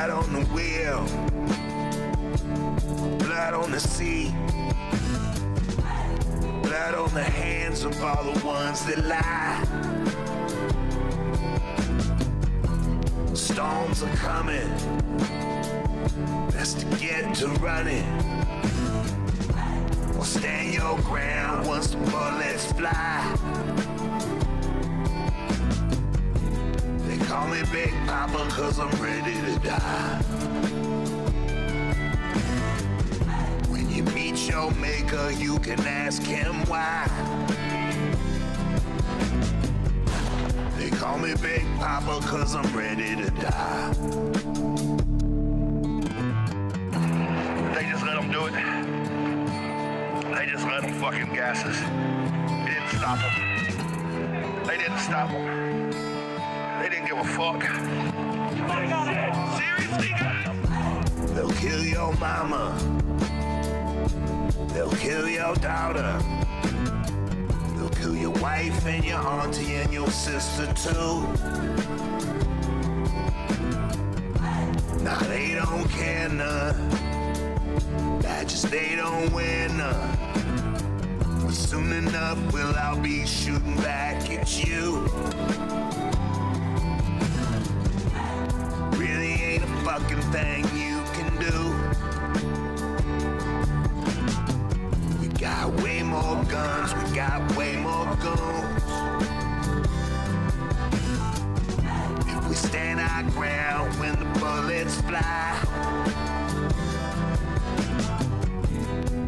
Blood on the wheel, blood on the sea, blood on the hands of all the ones that lie. Storms are coming, best to get to running, or stand your ground once the bullets fly. They call me Big Papa 'cause I'm ready to die. When you meet your maker, you can ask him why. They call me Big Papa 'cause I'm ready to die. They just let him do it. They just let him fucking gas us. They didn't stop him. They didn't stop him. They didn't give a fuck. Seriously, guys? They'll kill your mama. They'll kill your daughter. They'll kill your wife and your auntie and your sister too. Nah, they don't care none. Badges, they don't wear none. But soon enough, we'll all be shooting back at you. Really ain't a fucking thing you can do. We got way more guns, we got way more goons. If we stand our ground when the bullets fly.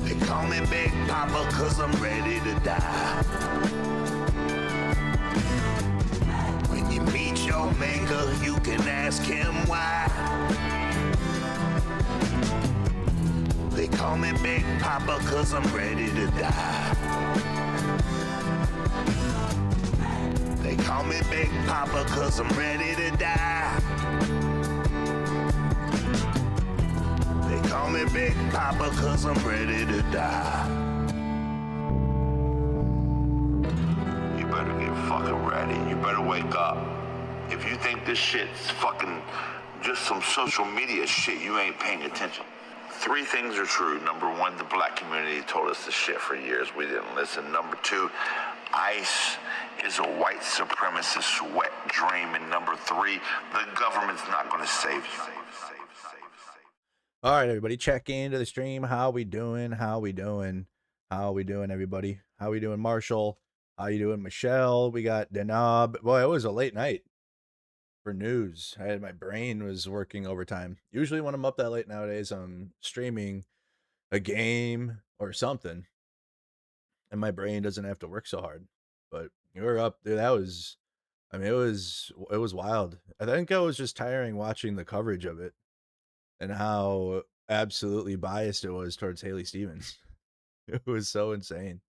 They call me Big Papa 'cause I'm ready to die. When you meet your maker, you can ask him why. They call me Big Papa 'cause I'm ready to die. They call me Big Papa 'cause I'm ready to die. They call me Big Papa 'cause I'm ready to die. You better get fucking ready. You better wake up. If you think this shit's fucking just some social media shit, you ain't paying attention. 3 things are true. Number 1, the black community told us this shit for years. We didn't listen. Number 2, ICE is a white supremacist wet dream. And number 3, the government's not going to save you. All right, everybody, check into the stream. How we doing? How we doing? How we doing, everybody? How we doing, Marshall? How you doing, Michelle? We got Denab. Boy, it was a late night for news. My brain was working overtime. Usually when I'm up that late nowadays, I'm streaming a game or something, and my brain doesn't have to work so hard. But you were up, dude. That was, I mean, it was wild. I think I was just tiring watching the coverage of it and how absolutely biased it was towards Haley Stevens. It was so insane.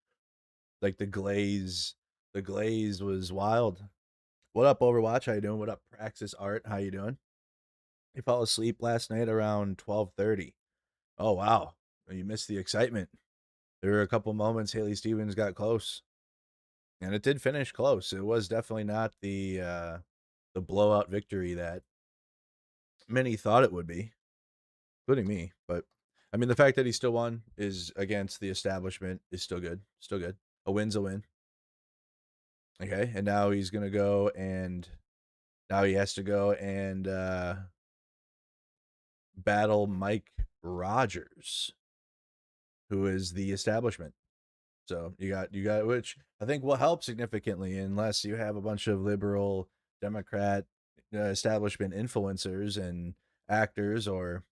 Like the glaze was wild. What up, Overwatch? How you doing? What up, Praxis Art? How you doing? You fell asleep last night around 12:30. Oh wow, you missed the excitement. There were a couple moments Haley Stevens got close, and it did finish close. It was definitely not the blowout victory that many thought it would be, including me. But I mean, the fact that he still won is against the establishment is still good. Still good. A win's a win. Okay, and now he's gonna go and now he has to go and battle Mike Rogers, who is the establishment. So you got which I think will help significantly unless you have a bunch of liberal Democrat establishment influencers and actors or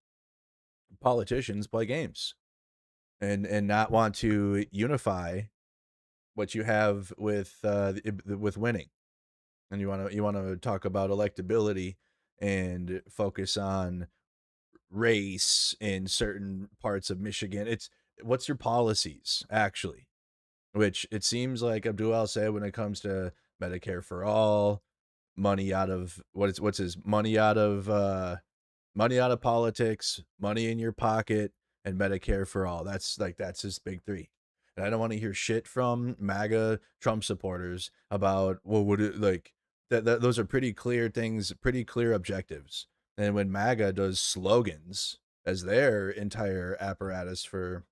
politicians play games and not want to unify what you have with winning, and you want to talk about electability and focus on race in certain parts of Michigan. It's what's your policies actually, which it seems like Abdul said when it comes to Medicare for all, money out of what's his money out of politics, money in your pocket, and Medicare for all. That's his big 3. And I don't want to hear shit from MAGA Trump supporters about, well, would it like that those are pretty clear things, pretty clear objectives. And when MAGA does slogans as their entire apparatus for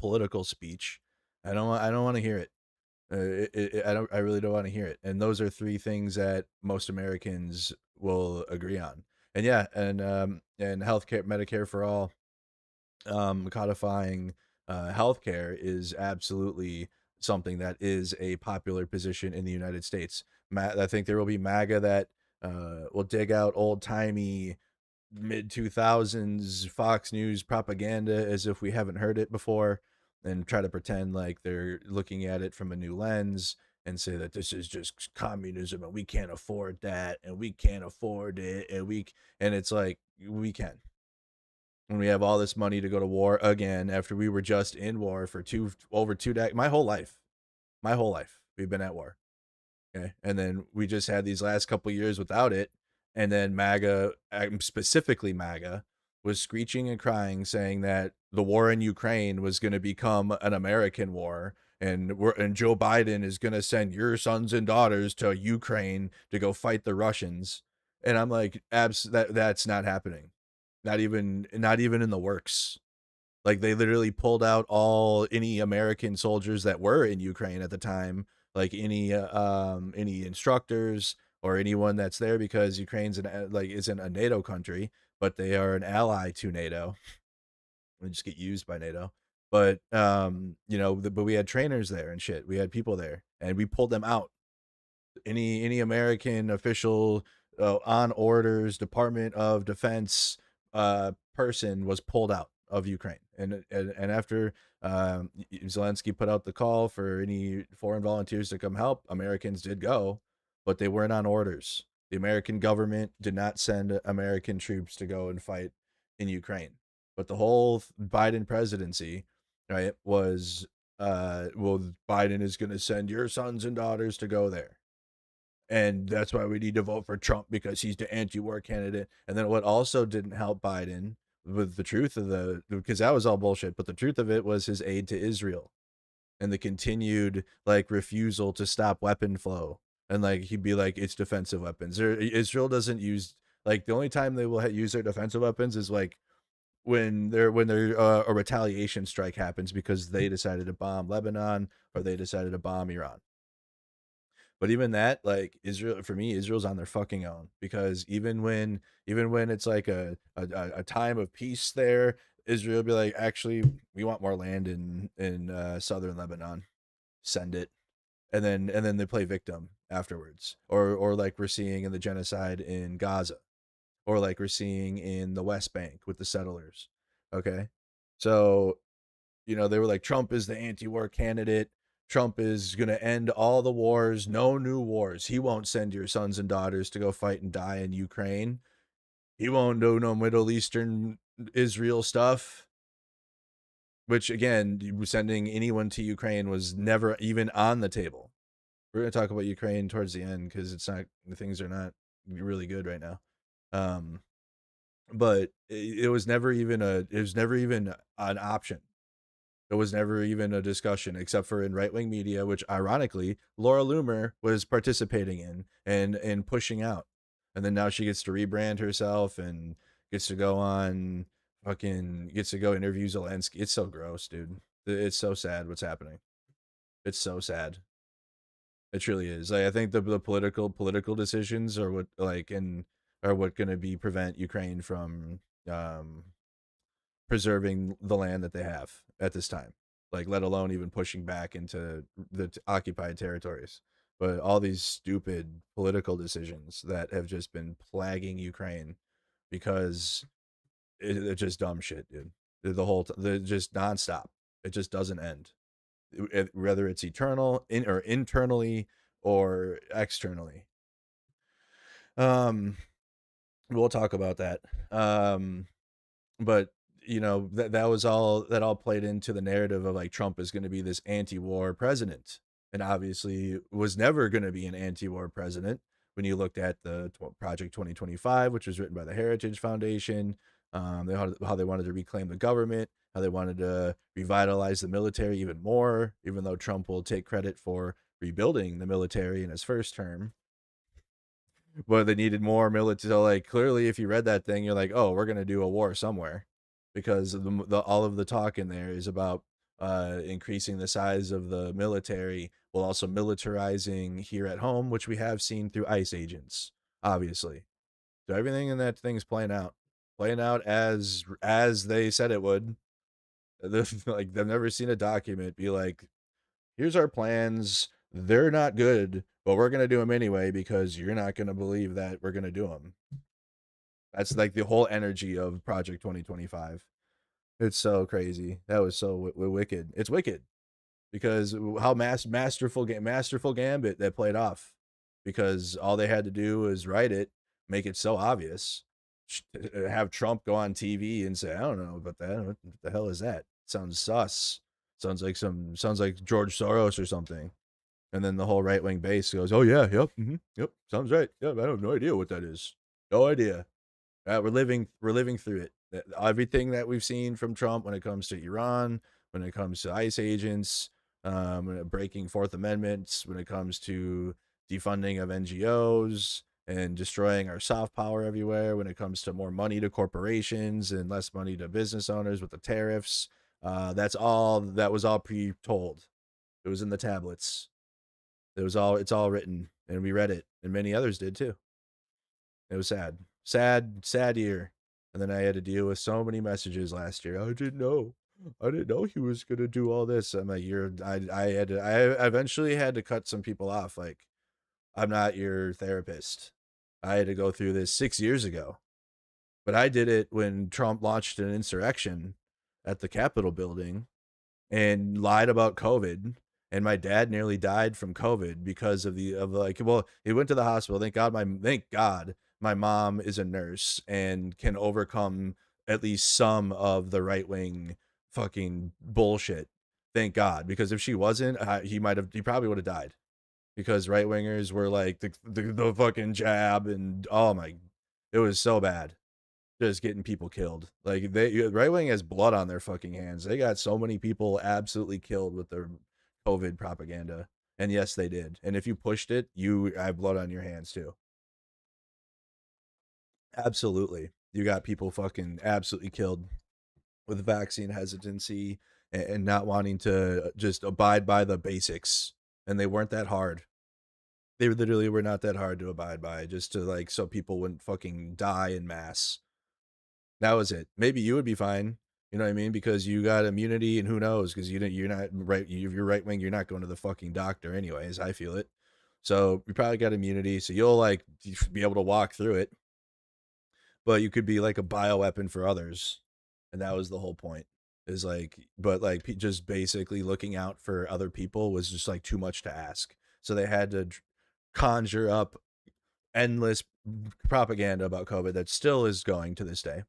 political speech, I don't want to hear it. I really don't want to hear it. And those are three things that most Americans will agree on. And yeah, and healthcare, Medicare for all, codifying healthcare is absolutely something that is a popular position in the United States. I think there will be MAGA that will dig out old timey mid 2000s Fox News propaganda as if we haven't heard it before, and try to pretend like they're looking at it from a new lens and say that this is just communism and we can't afford that and we can't afford it and it's like we can, when we have all this money to go to war again after we were just in war for over 2 decades. My whole life we've been at war. Okay. And then we just had these last couple years without it. And then MAGA, specifically MAGA, was screeching and crying, saying that the war in Ukraine was going to become an American war. And Joe Biden is going to send your sons and daughters to Ukraine to go fight the Russians. And I'm like, that's not happening. Not even in the works. Like they literally pulled out any American soldiers that were in Ukraine at the time, like any instructors or anyone that's there, because Ukraine's isn't a NATO country, but they are an ally to NATO. They just get used by NATO. But but we had trainers there and shit. We had people there, and we pulled them out. Any American official on orders, Department of Defense person was pulled out of Ukraine, and after Zelensky put out the call for any foreign volunteers to come help, Americans did go, but they weren't on orders. The American government did not send American troops to go and fight in Ukraine. But the whole Biden presidency, right, was well, Biden is going to send your sons and daughters to go there, and that's why we need to vote for Trump because he's the anti-war candidate. And then what also didn't help Biden with the truth of because that was all bullshit, but the truth of it was his aid to Israel and the continued refusal to stop weapon flow. And he'd be like, it's defensive weapons. Israel doesn't use, the only time they will use their defensive weapons is when a retaliation strike happens because they decided to bomb Lebanon or they decided to bomb Iran. But even that, Israel, for me, Israel's on their fucking own, because even when it's a time of peace there, Israel will be like, actually, we want more land in southern Lebanon, send it, and then they play victim afterwards, or like we're seeing in the genocide in Gaza, or like we're seeing in the West Bank with the settlers. Okay, so they were like, Trump is the anti-war candidate. Trump is going to end all the wars, no new wars. He won't send your sons and daughters to go fight and die in Ukraine. He won't do no Middle Eastern Israel stuff. Which, again, sending anyone to Ukraine was never even on the table. We're going to talk about Ukraine towards the end because things are not really good right now. But it was never even an option. It was never even a discussion, except for in right-wing media, which ironically Laura Loomer was participating in and pushing out. And then now she gets to rebrand herself and gets to go interview Zelensky. It's so gross, dude. It's so sad what's happening. It's so sad. It truly is. I think the political decisions are what are what going to prevent Ukraine from preserving the land that they have at this time, let alone even pushing back into the occupied territories. But all these stupid political decisions that have just been plaguing Ukraine, because it's just dumb shit, dude. They're just nonstop. It just doesn't end. Whether it's eternal or internally or externally. We'll talk about that. But that all played into the narrative of Trump is going to be this anti-war president, and obviously was never going to be an anti-war president when you looked at the Project 2025, which was written by the Heritage Foundation. How they wanted to reclaim the government, how they wanted to revitalize the military even more, even though Trump will take credit for rebuilding the military in his first term. but they needed more military. So like clearly, if you read that thing, you're like, oh, we're gonna do a war somewhere, because the all of the talk in there is about increasing the size of the military while also militarizing here at home, which we have seen through ICE agents, obviously. So everything in that thing's playing out as they said it would. Like they've never seen a document be like, here's our plans. They're not good, but we're gonna do them anyway because you're not gonna believe that we're gonna do them. That's like the whole energy of Project 2025. It's so crazy. That was so wicked. It's wicked because how masterful gambit that played off, because all they had to do was write it, make it so obvious, have Trump go on TV and say, I don't know about that, what the hell is that, sounds sus, sounds like George Soros or something. And then the whole right-wing base goes, oh yeah, yep, yep, sounds right, yeah, I have no idea what that is, no idea. We're living through it. Everything that we've seen from Trump when it comes to Iran, when it comes to ICE agents, breaking Fourth Amendments, when it comes to defunding of NGOs and destroying our soft power everywhere, when it comes to more money to corporations and less money to business owners with the tariffs. That was all pre-told. It was in the tablets. It's all written, and we read it, and many others did too. It was sad year. And then I had to deal with so many messages last year. I didn't know he was gonna do all this. I'm like, I eventually had to cut some people off. Like, I'm not your therapist. I had to go through this 6 years ago, but I did it when Trump launched an insurrection at the Capitol building and lied about COVID. And my dad nearly died from COVID because well, he went to the hospital. Thank God my mom is a nurse and can overcome at least some of the right wing fucking bullshit. Thank God, because if she wasn't, he probably would have died, because right wingers were like the fucking jab, and oh my, it was so bad, just getting people killed. Like right wing has blood on their fucking hands. They got so many people absolutely killed with their COVID propaganda. And yes, they did. And if you pushed it, you have blood on your hands too. Absolutely. You got people fucking absolutely killed with vaccine hesitancy and not wanting to just abide by the basics. And they weren't that hard. They literally were not that hard to abide by, just to like, so people wouldn't fucking die in mass. That was it. Maybe you would be fine. You know what I mean? Because you got immunity, and who knows? Because you're not right. If you're right wing, you're not going to the fucking doctor anyways. I feel it. So you probably got immunity, so you'll like be able to walk through it. But you could be like a bioweapon for others, and that was the whole point. Is like, but like just basically looking out for other people was just like too much to ask. So they had to conjure up endless propaganda about COVID that still is going to this day.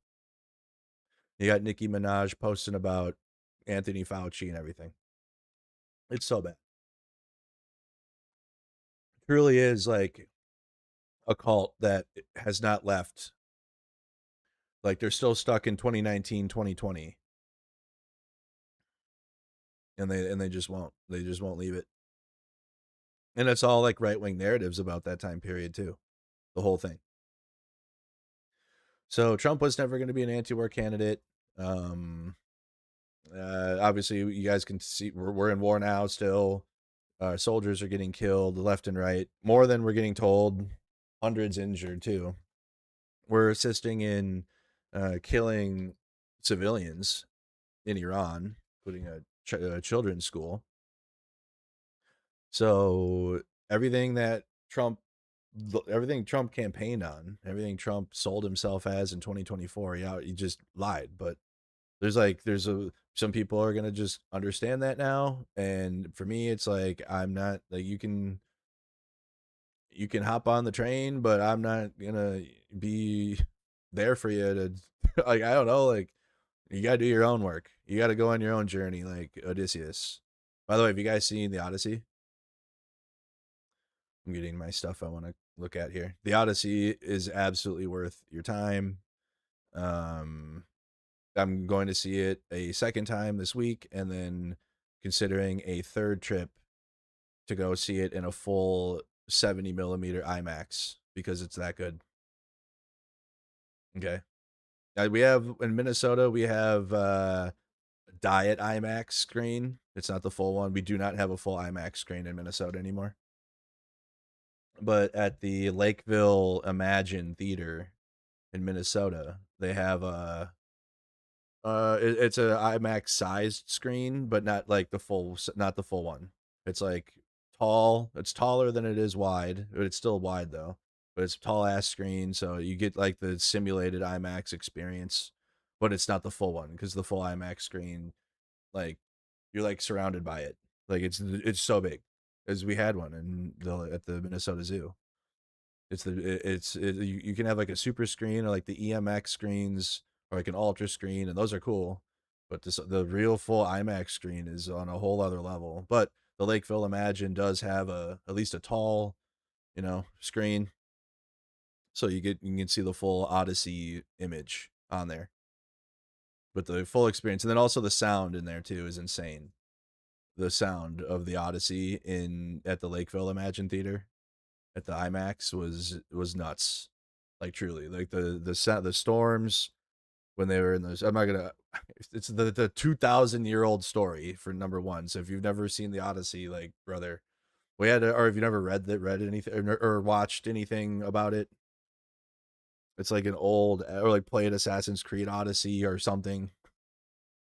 You got Nicki Minaj posting about Anthony Fauci and everything. It's so bad. It truly is like a cult that has not left. Like they're still stuck in 2019, 2020. And they just won't. They just won't leave it. And it's all like right-wing narratives about that time period too. The whole thing. So Trump was never going to be an anti-war candidate. Obviously, you guys can see we're in war now still. Soldiers are getting killed left and right, more than we're getting told. Hundreds injured too. We're assisting in killing civilians in Iran, including a children's school. So everything Trump campaigned on, everything Trump sold himself as in 2024, yeah, he just lied. But some people are gonna just understand that now, and for me, it's like, I'm not like, you can hop on the train, but I'm not gonna be there for you to like, I don't know, like, you gotta do your own work. You gotta go on your own journey, like Odysseus. By the way, have you guys seen the Odyssey? I'm getting my stuff I want to look at here. The Odyssey is absolutely worth your time. Um, I'm going to see it a second time this week, and then considering a third trip to go see it in a full 70 millimeter IMAX. because it's that good. Okay. We have in Minnesota, we have Diet IMAX screen. It's not the full one. We do not have a full IMAX screen in Minnesota anymore. But at the Lakeville Imagine Theater in Minnesota, they have it's a IMAX sized screen, but not like not the full one. It's like tall. It's taller than it is wide, but it's still wide though. But it's tall ass screen, so you get like the simulated IMAX experience, but it's not the full one because the full IMAX screen, like you're like surrounded by it. Like it's so big. As we had one at the Minnesota Zoo. You can have like a super screen or like the EMX screens or like an ultra screen, and those are cool. But the real full IMAX screen is on a whole other level. But the Lakeville Imagine does have at least a tall, screen, so you can see the full Odyssey image on there. But the full experience, and then also the sound in there too is insane. The sound of the Odyssey in at the Lakeville Imagine Theater at the IMAX was nuts. Like truly, like the storms when they were in those. I'm not gonna. It's the 2,000-year-old story for number one. So if you've never seen the Odyssey, like brother, or if you never read anything or watched anything about it, it's like an old or like played Assassin's Creed Odyssey or something,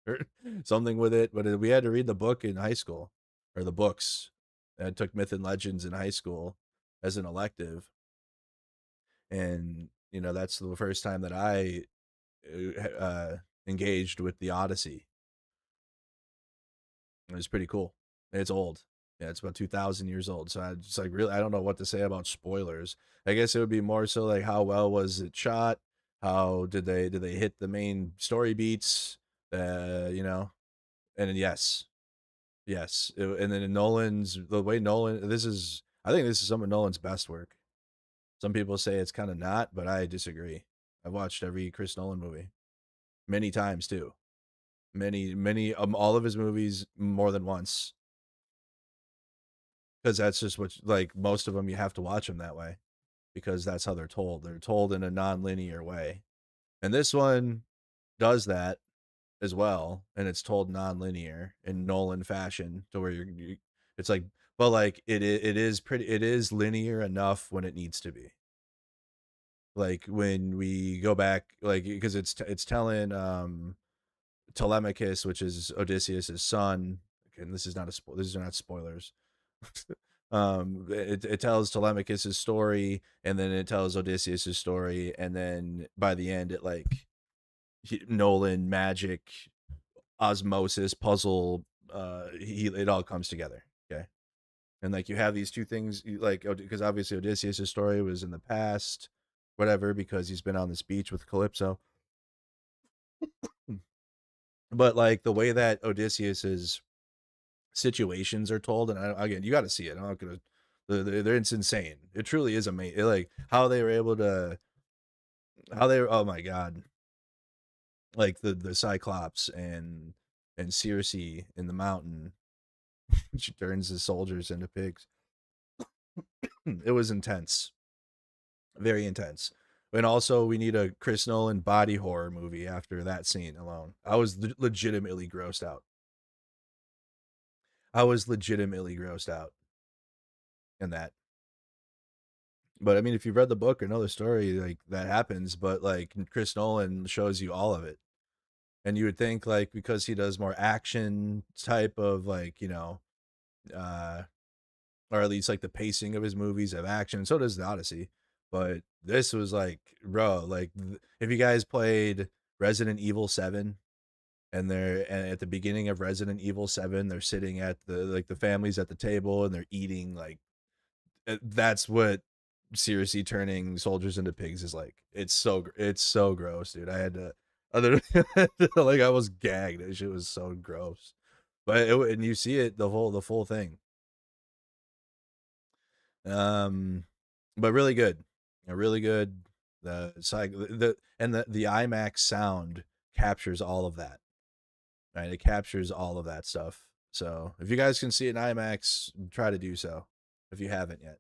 or something with it. But we had to read the book in high school, or the books. I took Myth and Legends in high school as an elective, and that's the first time that I engaged with the Odyssey. It was pretty cool. It's old. Yeah, it's about 2,000 years old. So I just like really I don't know what to say about spoilers. I guess it would be more so like how well was it shot? How did they hit the main story beats? And then yes. Yes. And then the way Nolan, I think this is some of Nolan's best work. Some people say it's kind of not, but I disagree. I've watched every Chris Nolan movie many times too. Many all of his movies more than once, because that's just what, like, most of them you have to watch them that way because that's how they're told in a non-linear way, and this one does that as well, and it's told non-linear in Nolan fashion to where it's like, but like it is linear enough when it needs to be, like when we go back, like because it's telling Telemachus, which is Odysseus's son. And this is not these are not spoilers. It tells Telemachus's story, and then it tells Odysseus's story, and then by the end, it like Nolan magic, osmosis, puzzle. It all comes together. Okay, and like you have these two things, like because obviously Odysseus's story was in the past, whatever, because he's been on this beach with Calypso. But like the way that Odysseus's situations are told, and again, you got to see it. I'm not gonna. It's insane. It truly is amazing. Like how they were able to, oh my god, like the Cyclops and Circe in the mountain. She turns the soldiers into pigs. It was intense, very intense. And also, we need a Chris Nolan body horror movie after that scene alone. I was legitimately grossed out. In that. But I mean, if you've read the book or know the story, like that happens. But like Chris Nolan shows you all of it, and you would think like because he does more action type of like uh, or at least like the pacing of his movies have action. So does the Odyssey, but this was like, bro, like if you guys played Resident Evil 7, and at the beginning of Resident Evil 7, they're sitting at the families at the table and they're eating like that's what Circe turning soldiers into pigs is like. It's so gross, dude. I had to other like I was gagged. That shit was so gross. But and you see it the full thing. Um but really good. Really good. The IMAX sound captures all of that. Right? It captures all of that stuff. So, if you guys can see it in IMAX, try to do so if you haven't yet.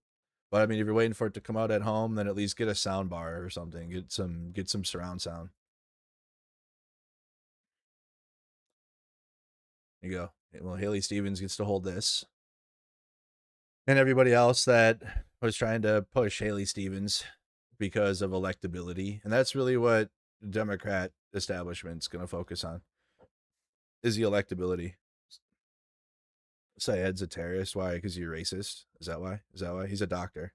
But I mean, if you're waiting for it to come out at home, then at least get a sound bar or something. Get some surround sound. There you go. Well, Haley Stevens gets to hold this. And everybody else that was trying to push Haley Stevens because of electability. And that's really what the Democrat establishment's going to focus on, is the electability. Syed's a terrorist. Why? Because you're racist. Is that why? Is that why? He's a doctor.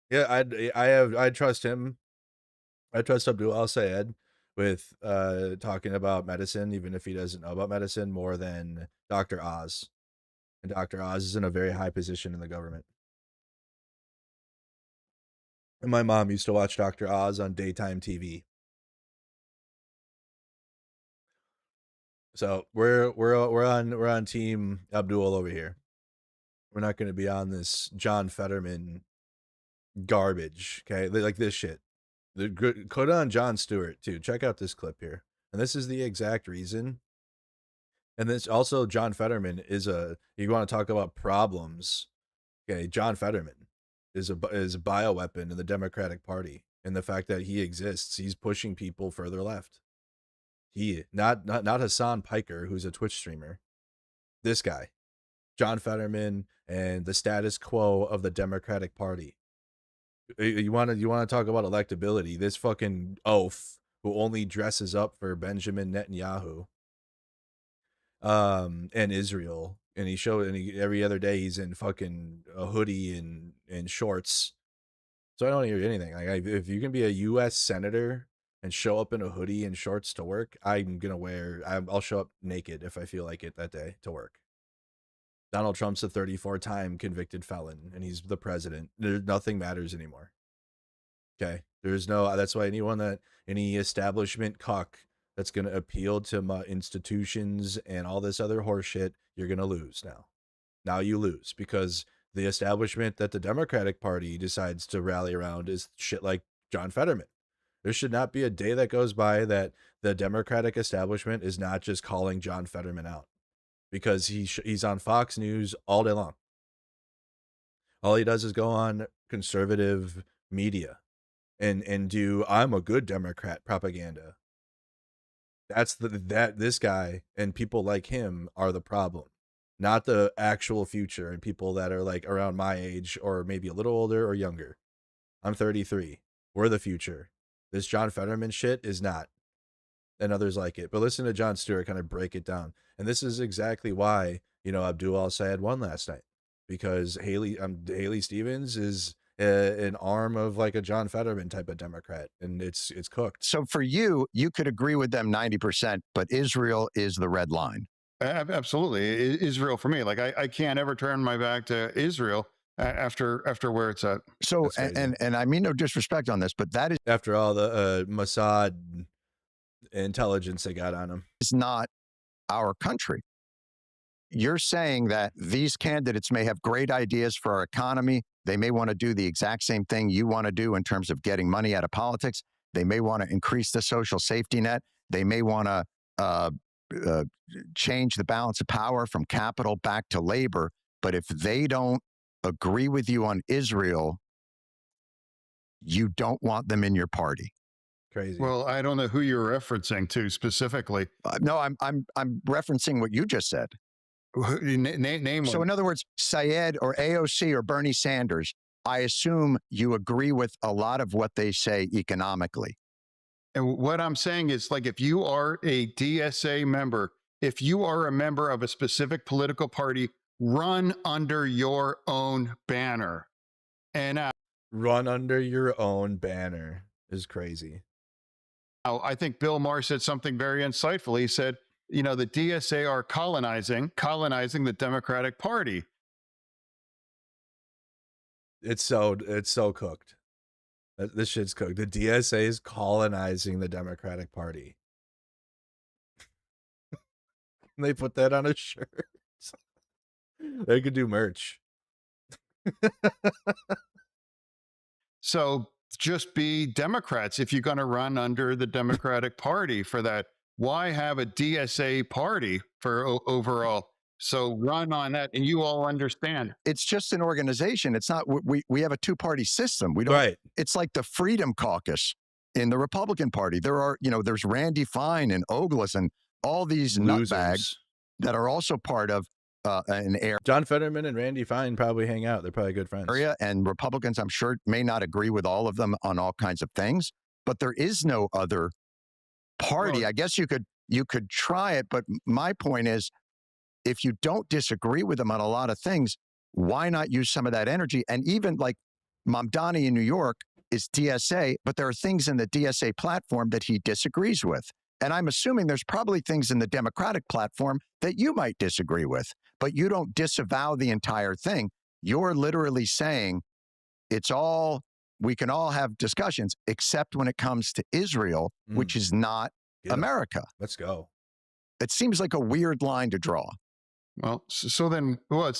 Yeah, I trust him. I trust Abdul Al Sayed with talking about medicine, even if he doesn't know about medicine, more than Dr. Oz. And Dr. Oz is in a very high position in the government. And my mom used to watch Dr. Oz on daytime TV. So we're on team Abdul over here. We're not going to be on this John Fetterman garbage, okay? Like this shit. Put on Jon Stewart too. Check out this clip here. And this is the exact reason. And this also, John Fetterman is you want to talk about problems. Okay, John Fetterman is a bioweapon in the Democratic Party, and the fact that he exists, he's pushing people further left. He not Hassan Piker, who's a Twitch streamer. This guy, John Fetterman, and the status quo of the Democratic Party. You want to talk about electability? This fucking oaf who only dresses up for Benjamin Netanyahu, and Israel, and every other day he's in fucking a hoodie and shorts. So I don't hear anything. Like, if you can be a U.S. senator and show up in a hoodie and shorts to work, I'll show up naked if I feel like it that day to work. Donald Trump's a 34-time convicted felon, and he's the president. Nothing matters anymore. Okay, that's why any establishment cuck that's going to appeal to institutions and all this other horseshit, you're going to lose now. Now you lose, because the establishment that the Democratic Party decides to rally around is shit like John Fetterman. There should not be a day that goes by that the Democratic establishment is not just calling John Fetterman out, because he's on Fox News all day long. All he does is go on conservative media and do "I'm a good Democrat" propaganda. This guy and people like him are the problem, not the actual future and people that are like around my age or maybe a little older or younger. I'm 33. We're the future. This John Fetterman shit is not, and others like it. But listen to Jon Stewart kind of break it down. And this is exactly why, Abdul Al Sayed won last night, because Haley Stevens is an arm of like a John Fetterman type of Democrat, and it's cooked. So for you could agree with them 90%, but Israel is the red line. Absolutely. Israel for me. Like I can't ever turn my back to Israel after where it's at. So, and I mean no disrespect on this, but that is after all the Mossad intelligence they got on him. It's not our country. You're saying that these candidates may have great ideas for our economy. They may want to do the exact same thing you want to do in terms of getting money out of politics. They may want to increase the social safety net. They may want to change the balance of power from capital back to labor. But if they don't agree with you on Israel, you don't want them in your party. Crazy. Well, I don't know who you're referencing to specifically. No, I'm referencing what you just said. Name so in other words, Syed or AOC or Bernie Sanders, I assume you agree with a lot of what they say economically. And what I'm saying is, like, if you are a DSA member, if you are a member of a specific political party, run under your own banner. And run under your own banner is crazy. I think Bill Maher said something very insightful. He said, the DSA are colonizing the Democratic Party. It's so cooked. This shit's cooked. The DSA is colonizing the Democratic Party. They put that on a shirt. They could do merch. So just be Democrats if you're going to run under the Democratic Party for that. Why have a DSA party for overall? So run on that, and you all understand. It's just an organization. It's not, we have a two-party system. We don't, Right. it's like the Freedom Caucus in the Republican Party. There are, there's Randy Fine and Ogles and all these nutbags Losers. that are also part of an John Fetterman and Randy Fine probably hang out. They're probably good friends. area, and Republicans, I'm sure, may not agree with all of them on all kinds of things, but there is no other party. Well, I guess you could try it, but my point is, if you don't disagree with them on a lot of things, why not use some of that energy? And even like Mamdani in New York is DSA, but there are things in the DSA platform that he disagrees with. And I'm assuming there's probably things in the Democratic platform that you might disagree with, but you don't disavow the entire thing. You're literally saying we can all have discussions, except when it comes to Israel, which is not America. Let's go. It seems like a weird line to draw. Well, so then, I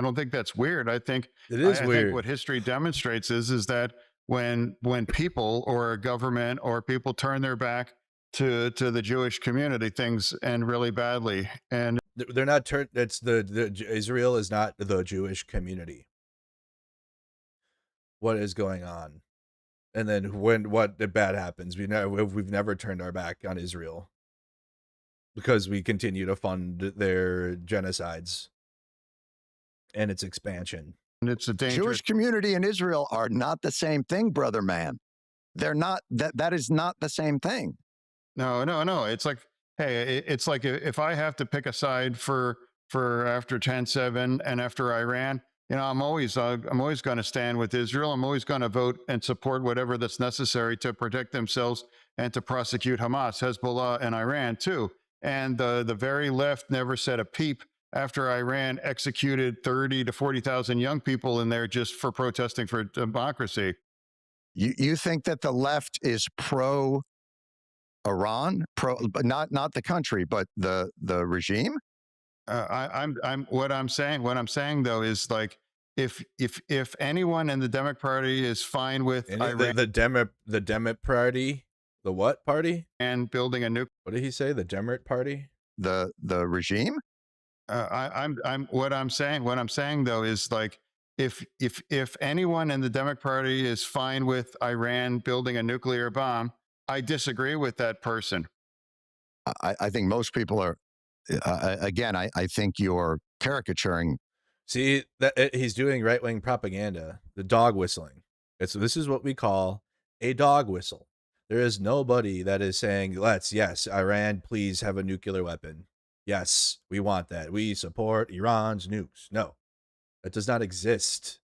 don't think that's weird. I think it is I weird. think what history demonstrates is that when people or a government or people turn their back to the Jewish community, things end really badly. And they're not turned. It's the Israel is not the Jewish community. What is going on? And then when what bad happens, we've never turned our back on Israel because we continue to fund their genocides and its expansion. And it's a danger. Jewish community and Israel are not the same thing, brother man. They're not. That is not the same thing. No. It's like, hey, it's like if I have to pick a side for after 10/7 and after Iran, I'm always going to stand with Israel. I'm always going to vote and support whatever that's necessary to protect themselves and to prosecute Hamas, Hezbollah, and Iran too. And the very left never said a peep after Iran executed 30 to 40,000 young people in there just for protesting for democracy. You think that the left is pro Iran, but not the country, but the regime? What I'm saying though is like, if anyone in the Democratic Party is fine with Iran, the Democratic Party, the what party? And building a nuclear. What did he say? The Democratic Party? The regime? What I'm saying though is like, if anyone in the Democratic Party is fine with Iran building a nuclear bomb, I disagree with that person. I think most people are. Again, I think you're caricaturing. See, that he's doing right-wing propaganda, the dog whistling. This is what we call a dog whistle. There is nobody that is saying, yes, Iran, please have a nuclear weapon. Yes, we want that. We support Iran's nukes. No, that does not exist.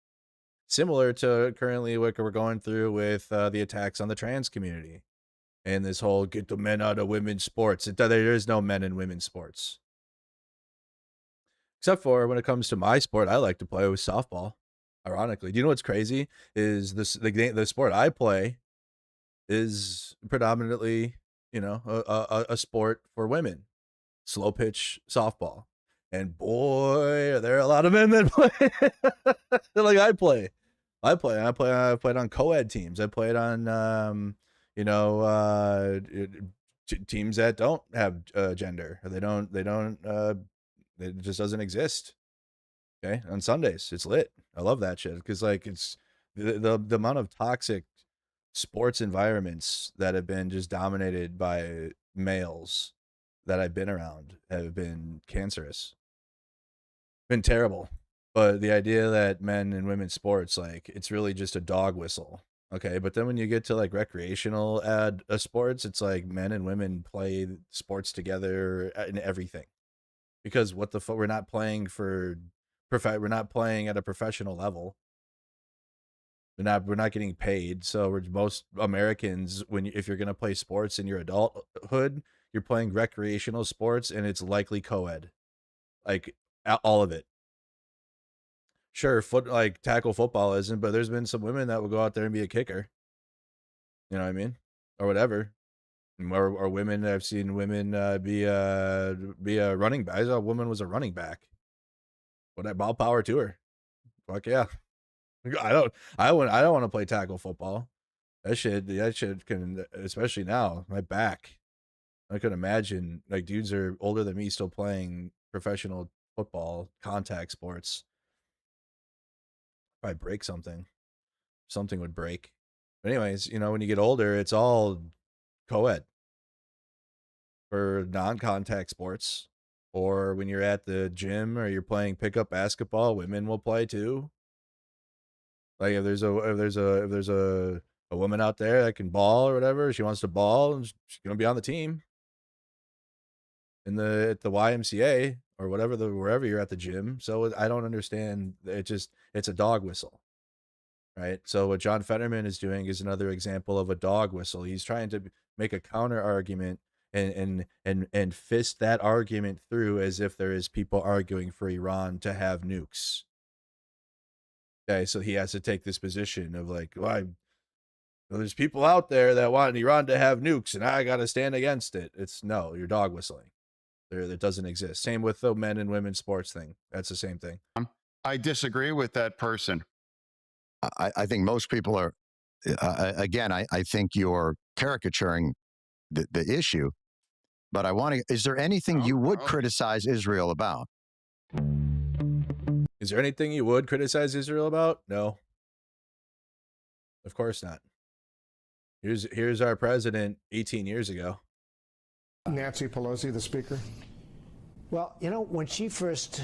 Similar to currently what we're going through with the attacks on the trans community and this whole get the men out of women's sports. There is no men in women's sports. Except for when it comes to my sport, I like to play with softball. Ironically, do you know what's crazy? Is the sport I play is predominantly, a sport for women, slow pitch softball, and boy, are there a lot of men that play. Like I played on co-ed teams. I played on, teams that don't have gender. It just doesn't exist. Okay, on Sundays, it's lit. I love that shit because like it's the amount of toxic sports environments that have been just dominated by males that I've been around have been cancerous, been terrible. But the idea that men and women's sports, like it's really just a dog whistle. Okay, but then when you get to like recreational sports, it's like men and women play sports together in everything. Because what the fuck, we're not playing we're not playing at a professional level. We're not getting paid. So most Americans, if you're gonna play sports in your adulthood, you're playing recreational sports, and it's likely co-ed, like all of it. Sure, tackle football isn't, but there's been some women that will go out there and be a kicker. You know what I mean, or whatever. Or women, I've seen women be a running back. I saw a woman was a running back. All power to her. Fuck yeah. I don't want to play tackle football. That shit can, especially now, my back. I could imagine like dudes are older than me still playing professional football, contact sports. Probably break something. Something would break. But anyways, you know, when you get older, it's all co-ed for non-contact sports. Or when you're at the gym or you're playing pickup basketball, women will play too. Like if there's a woman out there that can ball or whatever, she wants to ball, and she's gonna be on the team. At the YMCA or wherever you're at the gym. So I don't understand. It's a dog whistle, right? So what John Fetterman is doing is another example of a dog whistle. He's trying to make a counter argument and fist that argument through as if there is people arguing for Iran to have nukes. Okay, so he has to take this position of like, well, there's people out there that want Iran to have nukes, and I got to stand against it. No, you're dog whistling. That doesn't exist. Same with the men and women sports thing. That's the same thing. I disagree with that person. I think most people are, again, I think you're caricaturing the issue, but is there anything you would criticize Israel about? Is there anything you would criticize Israel about? No. Of course not. Here's our president 18 years ago. Nancy Pelosi, the speaker? Well, you know, when she first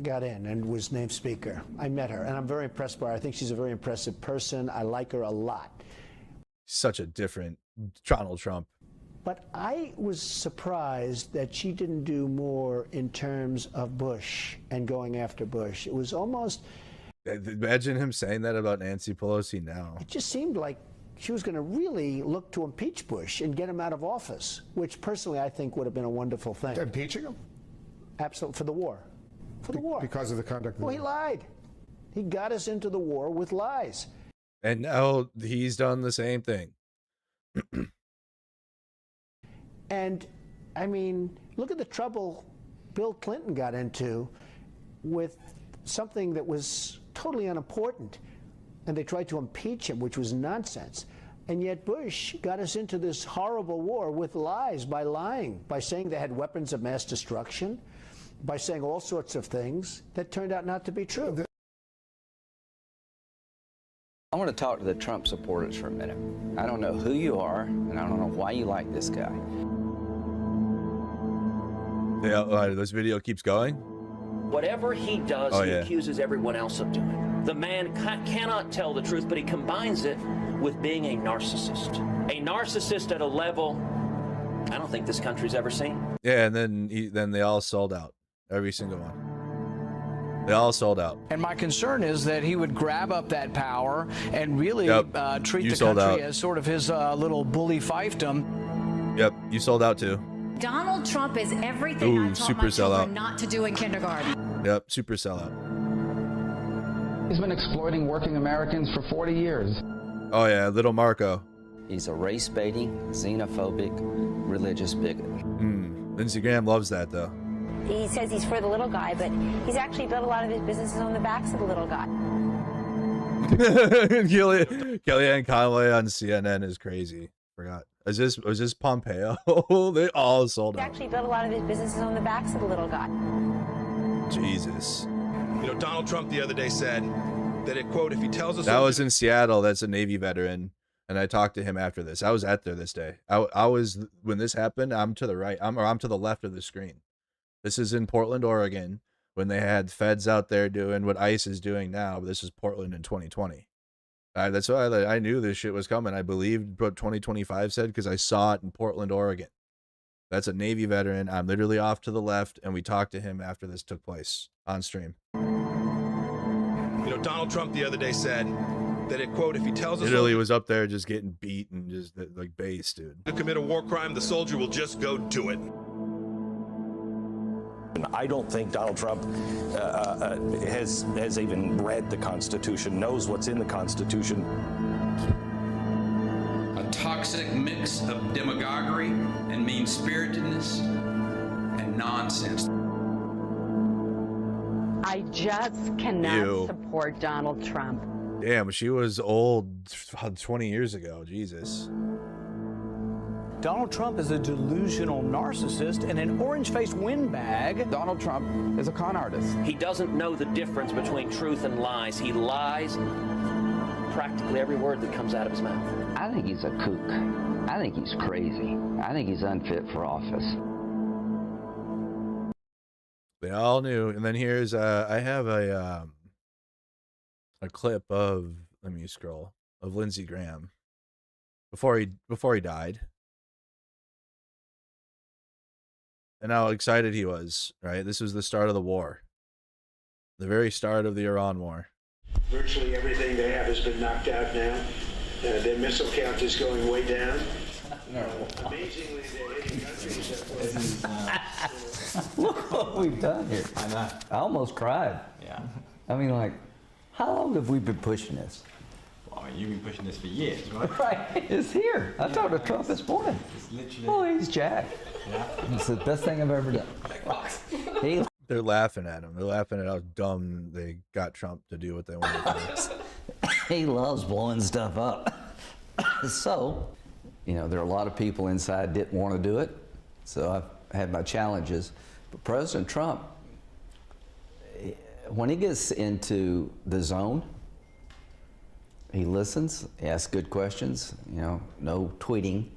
got in and was named speaker, I met her, and I'm very impressed by her. I think she's a very impressive person. I like her a lot. Such a different Donald Trump. But I was surprised that she didn't do more in terms of Bush and going after Bush. It was almost... Imagine him saying that about Nancy Pelosi now. It just seemed like she was going to really look to impeach Bush and get him out of office, which personally I think would have been a wonderful thing. Impeaching him? Absolutely, for the war. For the war. Because of the conduct of the war. Well, he lied. He got us into the war with lies. And now he's done the same thing. And, I mean, look at the trouble Bill Clinton got into with something that was totally unimportant. And they tried to impeach him, which was nonsense. And yet Bush got us into this horrible war with lies, by lying, by saying they had weapons of mass destruction, by saying all sorts of things that turned out not to be true. I want to talk to the Trump supporters for a minute. I don't know who you are, and I don't know why you like this guy. Yeah, this video keeps going. Whatever he does, he accuses everyone else of doing. The man cannot tell the truth, but he combines it with being a narcissist. A narcissist at a level I don't think this country's ever seen. Yeah, and then they all sold out. Every single one. They all sold out. And my concern is that he would grab up that power and really treat the country as sort of his little bully fiefdom. Yep, you sold out too. Donald Trump is everything I taught my children not to do in kindergarten. Yep, super sellout. He's been exploiting working Americans for 40 years. Oh yeah, little Marco. He's a race-baiting, xenophobic, religious bigot. Lindsey Graham loves that though. He says he's for the little guy, but he's actually built a lot of his businesses on the backs of the little guy. Kellyanne Conway on CNN is crazy. Forgot. Was this Pompeo? They all sold out. He actually built a lot of his businesses on the backs of the little guy. Jesus. You know, Donald Trump the other day said that it, quote, if he tells us... That was in Seattle. That's a Navy veteran. And I talked to him after this. I was at there this day. I was, when this happened, I'm to the right. I'm to the left of the screen. This is in Portland, Oregon, when they had feds out there doing what ICE is doing now. But this is Portland in 2020. That's why I knew this shit was coming. I believed what 2025 said because I saw it in Portland, Oregon. That's a Navy veteran. I'm literally off to the left, and we talked to him after this took place on stream. You know, Donald Trump the other day said that it, quote, if he tells us... Literally was up there just getting beat and just like base, dude. To commit a war crime, the soldier will just go do it. I don't think Donald Trump has even read the Constitution, knows what's in the Constitution. A toxic mix of demagoguery and mean-spiritedness and nonsense. I just cannot support Donald Trump. Damn, she was old 20 years ago. Jesus. Donald Trump is a delusional narcissist and an orange-faced windbag. Donald Trump is a con artist. He doesn't know the difference between truth and lies. He lies practically every word that comes out of his mouth. I think he's a kook. I think he's crazy. I think he's unfit for office. They all knew. And then here's I have a clip of, let me scroll, of Lindsey Graham before he died. And how excited he was, right? This was the start of the war. The very start of the Iran war. Virtually everything they have has been knocked out now. Their missile count is going way down. No. Amazingly, they're hitting countries that Look what we've done here. I know. I almost cried. Yeah. I mean, like, how long have we been pushing this? Well, I mean, you've been pushing this for years, right? Right. It's here. I talked to Trump this morning. It's literally. Oh, he's jacked. Yeah. It's the best thing I've ever done. They're laughing at him. They're laughing at how dumb they got Trump to do what they wanted to do. He loves blowing stuff up. So, you know, there are a lot of people inside didn't want to do it. So I've had my challenges. But President Trump, when he gets into the zone, he listens, he asks good questions, you know, no tweeting.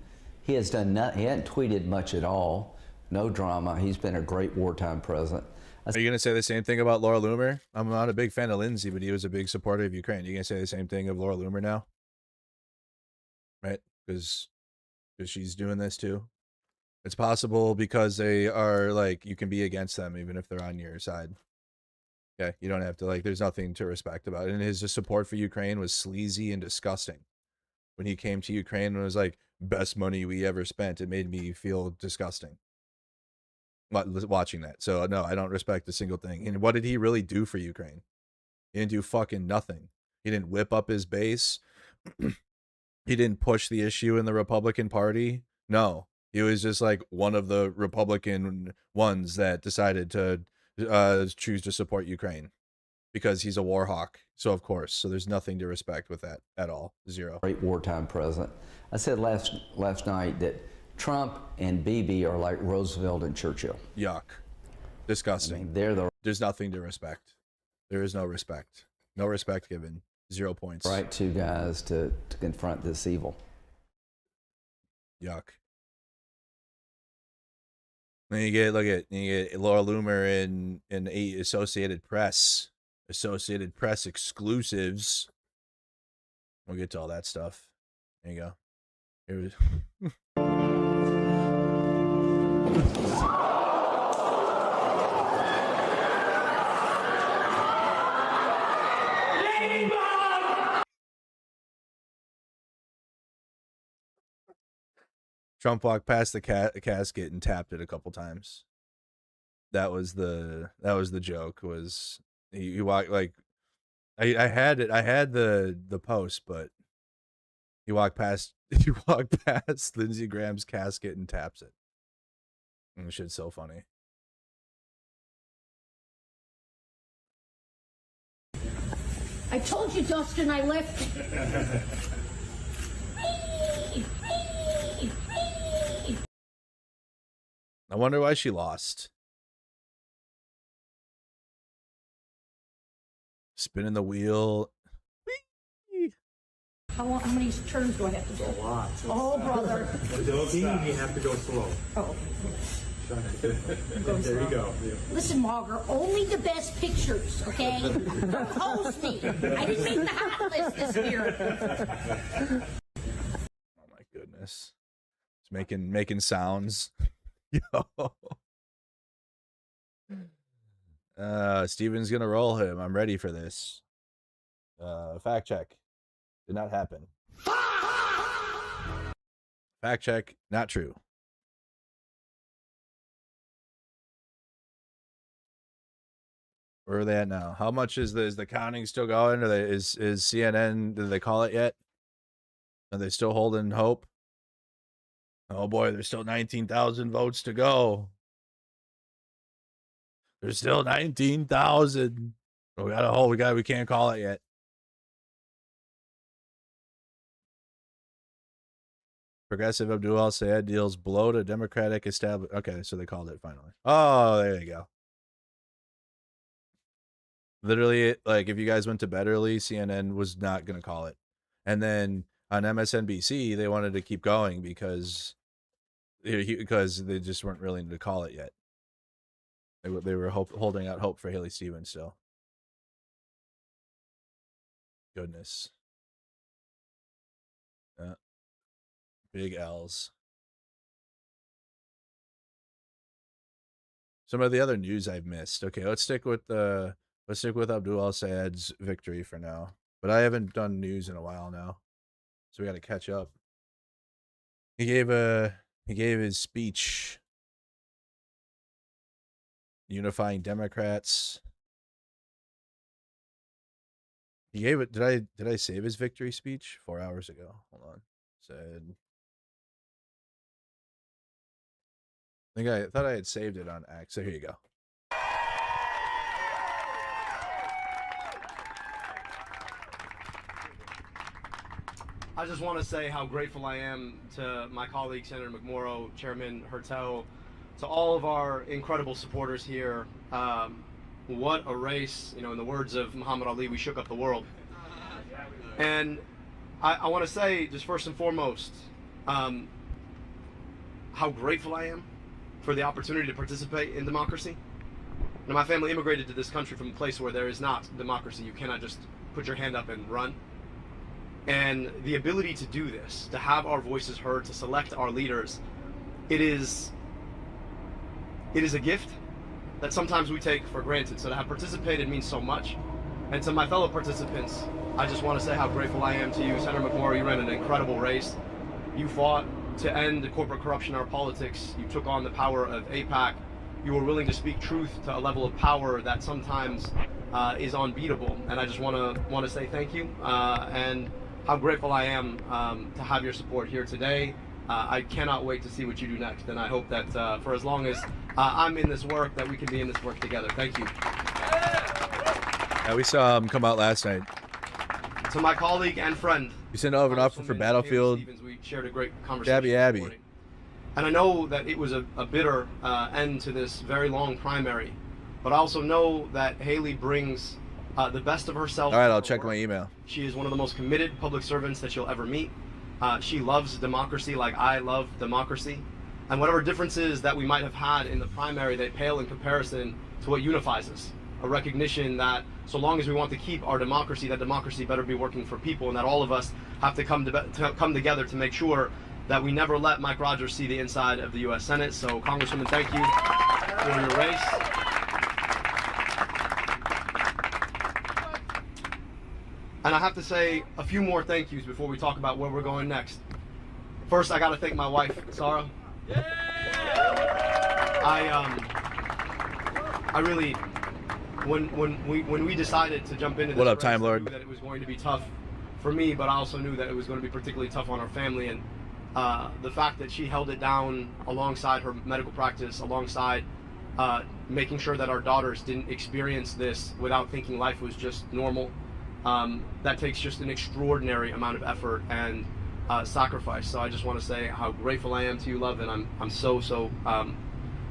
He has done nothing, he hasn't tweeted much at all, no drama. He's been a great wartime president. Are you going to say the same thing about Laura Loomer? I'm not a big fan of Lindsey, but he was a big supporter of Ukraine. Are you going to say the same thing of Laura Loomer now? Right? Because she's doing this too. It's possible because they are like, you can be against them even if they're on your side. Okay, you don't have to, like, there's nothing to respect about it. And his support for Ukraine was sleazy and disgusting. When he came to Ukraine and was like, best money we ever spent, it made me feel disgusting watching that. So no, I don't respect a single thing. And what did he really do for Ukraine? He didn't do fucking nothing. He didn't whip up his base. He didn't push the issue in the Republican Party. No, he was just like one of the Republican ones that decided to choose to support Ukraine because he's a war hawk. So of course, so there's nothing to respect with that at all. Zero. Great wartime president. I said last night that Trump and Bibi are like Roosevelt and Churchill. Yuck. Disgusting. I mean, there's nothing to respect. There is no respect. No respect given. 0 points. Right, two guys to confront this evil. Yuck. Then you get Laura Loomer in Associated Press exclusives. We'll get to all that stuff. There you go. Here we Trump walked past the casket and tapped it a couple times. That was the joke. Was he walked like I had the post, but he walked past Lindsey Graham's casket and taps it. And the shit's so funny. I told you, Dustin, I left. I wonder why she lost. Spinning the wheel. How many turns do I have to do? A lot. Oh, brother. Doggy, you have to go slow. Oh, There you go. listen, Margaret, only the best pictures, okay? Don't hose me. I didn't make the hot list this year. Oh my goodness. It's making sounds. Yo. Steven's gonna roll him. I'm ready for this. Fact check. Did not happen. Fact check. Not true. Where are they at now? How much is the counting still going? Is CNN, did they call it yet? Are they still holding hope? Oh boy, there's still 19,000 votes to go. There's still 19,000. We can't call it yet. Progressive Abdul al-Sayed deals blow to Democratic establishment. Okay, so they called it finally. Oh, there you go. Literally, like, if you guys went to bed early, CNN was not going to call it. And then on MSNBC, they wanted to keep going because they just weren't willing to call it yet. They were holding out hope for Haley Stevens still. Goodness. Big L's. Some of the other news I've missed. Okay, let's stick with Abdul al-Sayed's victory for now. But I haven't done news in a while now, so we got to catch up. He gave his speech unifying Democrats. He gave it. Did I save his victory speech 4 hours ago? Hold on. I thought I had saved it on X. So here you go. I just want to say how grateful I am to my colleague, Senator McMorrow, Chairman Hertel, to all of our incredible supporters here. What a race. In the words of Muhammad Ali, we shook up the world. And I want to say, just first and foremost, how grateful I am for the opportunity to participate in democracy. My family immigrated to this country from a place where there is not democracy. You cannot just put your hand up and run. And the ability to do this, to have our voices heard, to select our leaders, it is a gift that sometimes we take for granted. So to have participated means so much. And to my fellow participants, I just want to say how grateful I am to you. Senator McMorrow, you ran an incredible race. You fought to end corporate corruption in our politics. You took on the power of AIPAC. You were willing to speak truth to a level of power that sometimes is unbeatable. And I just want to say thank you and how grateful I am to have your support here today. I cannot wait to see what you do next. And I hope that for as long as I'm in this work, that we can be in this work together. Thank you. Yeah, we saw him come out last night. To my colleague and friend, you sent over an offer for Battlefield. We shared a great conversation. Abby. And I know that it was a bitter end to this very long primary, but I also know that Haley brings the best of herself. All right, I'll check my email. She is one of the most committed public servants that you'll ever meet. She loves democracy like I love democracy. And whatever differences that we might have had in the primary, they pale in comparison to what unifies us. A recognition that so long as we want to keep our democracy, that democracy better be working for people, and that all of us have to come together to make sure that we never let Mike Rogers see the inside of the U.S. Senate. So, Congresswoman, thank you for your race. And I have to say a few more thank yous before we talk about where we're going next. First, I got to thank my wife, Sarah. I really, when we decided to jump into this, what up, Time Lord? I knew that it was going to be tough for me, but I also knew that it was going to be particularly tough on our family. And the fact that she held it down alongside her medical practice, alongside making sure that our daughters didn't experience this without thinking life was just normal. That takes just an extraordinary amount of effort and sacrifice. So I just want to say how grateful I am to you, love, and I'm so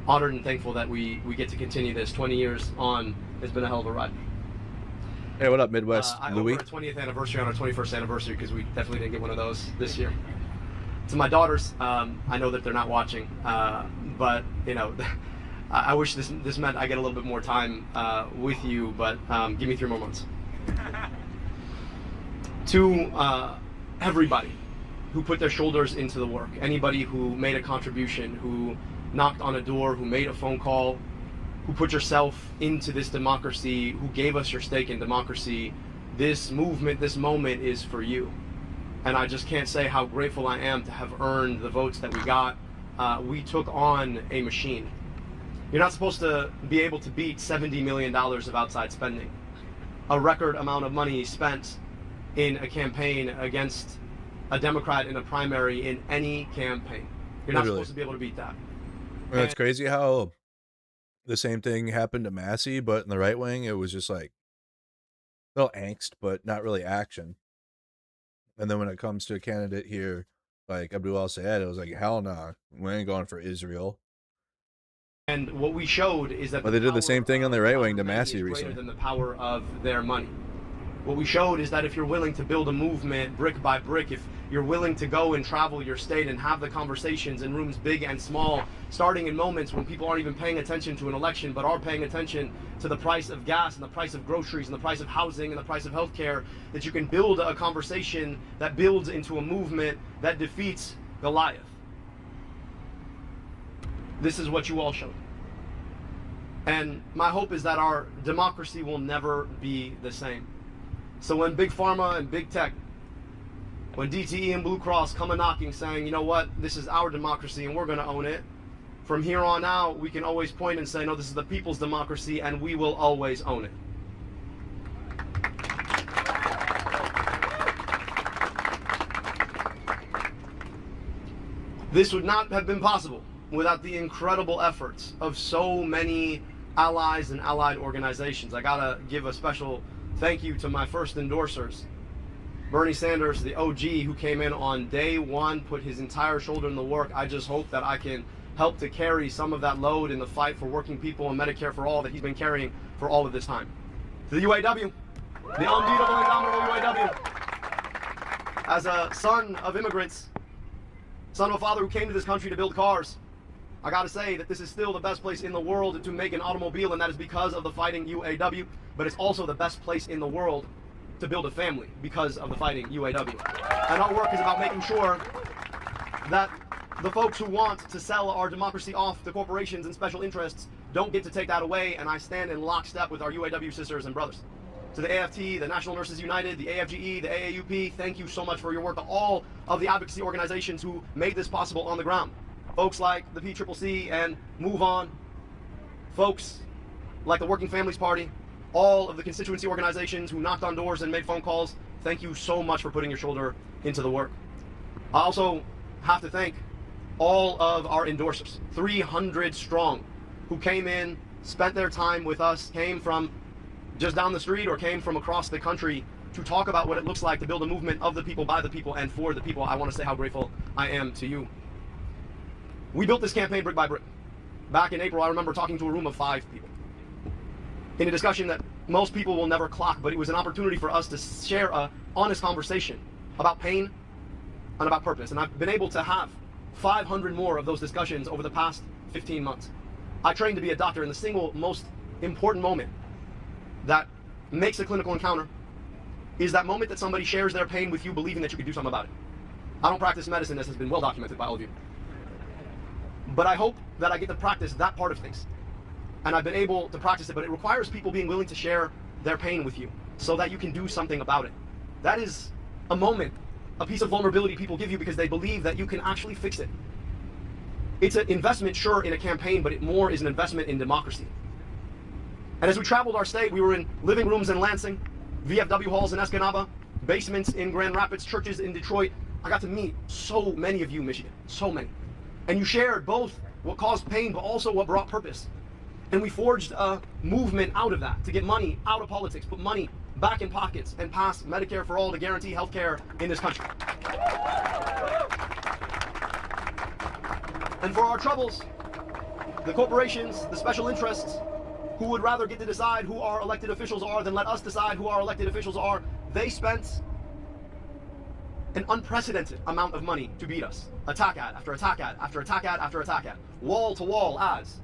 honored and thankful that we get to continue this. 20 years on, it's been a hell of a ride. Hey, what up, Midwest? Louis? Our 20th anniversary on our 21st anniversary, because we definitely didn't get one of those this year. To my daughters, I know that they're not watching, but I wish this meant I get a little bit more time with you, but give me 3 more months. To everybody who put their shoulders into the work, anybody who made a contribution, who knocked on a door, who made a phone call, who put yourself into this democracy, who gave us your stake in democracy, this movement, this moment is for you. And I just can't say how grateful I am to have earned the votes that we got. We took on a machine. You're not supposed to be able to beat $70 million of outside spending. A record amount of money spent in a campaign against a Democrat in a primary in any campaign. You're not supposed to be able to beat that. Well, it's crazy how the same thing happened to Massey, but in the right wing, it was just like a little angst, but not really action. And then when it comes to a candidate here like Abdul said, it was like, hell no, we ain't going for Israel. And what we showed is that they did the same thing on the right wing to Massey is recently. greater than the power of their money. What we showed is that if you're willing to build a movement brick by brick, if you're willing to go and travel your state and have the conversations in rooms big and small, starting in moments when people aren't even paying attention to an election, but are paying attention to the price of gas and the price of groceries and the price of housing and the price of healthcare, that you can build a conversation that builds into a movement that defeats Goliath. This is what you all showed. And my hope is that our democracy will never be the same. So when Big Pharma and Big Tech, when DTE and Blue Cross come a knocking saying, you know what, this is our democracy and we're going to own it, from here on out, we can always point and say, no, this is the people's democracy and we will always own it. This would not have been possible without the incredible efforts of so many allies and allied organizations. I gotta give a special thank you to my first endorsers. Bernie Sanders, the OG, who came in on day one, put his entire shoulder in the work. I just hope that I can help to carry some of that load in the fight for working people and Medicare for all that he's been carrying for all of this time. To the UAW, the unbeatable, indomitable UAW. As a son of immigrants, son of a father who came to this country to build cars, I gotta say that this is still the best place in the world to make an automobile, and that is because of the fighting UAW, but it's also the best place in the world to build a family because of the fighting UAW. And our work is about making sure that the folks who want to sell our democracy off to corporations and special interests don't get to take that away, and I stand in lockstep with our UAW sisters and brothers. To the AFT, the National Nurses United, the AFGE, the AAUP, thank you so much for your work. To all of the advocacy organizations who made this possible on the ground. Folks like the PCCC and Move On, folks like the Working Families Party, all of the constituency organizations who knocked on doors and made phone calls, thank you so much for putting your shoulder into the work. I also have to thank all of our endorsers, 300 strong, who came in, spent their time with us, came from just down the street or came from across the country to talk about what it looks like to build a movement of the people, by the people, and for the people. I want to say how grateful I am to you. We built this campaign brick by brick. Back in April, I remember talking to a room of 5 people in a discussion that most people will never clock, but it was an opportunity for us to share an honest conversation about pain and about purpose. And I've been able to have 500 more of those discussions over the past 15 months. I trained to be a doctor, and the single most important moment that makes a clinical encounter is that moment that somebody shares their pain with you, believing that you can do something about it. I don't practice medicine, as has been well documented by all of you. But I hope that I get to practice that part of things. And I've been able to practice it, but it requires people being willing to share their pain with you so that you can do something about it. That is a moment, a piece of vulnerability people give you because they believe that you can actually fix it. It's an investment, sure, in a campaign, but it more is an investment in democracy. And as we traveled our state, we were in living rooms in Lansing, VFW halls in Escanaba, basements in Grand Rapids, churches in Detroit. I got to meet so many of you, Michigan, so many. And you shared both what caused pain, but also what brought purpose. And we forged a movement out of that to get money out of politics, put money back in pockets, and pass Medicare for all to guarantee health care in this country. And for our troubles, the corporations, the special interests, who would rather get to decide who our elected officials are than let us decide who our elected officials are, they spent an unprecedented amount of money to beat us. Attack ad after attack ad after attack ad after attack ad. Wall to wall ads.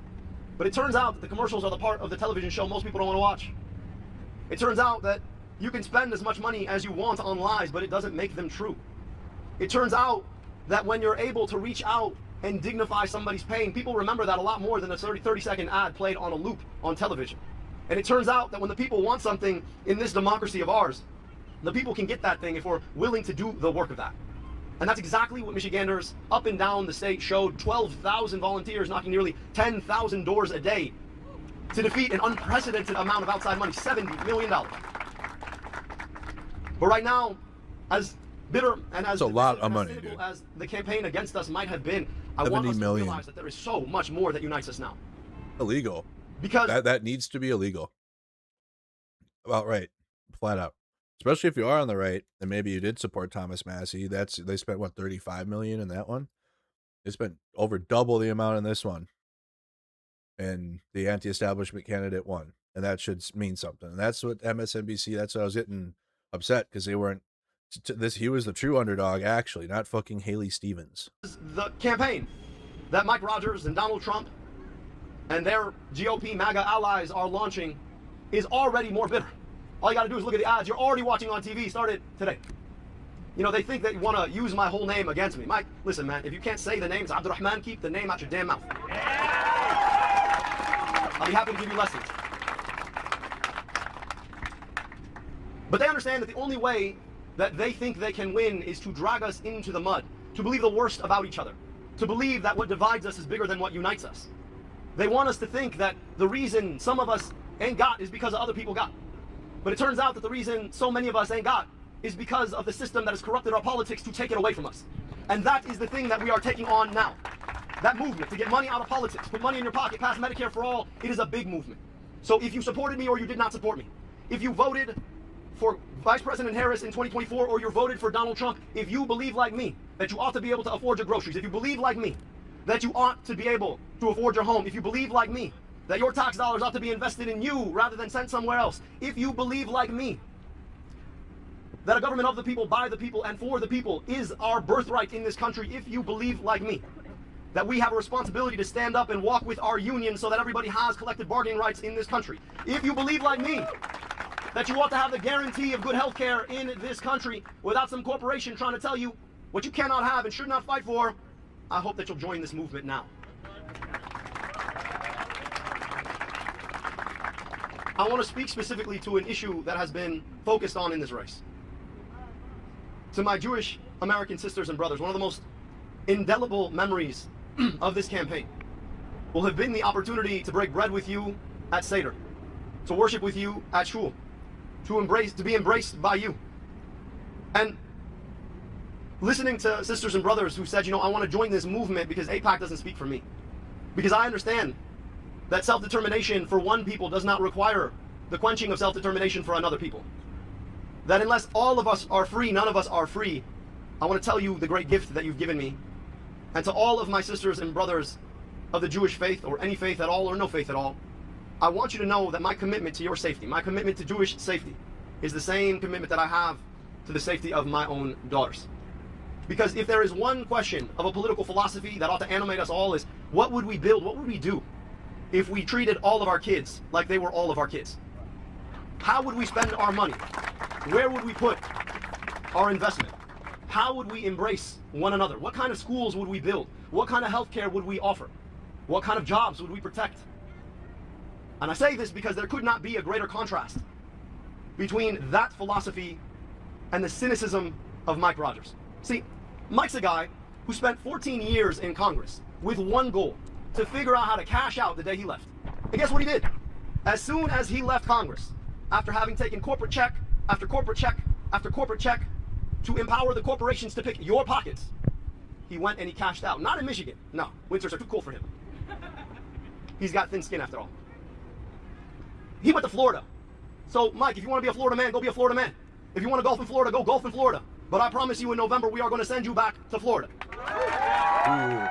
But it turns out that the commercials are the part of the television show most people don't want to watch. It turns out that you can spend as much money as you want on lies, but it doesn't make them true. It turns out that when you're able to reach out and dignify somebody's pain, people remember that a lot more than a 30-second ad played on a loop on television. And it turns out that when the people want something in this democracy of ours, the people can get that thing if we're willing to do the work of that. And that's exactly what Michiganders up and down the state showed. 12,000 volunteers knocking nearly 10,000 doors a day to defeat an unprecedented amount of outside money, $70 million. But right now, as bitter and as, a lot of money, dude. As the campaign against us might have been, I want us to realize that there is so much more that unites us now. Illegal. Because that needs to be illegal. Well, right. Flat out. Especially if you are on the right, and maybe you did support Thomas Massey. They spent what, $35 million in that one. They spent over double the amount in this one, and the anti-establishment candidate won, and that should mean something. And that's what MSNBC. That's what I was getting upset because they weren't. He was the true underdog, actually, not fucking Haley Stevens. The campaign that Mike Rogers and Donald Trump and their GOP MAGA allies are launching is already more bitter. All you got to do is look at the ads. You're already watching on TV. Started today. You know, they think that you want to use my whole name against me. Mike, listen, man, if you can't say the names Abdurrahman, keep the name out your damn mouth. I'll be happy to give you lessons. But they understand that the only way that they think they can win is to drag us into the mud, to believe the worst about each other, to believe that what divides us is bigger than what unites us. They want us to think that the reason some of us ain't got is because of other people got. But it turns out that the reason so many of us ain't got is because of the system that has corrupted our politics to take it away from us. And that is the thing that we are taking on now. That movement to get money out of politics, put money in your pocket, pass Medicare for all, it is a big movement. So if you supported me or you did not support me, if you voted for Vice President Harris in 2024 or you voted for Donald Trump, if you believe like me that you ought to be able to afford your groceries, if you believe like me that you ought to be able to afford your home, if you believe like me that your tax dollars ought to be invested in you rather than sent somewhere else, if you believe like me that a government of the people, by the people, and for the people is our birthright in this country, if you believe like me that we have a responsibility to stand up and walk with our union so that everybody has collective bargaining rights in this country, if you believe like me that you ought to have the guarantee of good health care in this country without some corporation trying to tell you what you cannot have and should not fight for, I hope that you'll join this movement now. I want to speak specifically to an issue that has been focused on in this race. To my Jewish American sisters and brothers, one of the most indelible memories of this campaign will have been the opportunity to break bread with you at Seder, to worship with you at Shul, to be embraced by you. And listening to sisters and brothers who said, you know, I want to join this movement because AIPAC doesn't speak for me. Because I understand that self-determination for one people does not require the quenching of self-determination for another people. That unless all of us are free, none of us are free. I want to tell you the great gift that you've given me. And to all of my sisters and brothers of the Jewish faith, or any faith at all, or no faith at all, I want you to know that my commitment to your safety, my commitment to Jewish safety, is the same commitment that I have to the safety of my own daughters. Because if there is one question of a political philosophy that ought to animate us all, is what would we build, what would we do if we treated all of our kids like they were all of our kids? How would we spend our money? Where would we put our investment? How would we embrace one another? What kind of schools would we build? What kind of health care would we offer? What kind of jobs would we protect? And I say this because there could not be a greater contrast between that philosophy and the cynicism of Mike Rogers. See, Mike's a guy who spent 14 years in Congress with one goal: to figure out how to cash out the day he left. And guess what he did? As soon as he left Congress, after having taken corporate check after corporate check after corporate check to empower the corporations to pick your pockets, he went and he cashed out. Not in Michigan. No, winters are too cold for him. He's got thin skin after all. He went to Florida. So, Mike, if you want to be a Florida man, go be a Florida man. If you want to golf in Florida, go golf in Florida. But I promise you in November, we are going to send you back to Florida. Ooh.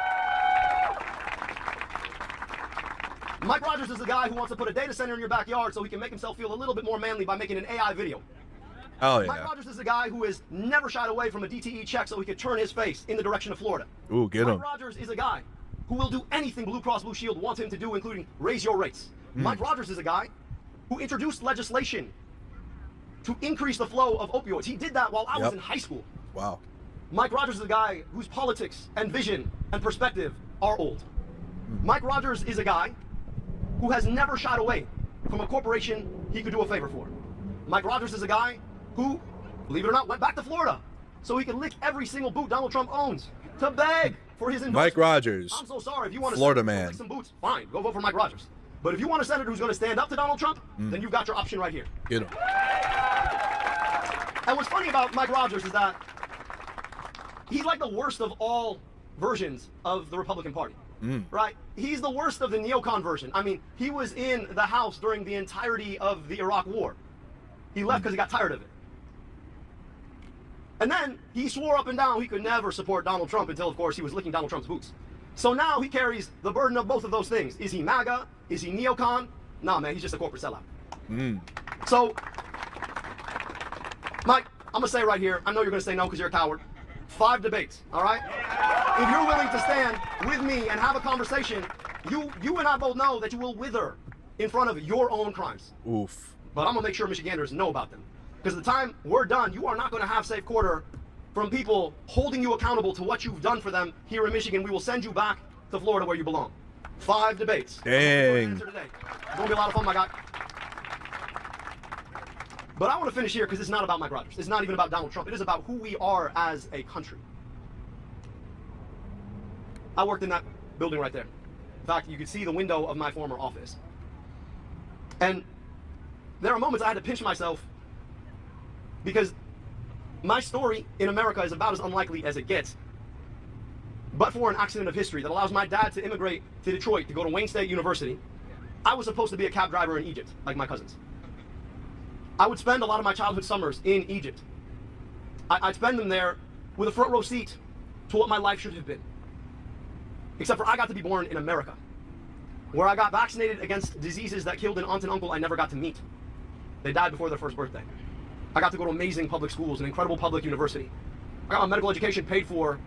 Mike Rogers is the guy who wants to put a data center in your backyard so he can make himself feel a little bit more manly by making an AI video. Oh, yeah. Mike Rogers is the guy who has never shied away from a DTE check so he could turn his face in the direction of Florida. Ooh, get him. Mike Rogers is a guy who will do anything Blue Cross Blue Shield wants him to do, including raise your rates. Mike Rogers is a guy who introduced legislation to increase the flow of opioids. He did that while I was in high school. Wow. Mike Rogers is a guy whose politics and vision and perspective are old. Mike Rogers is a guy who has never shied away from a corporation he could do a favor for. Mike Rogers is a guy who, believe it or not, went back to Florida so he could lick every single boot Donald Trump owns to beg for his endorsement. Mike Rogers. I'm so sorry. If you want to Florida man. lick some boots, fine, go vote for Mike Rogers. But if you want a senator who's going to stand up to Donald Trump, then you've got your option right here. Get him. And what's funny about Mike Rogers is that he's like the worst of all versions of the Republican Party. Right? He's the worst of the neocon version. I mean, he was in the House during the entirety of the Iraq War. He left because he got tired of it. And then he swore up and down he could never support Donald Trump until, of course, he was licking Donald Trump's boots. So now he carries the burden of both of those things. Is he MAGA? Is he neocon? Nah, man, he's just a corporate sellout. So, Mike, I'm going to say right here, I know you're going to say no because you're a coward. 5 debates, all right? If you're willing to stand with me and have a conversation, you and I both know that you will wither in front of your own crimes. Oof. But I'm going to make sure Michiganders know about them. Because the time we're done, you are not going to have safe quarter from people holding you accountable to what you've done for them here in Michigan. We will send you back to Florida where you belong. 5 debates. Dang. It's going to be a lot of fun, my guy. But I want to finish here because it's not about Mike Rogers. It's not even about Donald Trump. It is about who we are as a country. I worked in that building right there. In fact, you could see the window of my former office. And there are moments I had to pinch myself because my story in America is about as unlikely as it gets. But for an accident of history that allows my dad to immigrate to Detroit to go to Wayne State University, I was supposed to be a cab driver in Egypt, like my cousins. I would spend a lot of my childhood summers in Egypt. I'd spend them there with a front row seat to what my life should have been. Except for I got to be born in America, where I got vaccinated against diseases that killed an aunt and uncle I never got to meet. They died before their first birthday. I got to go to amazing public schools, an incredible public university. I got my medical education paid for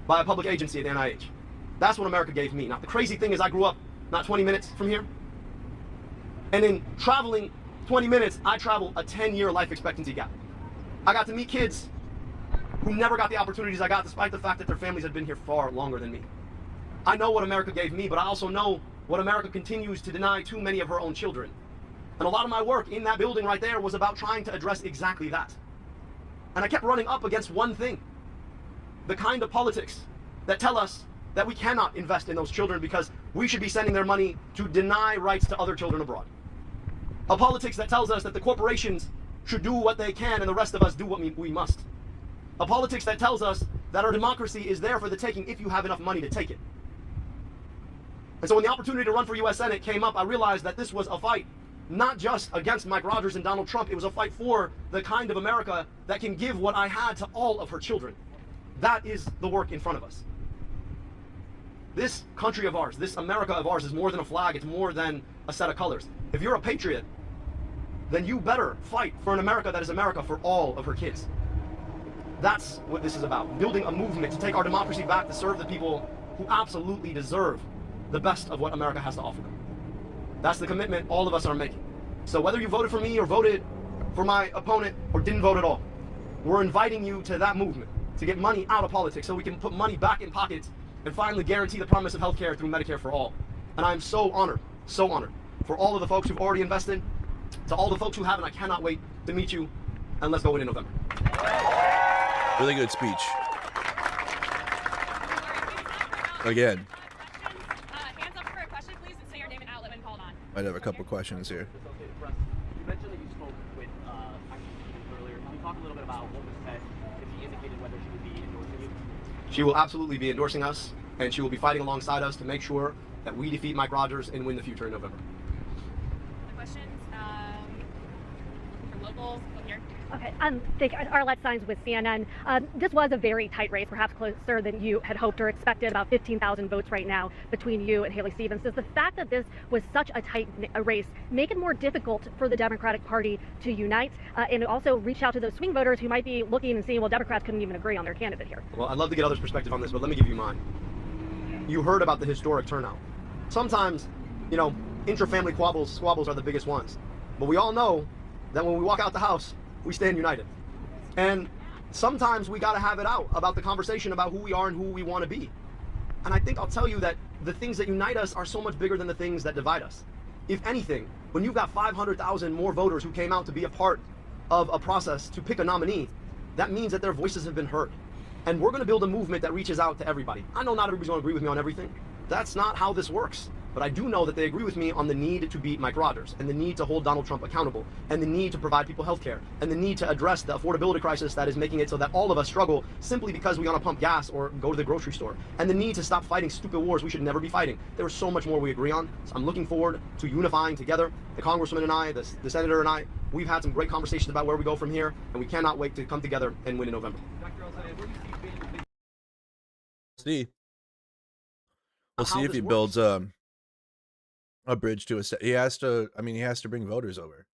by a public agency at the NIH. That's what America gave me. Now, the crazy thing is I grew up not 20 minutes from here. And in traveling 20 minutes, I travel a 10-year life expectancy gap. I got to meet kids who never got the opportunities I got, despite the fact that their families had been here far longer than me. I know what America gave me, but I also know what America continues to deny too many of her own children. And a lot of my work in that building right there was about trying to address exactly that. And I kept running up against one thing: the kind of politics that tell us that we cannot invest in those children because we should be sending their money to deny rights to other children abroad. A politics that tells us that the corporations should do what they can and the rest of us do what we must. A politics that tells us that our democracy is there for the taking if you have enough money to take it. And so when the opportunity to run for U.S. Senate came up, I realized that this was a fight not just against Mike Rogers and Donald Trump. It was a fight for the kind of America that can give what I had to all of her children. That is the work in front of us. This country of ours, this America of ours, is more than a flag. It's more than a set of colors. If you're a patriot, then you better fight for an America that is America for all of her kids. That's what this is about. Building a movement to take our democracy back, to serve the people who absolutely deserve the best of what America has to offer them. That's the commitment all of us are making. So whether you voted for me or voted for my opponent or didn't vote at all, we're inviting you to that movement to get money out of politics so we can put money back in pockets and finally guarantee the promise of health care through Medicare for all. And I'm so honored for all of the folks who've already invested, to all the folks who haven't. I cannot wait to meet you, and let's go in November. Really good speech. Again. Hands up for a question, please, and say your name and outlet when called on. Might have a couple questions here. You mentioned that you spoke with earlier. Can you talk a little bit about what was said, if she indicated whether she would be endorsing you? She will absolutely be endorsing us, and she will be fighting alongside us to make sure that we defeat Mike Rogers and win the future in November. The questions for locals here. Okay, thank you. Arlette Signs with CNN. This was a very tight race, perhaps closer than you had hoped or expected, about 15,000 votes right now between you and Haley Stevens. Does the fact that this was such a tight race make it more difficult for the Democratic Party to unite and also reach out to those swing voters who might be looking and seeing, well, Democrats couldn't even agree on their candidate here? Well, I'd love to get others' perspective on this, but let me give you mine. You heard about the historic turnout. Sometimes, intra-family squabbles are the biggest ones. But we all know that when we walk out the house, we stand united. And sometimes we got to have it out about the conversation about who we are and who we want to be. And I think I'll tell you that the things that unite us are so much bigger than the things that divide us. If anything, when you've got 500,000 more voters who came out to be a part of a process to pick a nominee, that means that their voices have been heard. And we're going to build a movement that reaches out to everybody. I know not everybody's going to agree with me on everything. That's not how this works. But I do know that they agree with me on the need to beat Mike Rogers, and the need to hold Donald Trump accountable, and the need to provide people health care, and the need to address the affordability crisis that is making it so that all of us struggle simply because we want to pump gas or go to the grocery store, and the need to stop fighting stupid wars we should never be fighting. There is so much more we agree on. So I'm looking forward to unifying together. The Congressman and I, the Senator and I, We've had some great conversations about where we go from here, and we cannot wait to come together and win in November. See. We'll see if he builds a bridge to he has to, I mean, he has to bring voters over.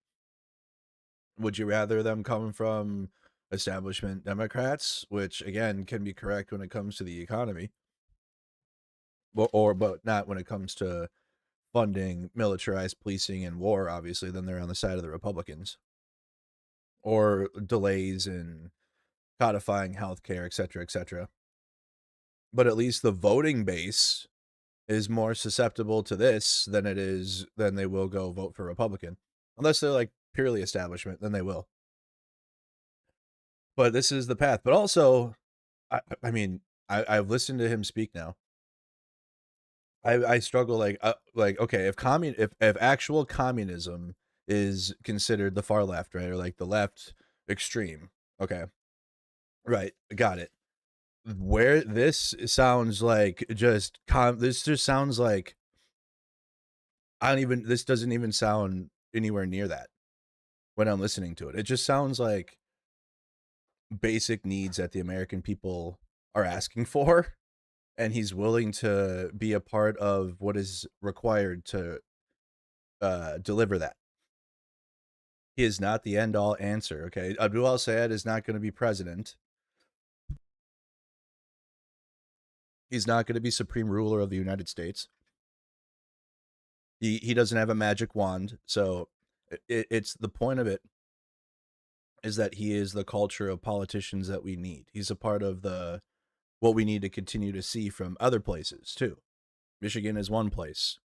Would you rather them coming from establishment Democrats, which again can be correct when it comes to the economy, but not when it comes to funding militarized policing and war? Obviously, then they're on the side of the Republicans. Or delays in codifying healthcare, etc., etc. But at least the voting base is more susceptible to this than they will go vote for Republican. Unless they're like purely establishment, then they will. But this is the path. But also, I mean, I've listened to him speak now. I struggle like okay, if actual communism is considered the far left, right, or like the left extreme, okay, right, got it. Where this sounds like this just sounds like this doesn't even sound anywhere near that when I'm listening to it. It just sounds like basic needs that the American people are asking for, and he's willing to be a part of what is required to deliver that. He is not the end-all answer, okay? Abdul al-Sayed is not going to be president. He's not going to be supreme ruler of the United States. He doesn't have a magic wand, so it's the point of it is that he is the culture of politicians that we need. He's a part of what we need to continue to see from other places too. Michigan is one place,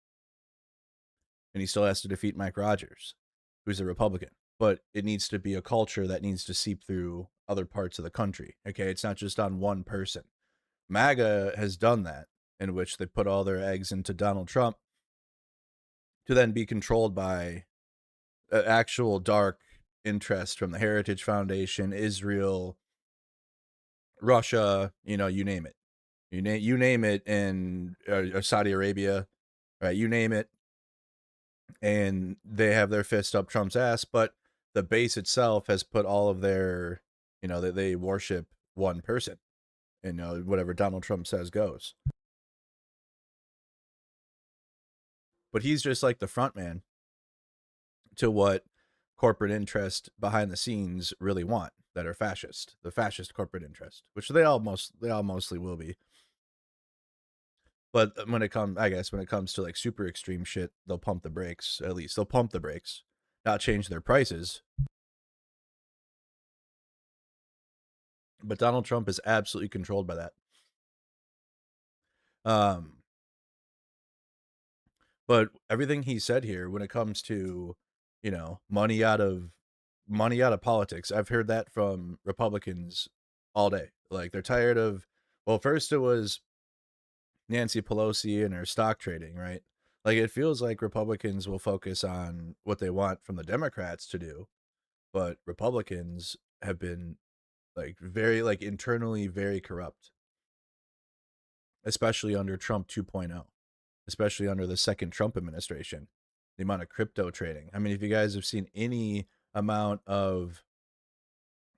and he still has to defeat Mike Rogers, who's a Republican. But it needs to be a culture that needs to seep through other parts of the country. Okay, it's not just on one person. MAGA has done that, in which they put all their eggs into Donald Trump to then be controlled by actual dark interest from the Heritage Foundation, Israel, Russia, you name it. You name it, in Saudi Arabia, right? You name it, and they have their fist up Trump's ass. But the base itself has put all of their, that they worship one person, and whatever Donald Trump says goes. But he's just like the front man to what corporate interest behind the scenes really want, that are fascist, the fascist corporate interest, which they all mostly will be. But when it comes to like super extreme shit, they'll pump the brakes. At least they'll pump the brakes, not change their prices. But Donald Trump is absolutely controlled by that. But everything he said here, when it comes to, money out of politics, I've heard that from Republicans all day. Like, they're tired of, well, first it was Nancy Pelosi and her stock trading, right? Like, it feels like Republicans will focus on what they want from the Democrats to do, but Republicans have been like very internally very corrupt, especially under Trump 2.0, especially under the second Trump administration. The amount of crypto trading. I mean, if you guys have seen any amount of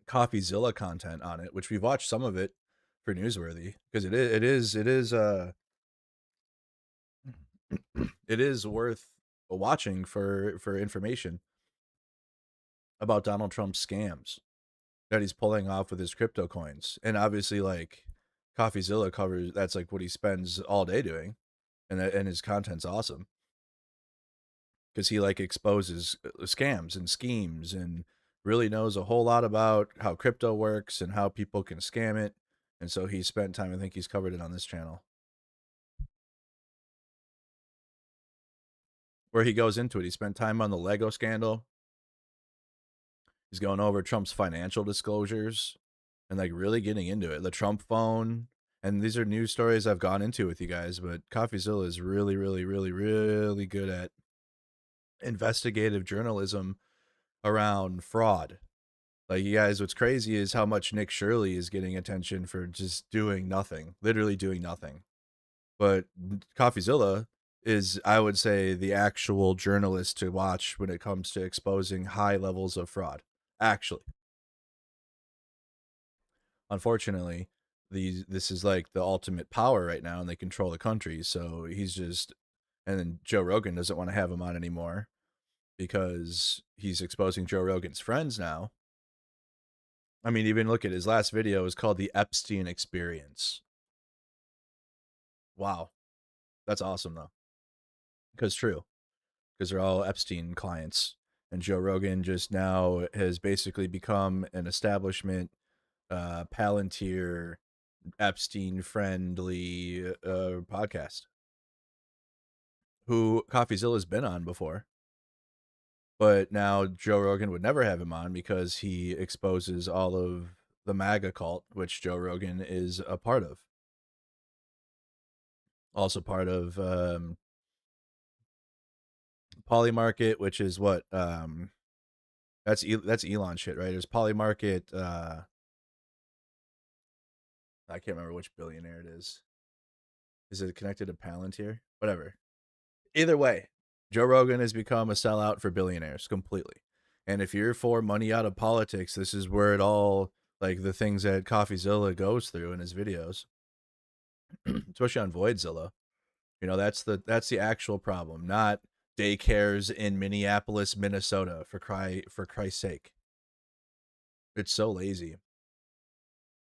CoffeeZilla content on it, which we've watched some of it for Newsworthy, because it is worth watching for information about Donald Trump's scams that he's pulling off with his crypto coins. And obviously, like, CoffeeZilla covers, that's like what he spends all day doing, and his content's awesome because he like exposes scams and schemes and really knows a whole lot about how crypto works and how people can scam it. And so he spent time, I think he's covered it on this channel, where he goes into it. He spent time on the Lego scandal. He's going over Trump's financial disclosures and like really getting into it. The Trump phone. And these are news stories I've gone into with you guys, but CoffeeZilla is really, really, really, really good at investigative journalism around fraud. Like, you guys, what's crazy is how much Nick Shirley is getting attention for just doing nothing, literally doing nothing. But CoffeeZilla is, I would say, the actual journalist to watch when it comes to exposing high levels of fraud. Actually, unfortunately, this is like the ultimate power right now, and they control the country. So he's just, and then Joe Rogan doesn't want to have him on anymore because he's exposing Joe Rogan's friends now. I mean, even look at his last video is called The Epstein Experience. Wow. That's awesome, though. Because true. Because they're all Epstein clients. And Joe Rogan just now has basically become an establishment, Palantir, Epstein-friendly podcast. Who CoffeeZilla's been on before. But now Joe Rogan would never have him on because he exposes all of the MAGA cult, which Joe Rogan is a part of. Also part of Polymarket, which is what that's Elon shit, right? There's Polymarket. I can't remember which billionaire it is. Is it connected to Palantir? Whatever. Either way, Joe Rogan has become a sellout for billionaires completely. And if you're for money out of politics, this is where it all, like the things that CoffeeZilla goes through in his videos, especially on Voidzilla. You know, that's the actual problem, not daycares in Minneapolis, Minnesota, for Christ's sake. It's so lazy.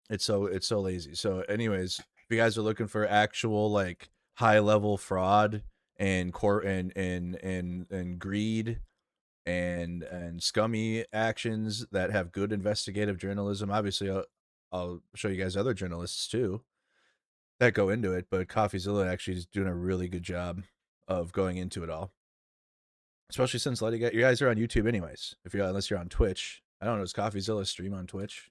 It's so lazy. So anyways, if you guys are looking for actual like high level fraud and and greed and scummy actions that have good investigative journalism, obviously I'll show you guys other journalists too that go into it, but CoffeeZilla actually is doing a really good job of going into it all. Especially since you guys are on YouTube anyways. Unless you're on Twitch. I don't know, does CoffeeZilla stream on Twitch?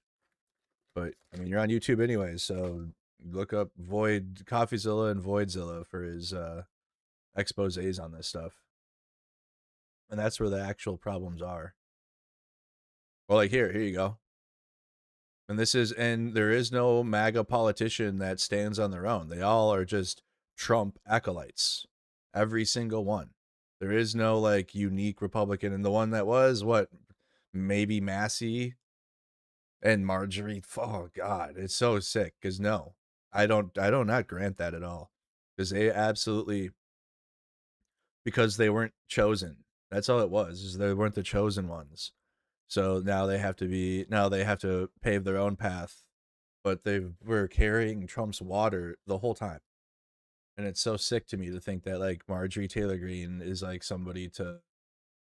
But I mean, you're on YouTube anyways, so look up CoffeeZilla and Voidzilla for his exposés on this stuff. And that's where the actual problems are. Well, like here you go. And there is no MAGA politician that stands on their own. They all are just Trump acolytes. Every single one. There is no like unique Republican. And the one that was maybe Massey and Marjorie. Oh God, it's so sick. Because no, I don't not grant that at all. Because they absolutely, because they weren't chosen. That's all it was. Is they weren't the chosen ones. So now they have to pave their own path, but they were carrying Trump's water the whole time. And it's so sick to me to think that like Marjorie Taylor Greene is like somebody to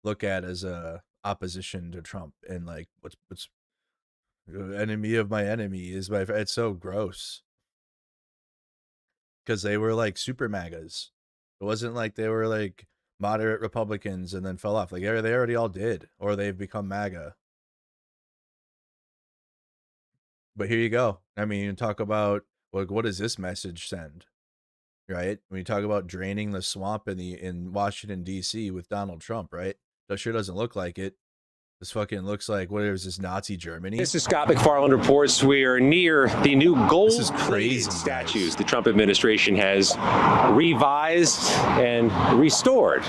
look at as a opposition to Trump, and like what's enemy of my enemy is my friend. It's so gross. Because they were like super MAGAs. It wasn't like they were like moderate Republicans and then fell off. Like they already all did, or they've become MAGA. But here you go. I mean, you talk about what does this message send, right? When you talk about draining the swamp in Washington D.C. with Donald Trump, right? That sure doesn't look like it. This fucking looks like, what is this, Nazi Germany? This is Scott McFarland reports. We are near the new gold-plated statues the Trump administration has revised and restored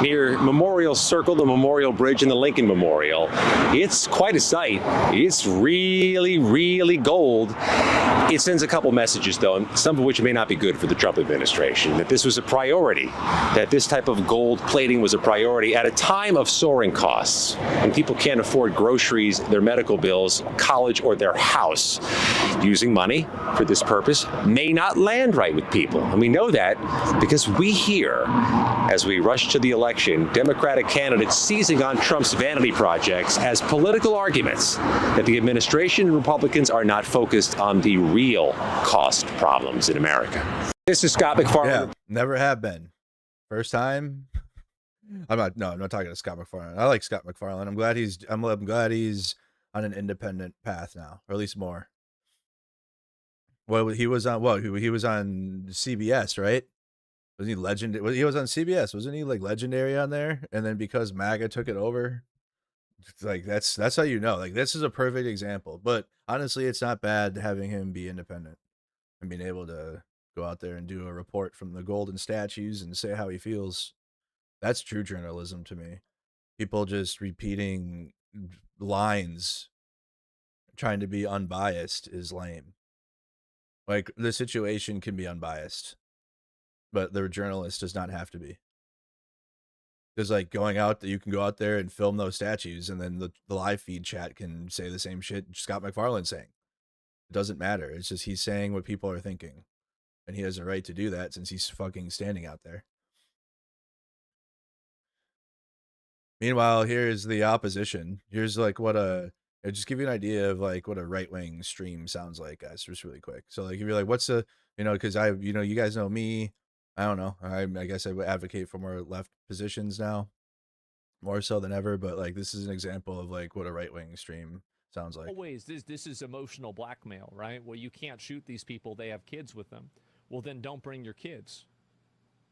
near Memorial Circle, the Memorial Bridge, and the Lincoln Memorial. It's quite a sight. It's really, really gold. It sends a couple messages, though, and some of which may not be good for the Trump administration, that this was a priority, that this type of gold plating was a priority at a time of soaring costs. And people can't afford groceries, their medical bills, college, or their house. Using money for this purpose may not land right with people. And we know that because we hear, as we rush to the election, Democratic candidates seizing on Trump's vanity projects as political arguments that the administration and Republicans are not focused on the real cost problems in America. This is Scott McFarland. Yeah, never have been. First time. I'm not talking to Scott McFarland. I like Scott McFarland. I'm glad he's on an independent path now, or at least more. Well, he was on he was on CBS, right? Wasn't he legendary? He was on CBS, wasn't he like legendary on there? And then because MAGA took it over, like that's how you know. Like this is a perfect example. But honestly, it's not bad having him be independent and being able to go out there and do a report from the golden statues and say how he feels. That's true journalism to me. People just repeating lines, trying to be unbiased is lame. Like, the situation can be unbiased, but the journalist does not have to be. There's like going out that you can go out there and film those statues, and then the live feed chat can say the same shit Scott McFarlane's saying. It doesn't matter. It's just he's saying what people are thinking, and he has a right to do that since he's fucking standing out there. Meanwhile, here's the opposition. Here's like what I'll just give you an idea of like what a right-wing stream sounds like, guys, just really quick. So like if you're like, what's the, because you guys know me. I don't know. I guess I would advocate for more left positions now, more so than ever. But like this is an example of like what a right-wing stream sounds like. Always, this is emotional blackmail, right? Well, you can't shoot these people. They have kids with them. Well, then don't bring your kids.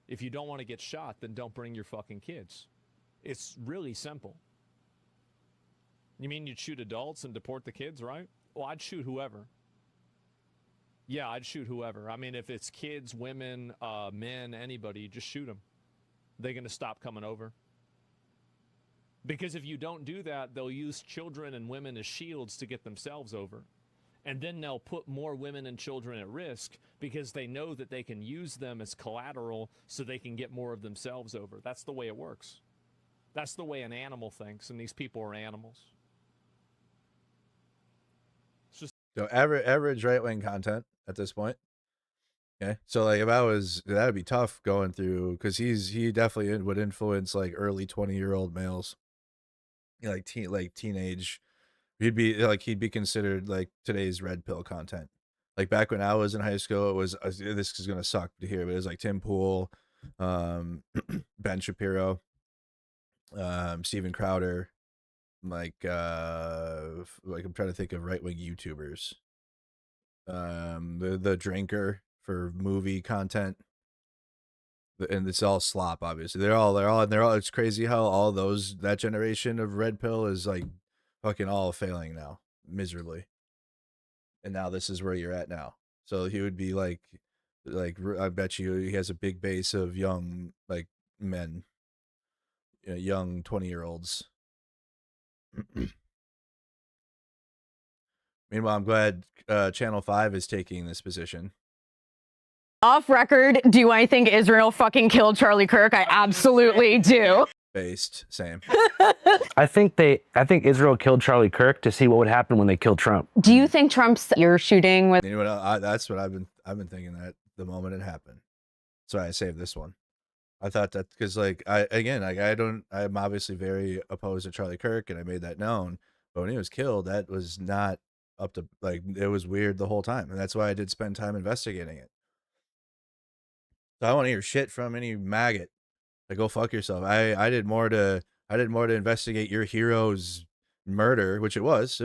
If you don't want to get shot, then don't bring your fucking kids. It's really simple. You mean you'd shoot adults and deport the kids, right? Well, I'd shoot whoever. Yeah, I'd shoot whoever. I mean, if it's kids, women, men, anybody, just shoot them. They're going to stop coming over. Because if you don't do that, they'll use children and women as shields to get themselves over. And then they'll put more women and children at risk because they know that they can use them as collateral so they can get more of themselves over. That's the way it works. That's the way an animal thinks, and these people are animals. It's just so average right-wing content at this point. Okay, so like if I was, that'd be tough going through because he definitely would influence like early 20-year-old males, like teenage. He'd be considered like today's red pill content. Like back when I was in high school, it was this is gonna suck to hear, but it was like Tim Pool, Ben Shapiro, Steven Crowder, like I'm trying to think of right-wing YouTubers. The Drinker for movie content, and it's all slop. Obviously, they're all. It's crazy how all that generation of red pill is like fucking all failing now miserably, and now this is where you're at now. So he would be like I bet you he has a big base of young like men. Young 20-year-olds. Meanwhile, I'm glad Channel 5 is taking this position. Off record, do I think Israel fucking killed Charlie Kirk? I absolutely do. Based, same. I think Israel killed Charlie Kirk to see what would happen when they killed Trump. Do you think Trump's you're shooting with? You know what? That's what I've been thinking that the moment it happened. So I saved this one. I thought that because I'm obviously very opposed to Charlie Kirk, and I made that known. But when he was killed, that was not up to it was weird the whole time, and that's why I did spend time investigating it. So I want to hear shit from any maggot. Like, go fuck yourself. I did more to investigate your hero's murder, which it was,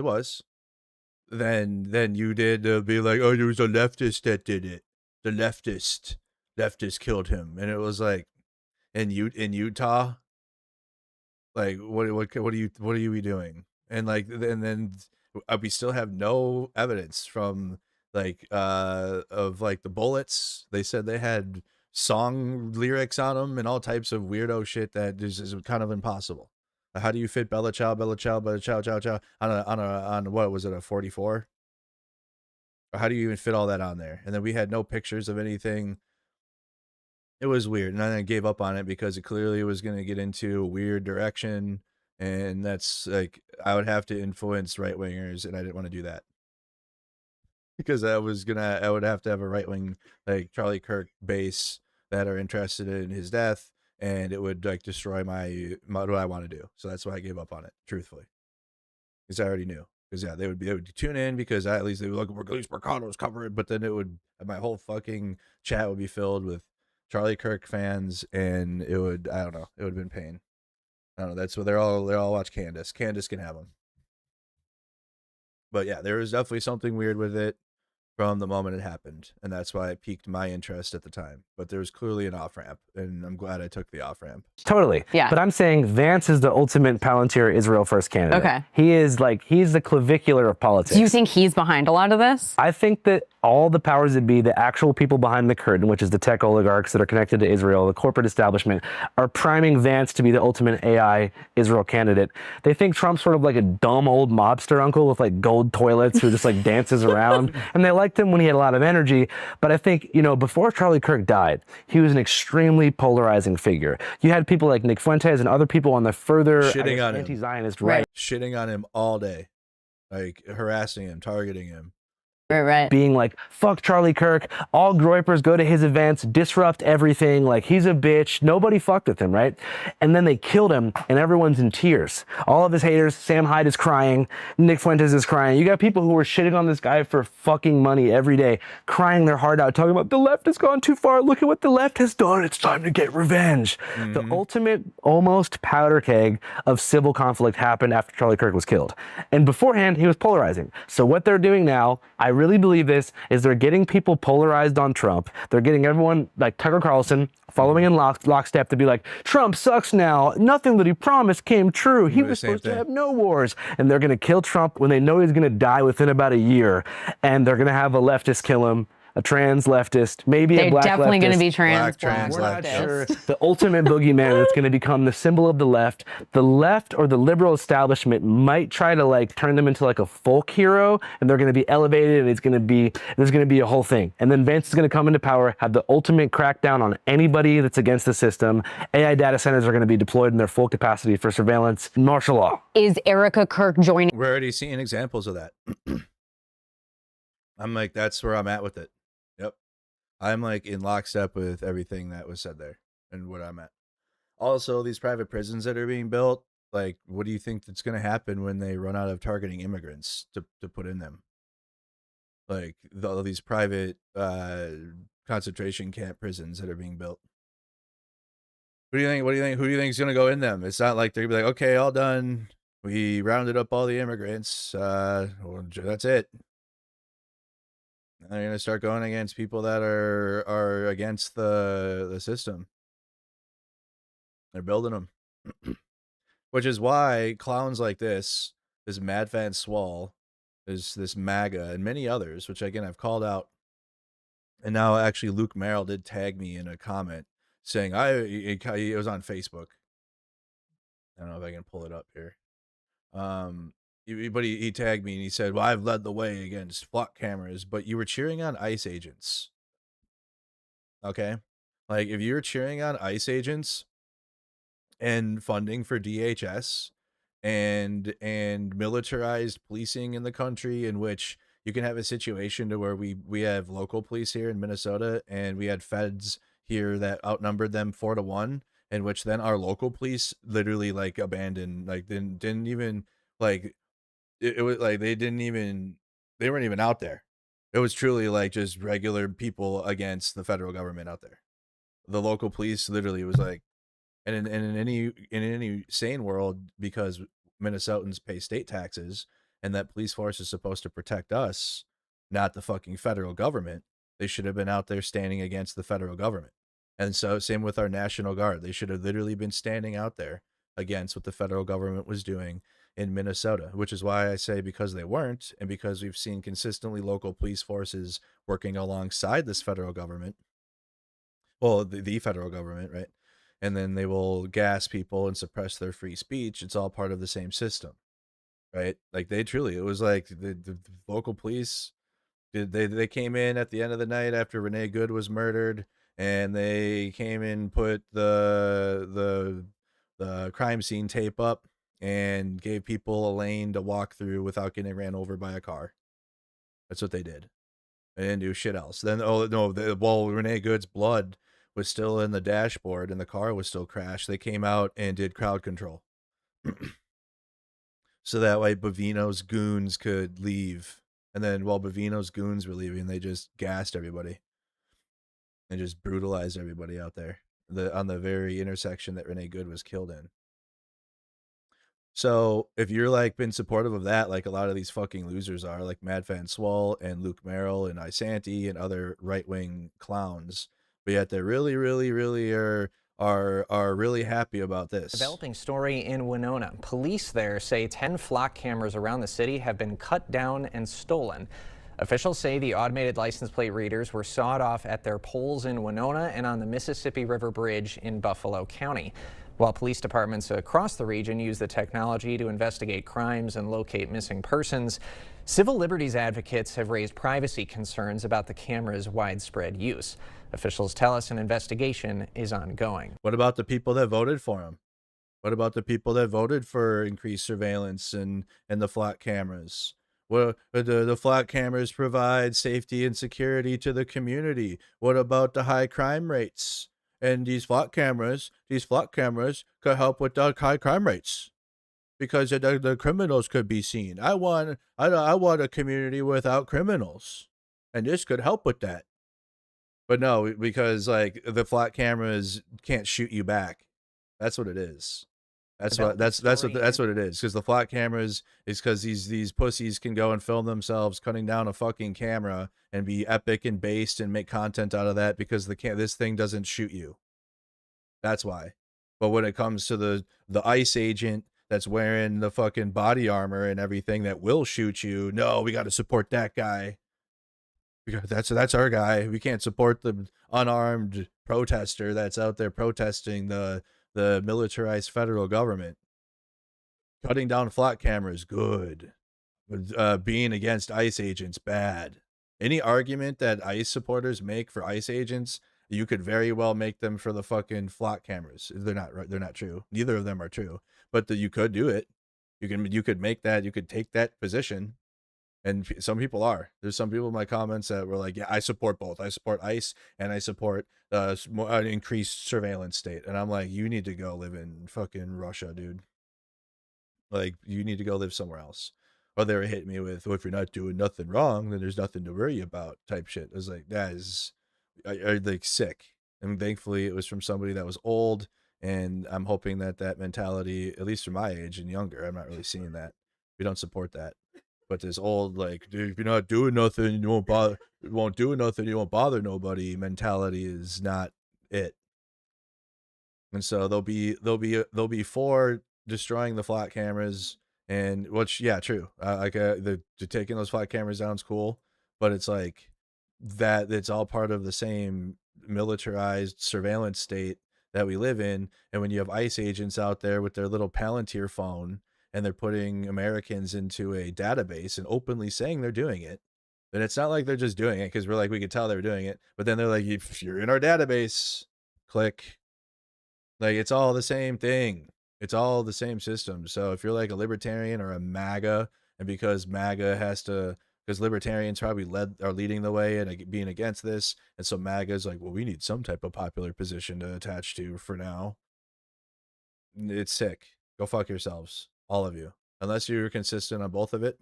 than you did to be like, oh, it was a leftist that did it. The leftist killed him, and it was like. In Utah, like what are you be doing? And like and then we still have no evidence from of like the bullets. They said they had song lyrics on them and all types of weirdo shit that is kind of impossible. How do you fit Bella Ciao on what was it, a 44? Or how do you even fit all that on there? And then we had no pictures of anything. It was weird, and then I gave up on it because it clearly was going to get into a weird direction, and that's like I would have to influence right-wingers, and I didn't want to do that because I would have to have a right-wing like Charlie Kirk base that are interested in his death, and it would like destroy my what I want to do. So that's why I gave up on it, truthfully, because I already knew. Because yeah, they would tune in because at least they would look at least Mercado's cover it, but then my whole fucking chat would be filled with Charlie Kirk fans, and it would have been pain. I don't know. That's what they all watch Candace. Candace can have them. But yeah, there was definitely something weird with it from the moment it happened, and that's why it piqued my interest at the time. But there was clearly an off-ramp, and I'm glad I took the off-ramp. Totally. Yeah. But I'm saying Vance is the ultimate Palantir Israel first candidate. Okay. He's the clavicular of politics. Do you think he's behind a lot of this? I think that all the powers that be, the actual people behind the curtain, which is the tech oligarchs that are connected to Israel, the corporate establishment, are priming Vance to be the ultimate AI Israel candidate. They think Trump's sort of like a dumb old mobster uncle with like gold toilets who just like dances around. And they liked him when he had a lot of energy. But I think, you know, before Charlie Kirk died, he was an extremely polarizing figure. You had people like Nick Fuentes and other people on the further anti-Zionist right. Shitting on him all day, like harassing him, targeting him. Right. Being like, fuck Charlie Kirk, all Groypers go to his events, disrupt everything, like he's a bitch, nobody fucked with him, right? And then they killed him and everyone's in tears. All of his haters, Sam Hyde is crying, Nick Fuentes is crying. You got people who were shitting on this guy for fucking money every day, crying their heart out, talking about the left has gone too far, look at what the left has done, it's time to get revenge. The ultimate, almost powder keg of civil conflict happened after Charlie Kirk was killed. And beforehand, he was polarizing. So what they're doing now, I really believe this, is they're getting people polarized on Trump. They're getting everyone like Tucker Carlson following in lockstep to be like, Trump sucks now. Nothing that he promised came true. He was supposed to have no wars. And they're going to kill Trump when they know he's going to die within about a year. And they're going to have a leftist kill him. A trans leftist, maybe a black leftist. They're definitely going to be trans We're not sure. The ultimate boogeyman that's going to become the symbol of the left. The left or the liberal establishment might try to like turn them into like a folk hero, and they're going to be elevated, and there's going to be a whole thing. And then Vance is going to come into power, have the ultimate crackdown on anybody that's against the system. AI data centers are going to be deployed in their full capacity for surveillance, martial law. Is Erica Kirk joining? We're already seeing examples of that. I'm like, that's where I'm at with it. Yep. I'm like in lockstep with everything that was said there and what I'm at. Also, these private prisons that are being built, like, what do you think that's going to happen when they run out of targeting immigrants to put in them? Like, all these private concentration camp prisons that are being built. What do you think? What do you think? Who do you think is going to go in them? It's not like they're going to be like, okay, all done. We rounded up all the immigrants. Well, that's it. They're going to start going against people that are against the system. They're building them. Which is why clowns like this Mad Van Swall, this MAGA, and many others, which again I've called out. And now actually Luke Merrill did tag me in a comment saying, it was on Facebook. I don't know if I can pull it up here. But he tagged me and he said, well, I've led the way against flock cameras, but you were cheering on ICE agents. Okay? Like, if you're cheering on ICE agents and funding for DHS and militarized policing in the country, in which you can have a situation to where we have local police here in Minnesota and we had feds here that outnumbered them 4-1, in which then our local police literally like abandoned, like didn't even like it was like they weren't even out there. It was truly like just regular people against the federal government out there. The local police literally was like, and in any sane world, because Minnesotans pay state taxes and that police force is supposed to protect us, not the fucking federal government, they should have been out there standing against the federal government. And so same with our National Guard. They should have literally been standing out there against what the federal government was doing in Minnesota, which is why I say because they weren't, and because we've seen consistently local police forces working alongside this federal government, well, the federal government, right? And then they will gas people and suppress their free speech. It's all part of the same system, right? Like it was like the local police, they came in at the end of the night after Renee Good was murdered, and they came in, put the crime scene tape up, and gave people a lane to walk through without getting ran over by a car. That's what they did. They didn't do shit else. Then, oh no, while Renee Good's blood was still in the dashboard and the car was still crashed, they came out and did crowd control. So that way Bavino's goons could leave. And then while Bavino's goons were leaving, they just gassed everybody. And just brutalized everybody out there. On the very intersection that Renee Good was killed in. So if you're like been supportive of that, like a lot of these fucking losers are, like Mad Van Swall and Luke Merrill and Isanti and other right-wing clowns, but yet they really, really, really are really happy about this. Developing story in Winona. Police there say 10 flock cameras around the city have been cut down and stolen. Officials say the automated license plate readers were sawed off at their poles in Winona and on the Mississippi River Bridge in Buffalo County. While police departments across the region use the technology to investigate crimes and locate missing persons, civil liberties advocates have raised privacy concerns about the camera's widespread use. Officials tell us an investigation is ongoing. What about the people that voted for him? What about the people that voted for increased surveillance and the flat cameras? Well, the flat cameras provide safety and security to the community. What about the high crime rates? And these flat cameras could help with the high crime rates because the criminals could be seen. I want a community without criminals, and this could help with that. But no, because like the flat cameras can't shoot you back. That's what it is. That's what it is. Because the flat cameras is because these pussies can go and film themselves cutting down a fucking camera and be epic and based and make content out of that because this thing doesn't shoot you. That's why. But when it comes to the ICE agent that's wearing the fucking body armor and everything that will shoot you, no, we got to support that guy. Because that's our guy. We can't support the unarmed protester that's out there protesting the militarized federal government. Cutting down flat cameras, good. Being against ICE agents, bad. Any argument that ICE supporters make for ICE agents, you could very well make them for the fucking flat cameras. They're not true. Neither of them are true. But you could do it. You could make that. You could take that position. And some people are. There's some people in my comments that were like, yeah, I support both. I support ICE and I support an increased surveillance state. And I'm like, you need to go live in fucking Russia, dude. Like, you need to go live somewhere else. Or they were hitting me with, well, if you're not doing nothing wrong, then there's nothing to worry about type shit. I was like, that is like sick. And thankfully it was from somebody that was old. And I'm hoping that mentality, at least for my age and younger, I'm not really seeing that. We don't support that. But this old, like, dude, if you're not doing nothing, you won't bother nobody mentality is not it. And so they'll be for destroying the flat cameras, and which, yeah, true. The taking those flat cameras down is cool, but it's like that it's all part of the same militarized surveillance state that we live in. And when you have ICE agents out there with their little Palantir phone and they're putting Americans into a database and openly saying they're doing it, then it's not like they're just doing it because we're like, we could tell they were doing it. But then they're like, if you're in our database, click. Like, it's all the same thing. It's all the same system. So if you're like a libertarian or a MAGA, and because libertarians probably are leading the way and being against this, and so MAGA is like, well, we need some type of popular position to attach to for now. It's sick. Go fuck yourselves. All of you, unless you're consistent on both of it.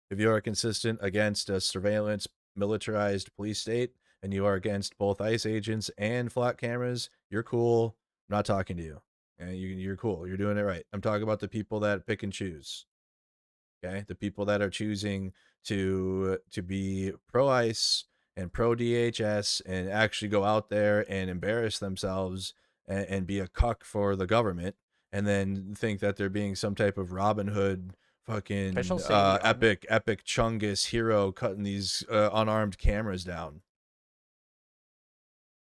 If you are consistent against a surveillance militarized police state and you are against both ICE agents and flat cameras, you're cool. I'm not talking to you. And you're cool. You're doing it right. I'm talking about the people that pick and choose. Okay? The people that are choosing to be pro ICE and pro DHS and actually go out there and embarrass themselves and be a cuck for the government. And then think that they're being some type of Robin Hood fucking epic Chungus hero cutting these unarmed cameras down.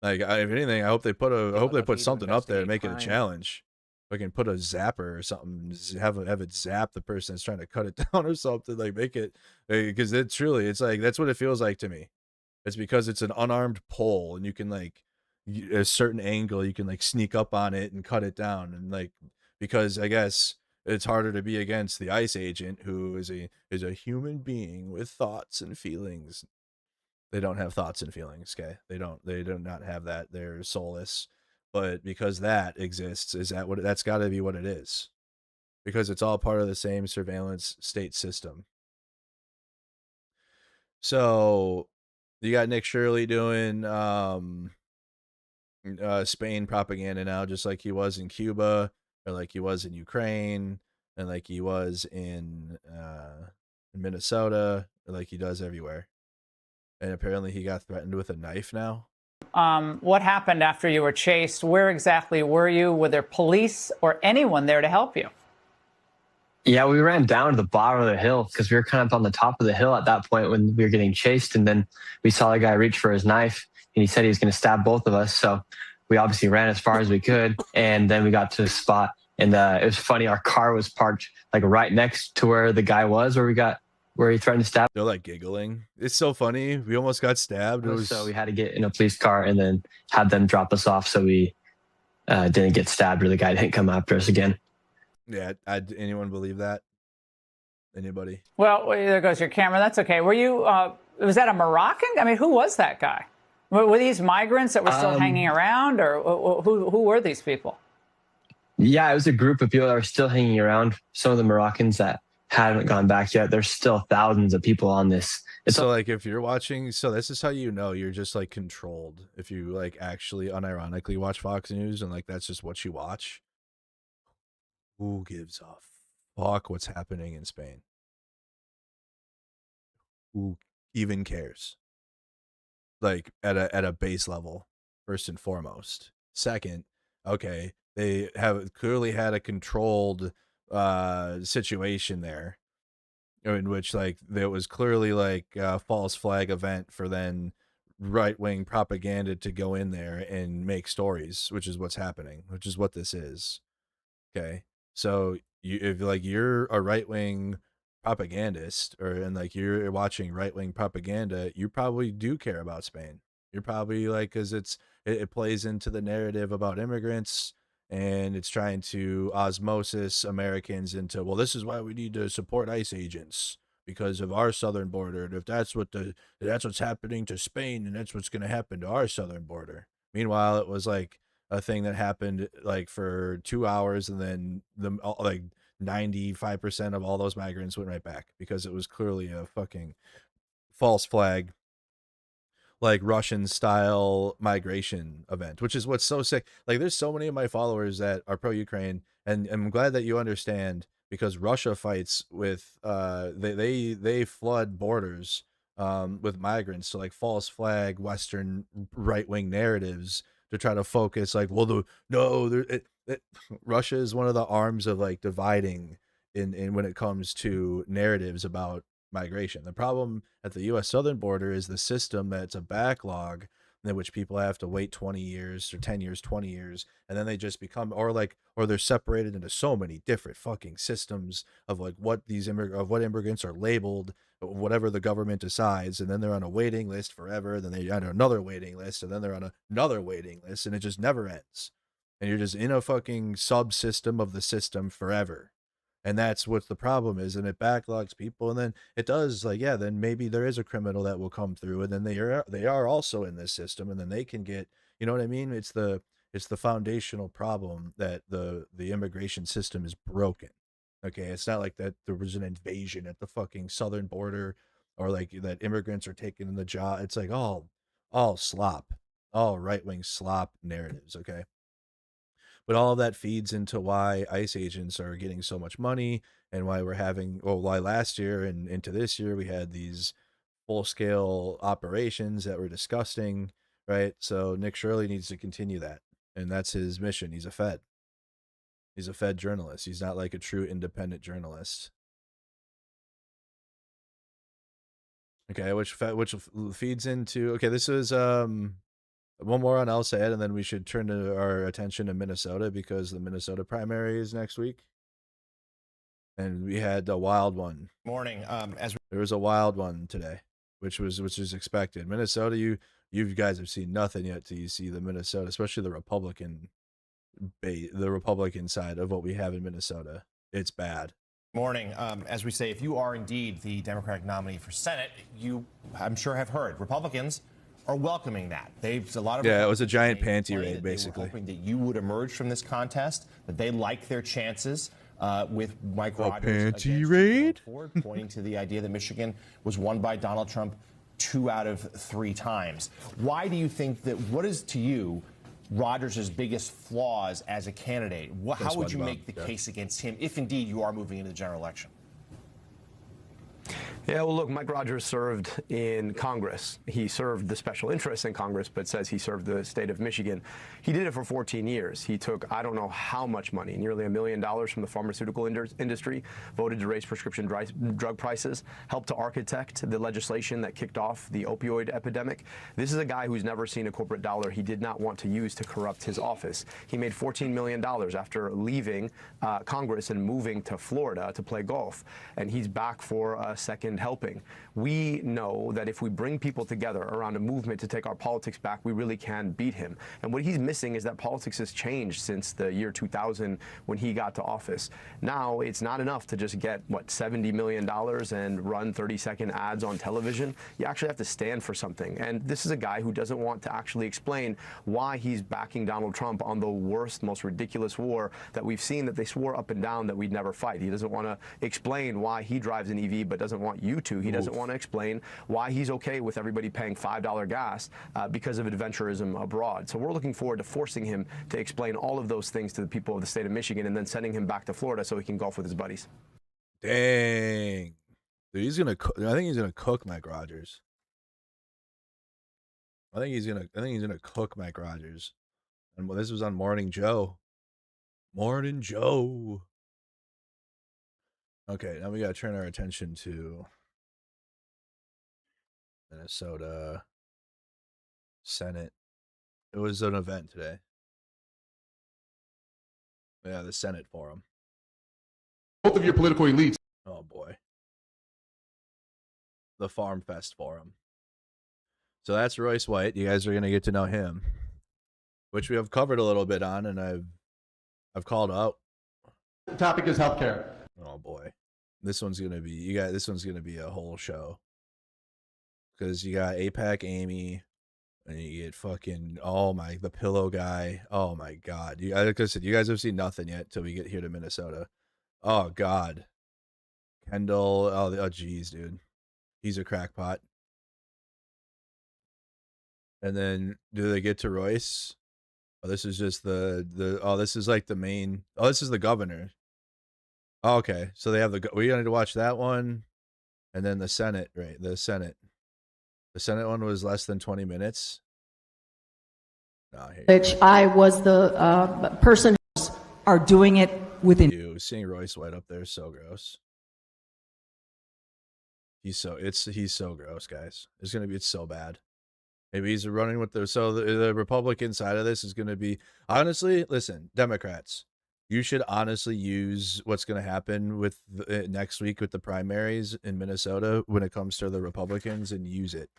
Like, if anything, I hope they put something up there to make it a challenge. I can put a zapper or something, have it zap the person that's trying to cut it down or something. Like, make it, because it's like that's what it feels like to me. It's because it's an unarmed pole and you can like a certain angle, you can like sneak up on it and cut it down, and like, because I guess it's harder to be against the ICE agent who is a human being with thoughts and feelings. They don't have thoughts and feelings, okay? They do not have that. They're soulless. But because that exists, that's got to be what it is. Because it's all part of the same surveillance state system. So you got Nick Shirley doing Spain propaganda now, just like he was in Cuba, or like he was in Ukraine, and like he was in Minnesota, or like he does everywhere. And apparently he got threatened with a knife now. What happened after you were chased? Where exactly were you? Were there police or anyone there to help you? Yeah, we ran down to the bottom of the hill because we were kind of on the top of the hill at that point when we were getting chased. And then we saw the guy reach for his knife and he said he was going to stab both of us. So we obviously ran as far as we could. And then we got to a spot and it was funny. Our car was parked like right next to where the guy was, where he threatened to stab. They're like giggling. It's so funny. We almost got stabbed. So we had to get in a police car and then have them drop us off so we didn't get stabbed or the guy didn't come after us again. Yeah, anyone believe that? Anybody? Well, there goes your camera. That's okay. Were you, was that a Moroccan? I mean, who was that guy? Were these migrants that were still hanging around, or who were these people? Yeah, it was a group of people that were still hanging around. Some of the Moroccans that haven't gone back yet. There's still thousands of people on this. So like if you're watching, so this is how you know you're just like controlled. If you like actually unironically watch Fox News and like that's just what you watch. Who gives a fuck what's happening in Spain? Who even cares? Like at a base level, first and foremost. Second, okay, they have clearly had a controlled situation there in which like there was clearly like a false flag event for then right-wing propaganda to go in there and make stories, which is what's happening, which is what this is. Okay. So if like you're a right-wing propagandist and like you're watching right-wing propaganda, you probably do care about Spain. You're probably like, because it plays into the narrative about immigrants and it's trying to osmosis Americans into, well, this is why we need to support ICE agents because of our southern border. And if that's what's happening to Spain, and that's what's going to happen to our southern border. Meanwhile, it was like a thing that happened like for 2 hours and then like 95% of all those migrants went right back because it was clearly a fucking false flag, like Russian style migration event, which is what's so sick. Like there's so many of my followers that are pro-Ukraine, and I'm glad that you understand, because Russia fights with they flood borders with migrants to like false flag Western right-wing narratives to try to focus like, well, Russia is one of the arms of like dividing in when it comes to narratives about migration. The problem at the U.S. southern border is the system that's a backlog in which people have to wait 20 years or 10 years, 20 years, and then they just become, or they're separated into so many different fucking systems of like what immigrants are labeled, whatever the government decides, and then they're on a waiting list forever, then they're on another waiting list, and then they're on another waiting list, and it just never ends. And you're just in a fucking subsystem of the system forever. And that's what the problem is, and it backlogs people, and then it does like, yeah, then maybe there is a criminal that will come through, and then they are also in this system, and then they can get, you know what I mean? It's the foundational problem that the immigration system is broken. Okay, it's not like that there was an invasion at the fucking southern border, or like that immigrants are taking the job. It's like all slop, all right-wing slop narratives. Okay. But all of that feeds into why ICE agents are getting so much money, and why why last year and into this year we had these full-scale operations that were disgusting, right? So Nick Shirley needs to continue that, and that's his mission. He's a Fed. He's a Fed journalist. He's not like a true independent journalist. Okay, which feeds into, okay, this is one more on LSAT, and then we should turn our attention to Minnesota, because the Minnesota primary is next week. And we had a wild one. Morning. There was a wild one today, which is expected. Minnesota, you guys have seen nothing yet till you see the Minnesota, especially the Republican side of what we have in Minnesota. It's bad. Morning. As we say, if you are indeed the Democratic nominee for Senate, you, I'm sure, have heard Republicans are welcoming that. It was a giant panty raid, basically. They were hoping that you would emerge from this contest, that they like their chances with Mike Rogers. Panty raid? Pointing to the idea that Michigan was won by Donald Trump 2 out of 3 times. Why do you think that, what is to you Rogers' biggest flaws as a candidate? How would you make the case against him if indeed you are moving into the general election? Yeah, well, look, Mike Rogers served in Congress. He served the special interests in Congress, but says he served the state of Michigan. He did it for 14 years. He took, I don't know how much money, nearly $1 million from the pharmaceutical industry, voted to raise prescription drug prices, helped to architect the legislation that kicked off the opioid epidemic. This is a guy who's never seen a corporate dollar he did not want to use to corrupt his office. He made $14 million after leaving Congress and moving to Florida to play golf, and he's back for a second helping. We know that if we bring people together around a movement to take our politics back, we really can beat him. And what he's missing is that politics has changed since the year 2000 when he got to office. Now it's not enough to just get, what, $70 million and run 30-second ads on television. You actually have to stand for something. And this is a guy who doesn't want to actually explain why he's backing Donald Trump on the worst, most ridiculous war that we've seen, that they swore up and down that we'd never fight. He doesn't want to explain why he drives an EV but doesn't want you to. He doesn't want to explain why he's okay with everybody paying $5 gas because of adventurism abroad. So we're looking forward to forcing him to explain all of those things to the people of the state of Michigan and then sending him back to Florida so he can golf with his buddies. Dang. Dude, he's gonna I think he's gonna cook Mike Rogers. I think he's gonna cook Mike Rogers. And this was on Morning Joe. Morning Joe. Okay, now we gotta turn our attention to Minnesota Senate. It was an event today. Yeah, the Senate forum. Both of your political elites. Oh boy. The Farm Fest forum. So that's Royce White. You guys are gonna get to know him, which we have covered a little bit on, and I've called out. The topic is healthcare. Oh boy, this one's gonna be This one's gonna be a whole show because you got APAC Amy, and you get fucking the pillow guy. Oh my god, like I said, you guys have seen nothing yet till we get here to Minnesota. Oh god, Kendall. Oh geez, dude, he's a crackpot. And then do they get to Royce? Oh, this is just this is like the main. Oh, this is the governor. Oh, okay, so they have we need to watch that one, and then the Senate, right? The Senate one was less than 20 minutes. No, which I was the person who are doing it within. Dude, seeing Royce White up there is so gross. He's so gross, guys. It's so bad. Maybe he's running with the Republican side of this is going to be, honestly, listen, Democrats, you should honestly use what's going to happen with next week with the primaries in Minnesota when it comes to the Republicans and use it.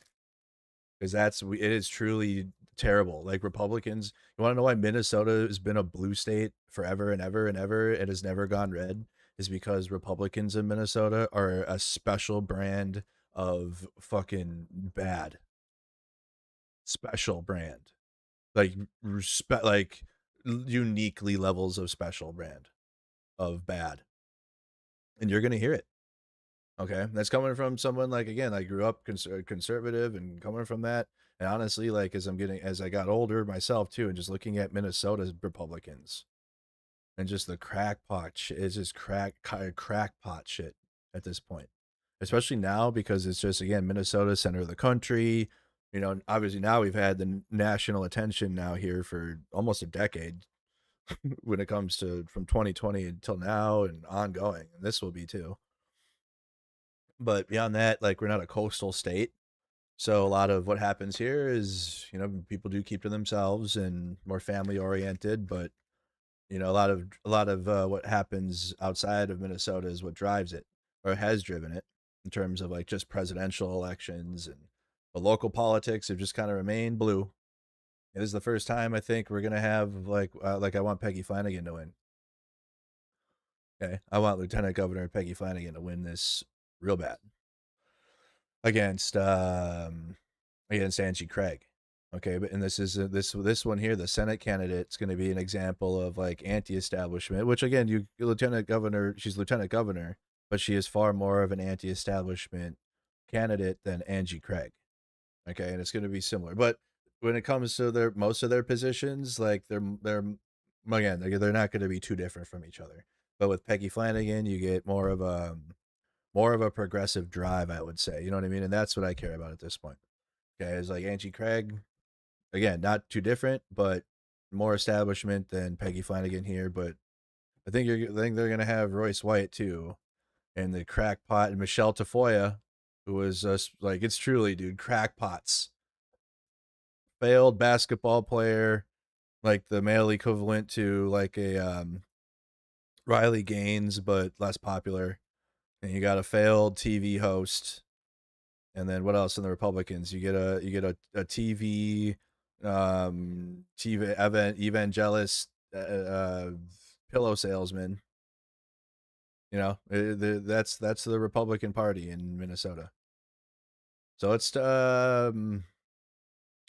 Because it is truly terrible. Like Republicans, you want to know why Minnesota has been a blue state forever and ever and ever? It has never gone red, is because Republicans in Minnesota are a special brand of fucking bad. Special brand, like uniquely levels of special brand of bad, and you're gonna hear it. Okay, that's coming from someone like, again, I grew up conservative and coming from that, and honestly, like as I got older myself too, and just looking at Minnesota's Republicans and just the crackpot shit, it's just crackpot shit at this point, especially now because it's just, again, Minnesota, center of the country. You know, obviously now we've had the national attention now here for almost a decade when it comes to from 2020 until now and ongoing. And this will be too. But beyond that, like, we're not a coastal state. So a lot of what happens here is, people do keep to themselves and more family oriented. But, a lot of what happens outside of Minnesota is what drives it, or has driven it, in terms of like just presidential elections, and the local politics have just kind of remained blue. This is the first time I think we're gonna have like I want Peggy Flanagan to win. Okay, I want Lieutenant Governor Peggy Flanagan to win this real bad against Angie Craig. Okay, but this is this one here, the Senate candidate, is going to be an example of like anti-establishment. Which again, Lieutenant Governor, she's Lieutenant Governor, but she is far more of an anti-establishment candidate than Angie Craig. Okay, and it's going to be similar. But when it comes to most of their positions, like they're not going to be too different from each other. But with Peggy Flanagan, you get more of a more of a progressive drive, I would say. You know what I mean? And that's what I care about at this point. Okay, it's like Angie Craig, again, not too different, but more establishment than Peggy Flanagan here. But I think they're gonna have Royce White too, and the crackpot and Michelle Tafoya, who was like, it's truly, dude, crackpots, failed basketball player, like the male equivalent to like a Riley Gaines, but less popular. And you got a failed TV host. And then what else in the Republicans? You get a TV evangelist pillow salesman. You know, that's the Republican Party in Minnesota. So let's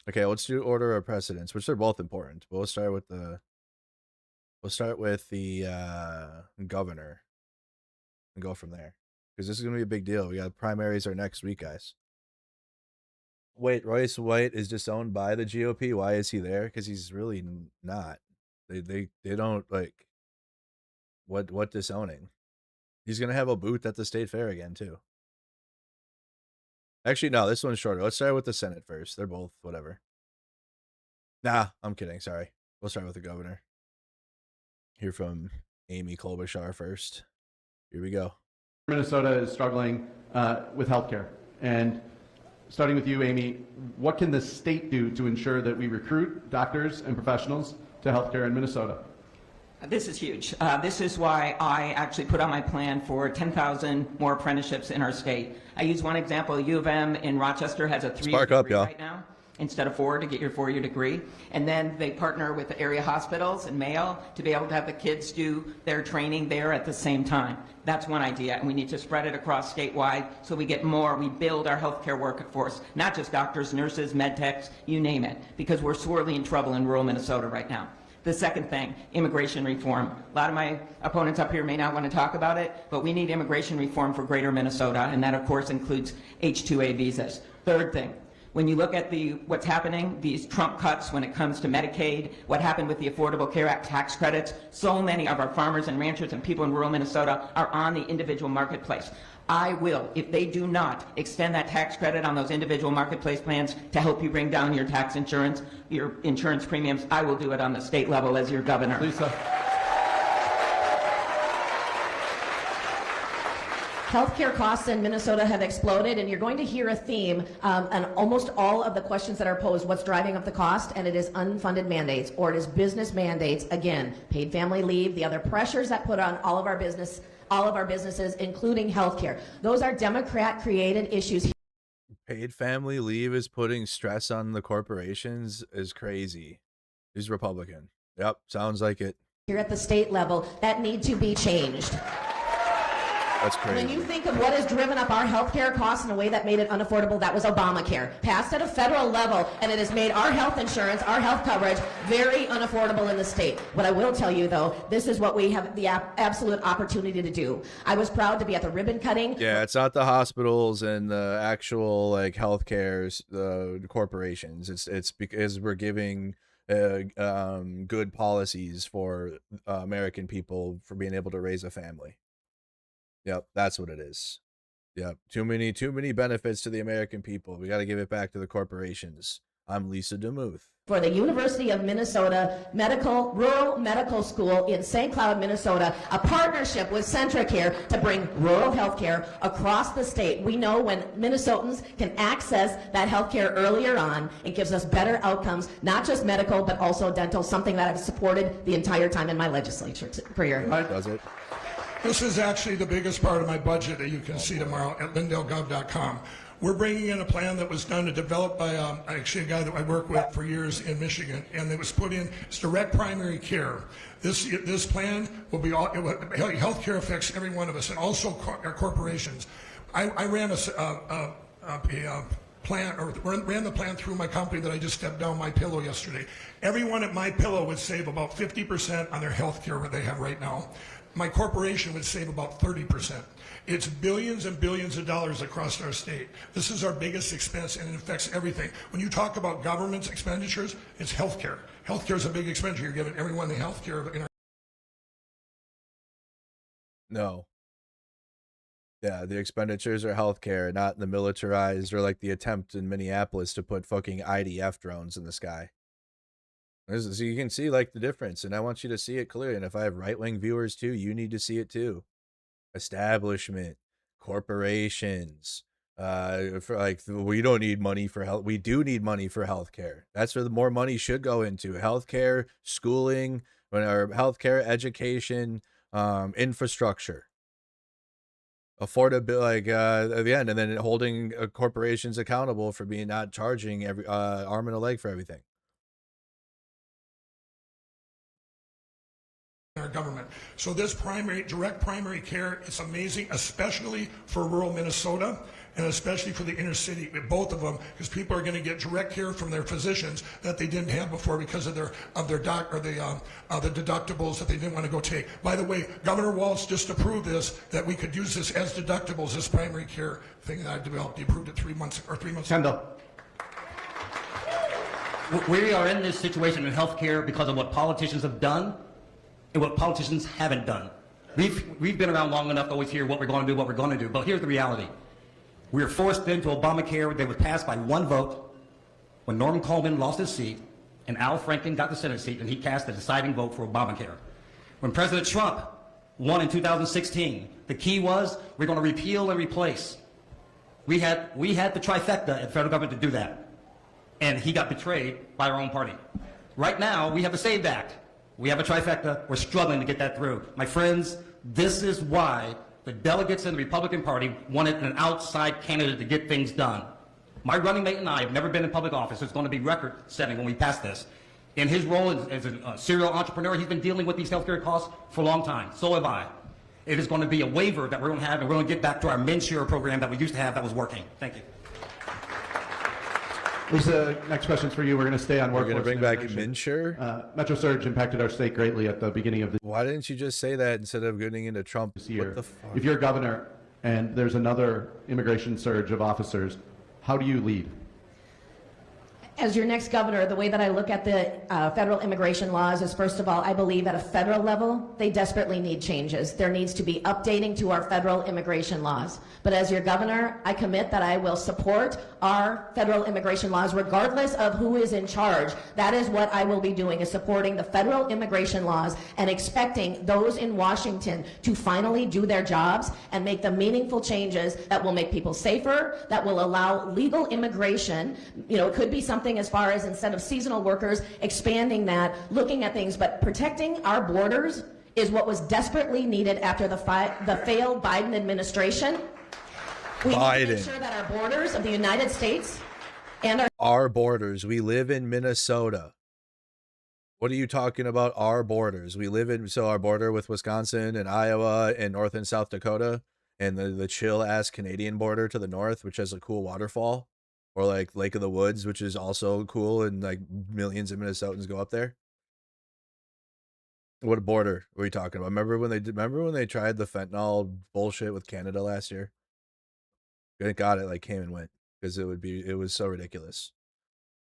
okay, let's do order of precedence, which they're both important. But we'll start with the governor and go from there, because this is gonna be a big deal. We got primaries are next week, guys. Wait, Royce White is disowned by the GOP. Why is he there? Because he's really not. They don't like what disowning. He's gonna have a booth at the state fair again too. Actually, no, this one's shorter. Let's start with the Senate first. They're both whatever. Nah, I'm kidding. Sorry. We'll start with the governor. Hear from Amy Klobuchar first. Here we go. Minnesota is struggling with healthcare. And starting with you, Amy, what can the state do to ensure that we recruit doctors and professionals to healthcare in Minnesota? This is huge. This is why I actually put on my plan for 10,000 more apprenticeships in our state. I use one example. U of M in Rochester has a 3-year degree right now instead of 4 to get your 4-year degree. And then they partner with the area hospitals and Mayo to be able to have the kids do their training there at the same time. That's one idea, and we need to spread it across statewide so we get more. We build our healthcare workforce, not just doctors, nurses, med techs, you name it, because we're sorely in trouble in rural Minnesota right now. The second thing, immigration reform. A lot of my opponents up here may not want to talk about it, but we need immigration reform for greater Minnesota, and that of course includes H-2A visas. Third thing, when you look at what's happening, these Trump cuts when it comes to Medicaid, what happened with the Affordable Care Act tax credits, so many of our farmers and ranchers and people in rural Minnesota are on the individual marketplace. I will, if they do not extend that tax credit on those individual marketplace plans to help you bring down your tax insurance, your insurance premiums, I will do it on the state level as your governor. Lisa. Healthcare costs in Minnesota have exploded, and you're going to hear a theme on almost all of the questions that are posed. What's driving up the cost? And it is unfunded mandates, or it is business mandates. Again, paid family leave, the other pressures that put on all of our businesses, including healthcare. Those are Democrat-created issues. Paid family leave is putting stress on the corporations is crazy. He's Republican. Yep, sounds like it. Here at the state level that need to be changed. That's crazy. When you think of what has driven up our healthcare costs in a way that made it unaffordable, that was Obamacare. Passed at a federal level, and it has made our health insurance, our health coverage, very unaffordable in the state. What I will tell you, though, this is what we have the absolute opportunity to do. I was proud to be at the ribbon cutting. Yeah, it's not the hospitals and the actual like healthcares, the corporations. It's because we're giving good policies for American people for being able to raise a family. Yep, that's what it is. Yep, too many benefits to the American people. We got to give it back to the corporations. I'm Lisa DeMuth. For the University of Minnesota Rural Medical School in St. Cloud, Minnesota, a partnership with Centricare to bring rural health care across the state. We know when Minnesotans can access that health care earlier on, it gives us better outcomes, not just medical, but also dental, something that I've supported the entire time in my legislature career. Does it? This is actually the biggest part of my budget that you can see tomorrow at lindellgov.com. We're bringing in a plan that was done to develop by actually a guy that I worked with for years in Michigan, and it was put in, it's direct primary care. This plan will be all, health care affects every one of us, and also our corporations. I ran ran the plan through my company that I just stepped down, My Pillow, yesterday. Everyone at My Pillow would save about 50% on their health care that they have right now. My corporation would save about 30%. It's billions and billions of dollars across our state. This is our biggest expense, and it affects everything. When you talk about government's expenditures, it's healthcare. Healthcare is a big expenditure. You're giving everyone the healthcare in our. No. Yeah, the expenditures are healthcare, not the militarized or like the attempt in Minneapolis to put fucking IDF drones in the sky. So you can see like the difference, and I want you to see it clearly. And if I have right-wing viewers too, you need to see it too. Establishment, corporations, for like we don't need money for health. We do need money for healthcare. That's where the more money should go into healthcare, schooling, or healthcare, education, infrastructure, affordability, like at the end, and then holding corporations accountable for being not charging every arm and a leg for everything. Our government. So this direct primary care is amazing, especially for rural Minnesota and especially for the inner city, both of them, because people are going to get direct care from their physicians that they didn't have before because of the deductibles that they didn't want to go take. By the way, Governor Walz just approved this, that we could use this as deductibles, this primary care thing that I developed. He approved it 3 months ago. Kendall. We are in this situation in healthcare because of what politicians have done and what politicians haven't done. We've been around long enough to always hear what we're going to do, but here's the reality. We were forced into Obamacare that was passed by one vote when Norman Coleman lost his seat and Al Franken got the Senate seat, and he cast the deciding vote for Obamacare. When President Trump won in 2016, the key was we're going to repeal and replace. We had the trifecta at the federal government to do that, and he got betrayed by our own party. Right now, we have the SAVE Act. We have a trifecta. We're struggling to get that through. My friends, this is why the delegates in the Republican Party wanted an outside candidate to get things done. My running mate and I have never been in public office. It's going to be record-setting when we pass this. In his role as a serial entrepreneur, he's been dealing with these healthcare costs for a long time. So have I. It is going to be a waiver that we're going to have, and we're going to get back to our men's-share program that we used to have that was working. Thank you. Lisa, next question's for you. We're going to stay on workforce. We're going to bring back MNsure. Metro surge impacted our state greatly at the beginning of the. Why didn't you just say that instead of getting into Trump this year? What the fuck? If you're governor and there's another immigration surge of officers, how do you lead? As your next governor, the way that I look at the federal immigration laws is, first of all, I believe at a federal level, they desperately need changes. There needs to be updating to our federal immigration laws. But as your governor, I commit that I will support our federal immigration laws regardless of who is in charge. That is what I will be doing, is supporting the federal immigration laws and expecting those in Washington to finally do their jobs and make the meaningful changes that will make people safer, that will allow legal immigration. You know, it could be something as far as, instead of seasonal workers, expanding that, looking at things, but protecting our borders is what was desperately needed after the failed Biden administration. We need to make sure that our borders of the United States and our borders. We live in Minnesota. What are you talking about? Our borders. We live in, so our border with Wisconsin and Iowa and North and South Dakota, and the chill ass Canadian border to the north, which has a cool waterfall. Or like Lake of the Woods, which is also cool, and like millions of Minnesotans go up there. What border were we talking about? Remember when they tried the fentanyl bullshit with Canada last year? Thank God it like came and went, because it was so ridiculous.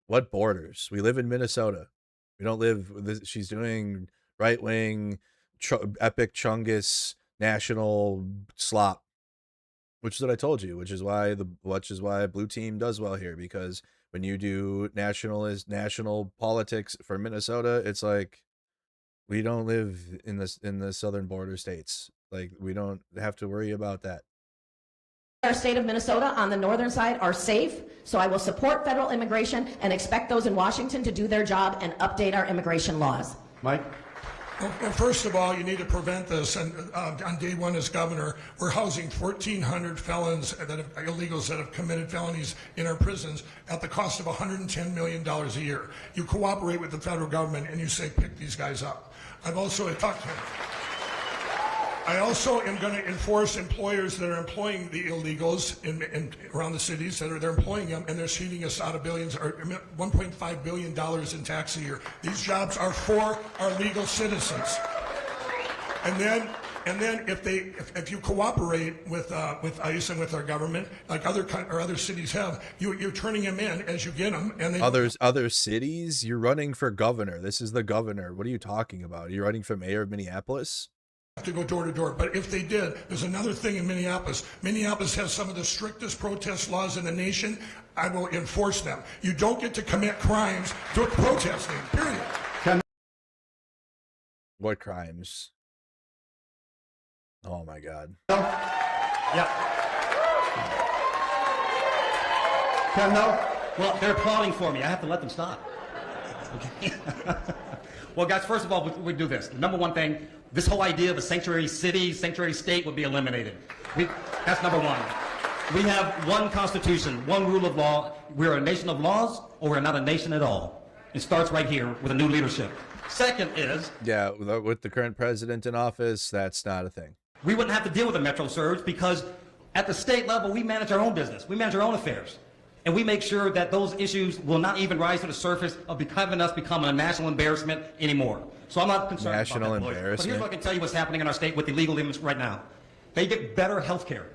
What borders? We live in Minnesota. We don't live. She's doing right wing, epic Chungus national slop. Which is what I told you, which is why Blue Team does well here, because when you do national politics for Minnesota, it's like we don't live in the southern border states. Like we don't have to worry about that. our state of Minnesota on the northern side are safe, so I will support federal immigration and expect those in Washington to do their job and update our immigration laws. Mike? Well, first of all, you need to prevent this. And on day one as governor, we're housing 1,400 felons, illegals that have committed felonies in our prisons at the cost of $110 million a year. You cooperate with the federal government and you say, pick these guys up. I've also talked to him. I also am going to enforce employers that are employing the illegals around the cities they're employing them, and they're cheating us out of billions, or $1.5 billion in tax a year. These jobs are for our legal citizens. And then if you cooperate with ICE and with our government, like other cities have, you're turning them in as you get them. And other cities, you're running for governor. This is the governor. What are you talking about? Are you running for mayor of Minneapolis? to go door to door. But if they did, there's another thing in Minneapolis. Minneapolis has some of the strictest protest laws in the nation. I will enforce them. You don't get to commit crimes through protesting, period. What crimes? Oh my God. Yep. Kendall? Well, they're applauding for me. I have to let them stop. Okay. Well, guys, first of all, we do this. Number one thing, this whole idea of a sanctuary city, sanctuary state would be eliminated. That's number one. We have one constitution, one rule of law. We're a nation of laws, or we're not a nation at all. It starts right here with a new leadership. Second is... Yeah, with the current president in office, that's not a thing. We wouldn't have to deal with a metro surge because at the state level, we manage our own business. We manage our own affairs. And we make sure that those issues will not even rise to the surface of becoming a national embarrassment anymore. So I'm not concerned national about that. embarrassment. But here's what I can tell you what's happening in our state with illegal immigrants right now. They get better health care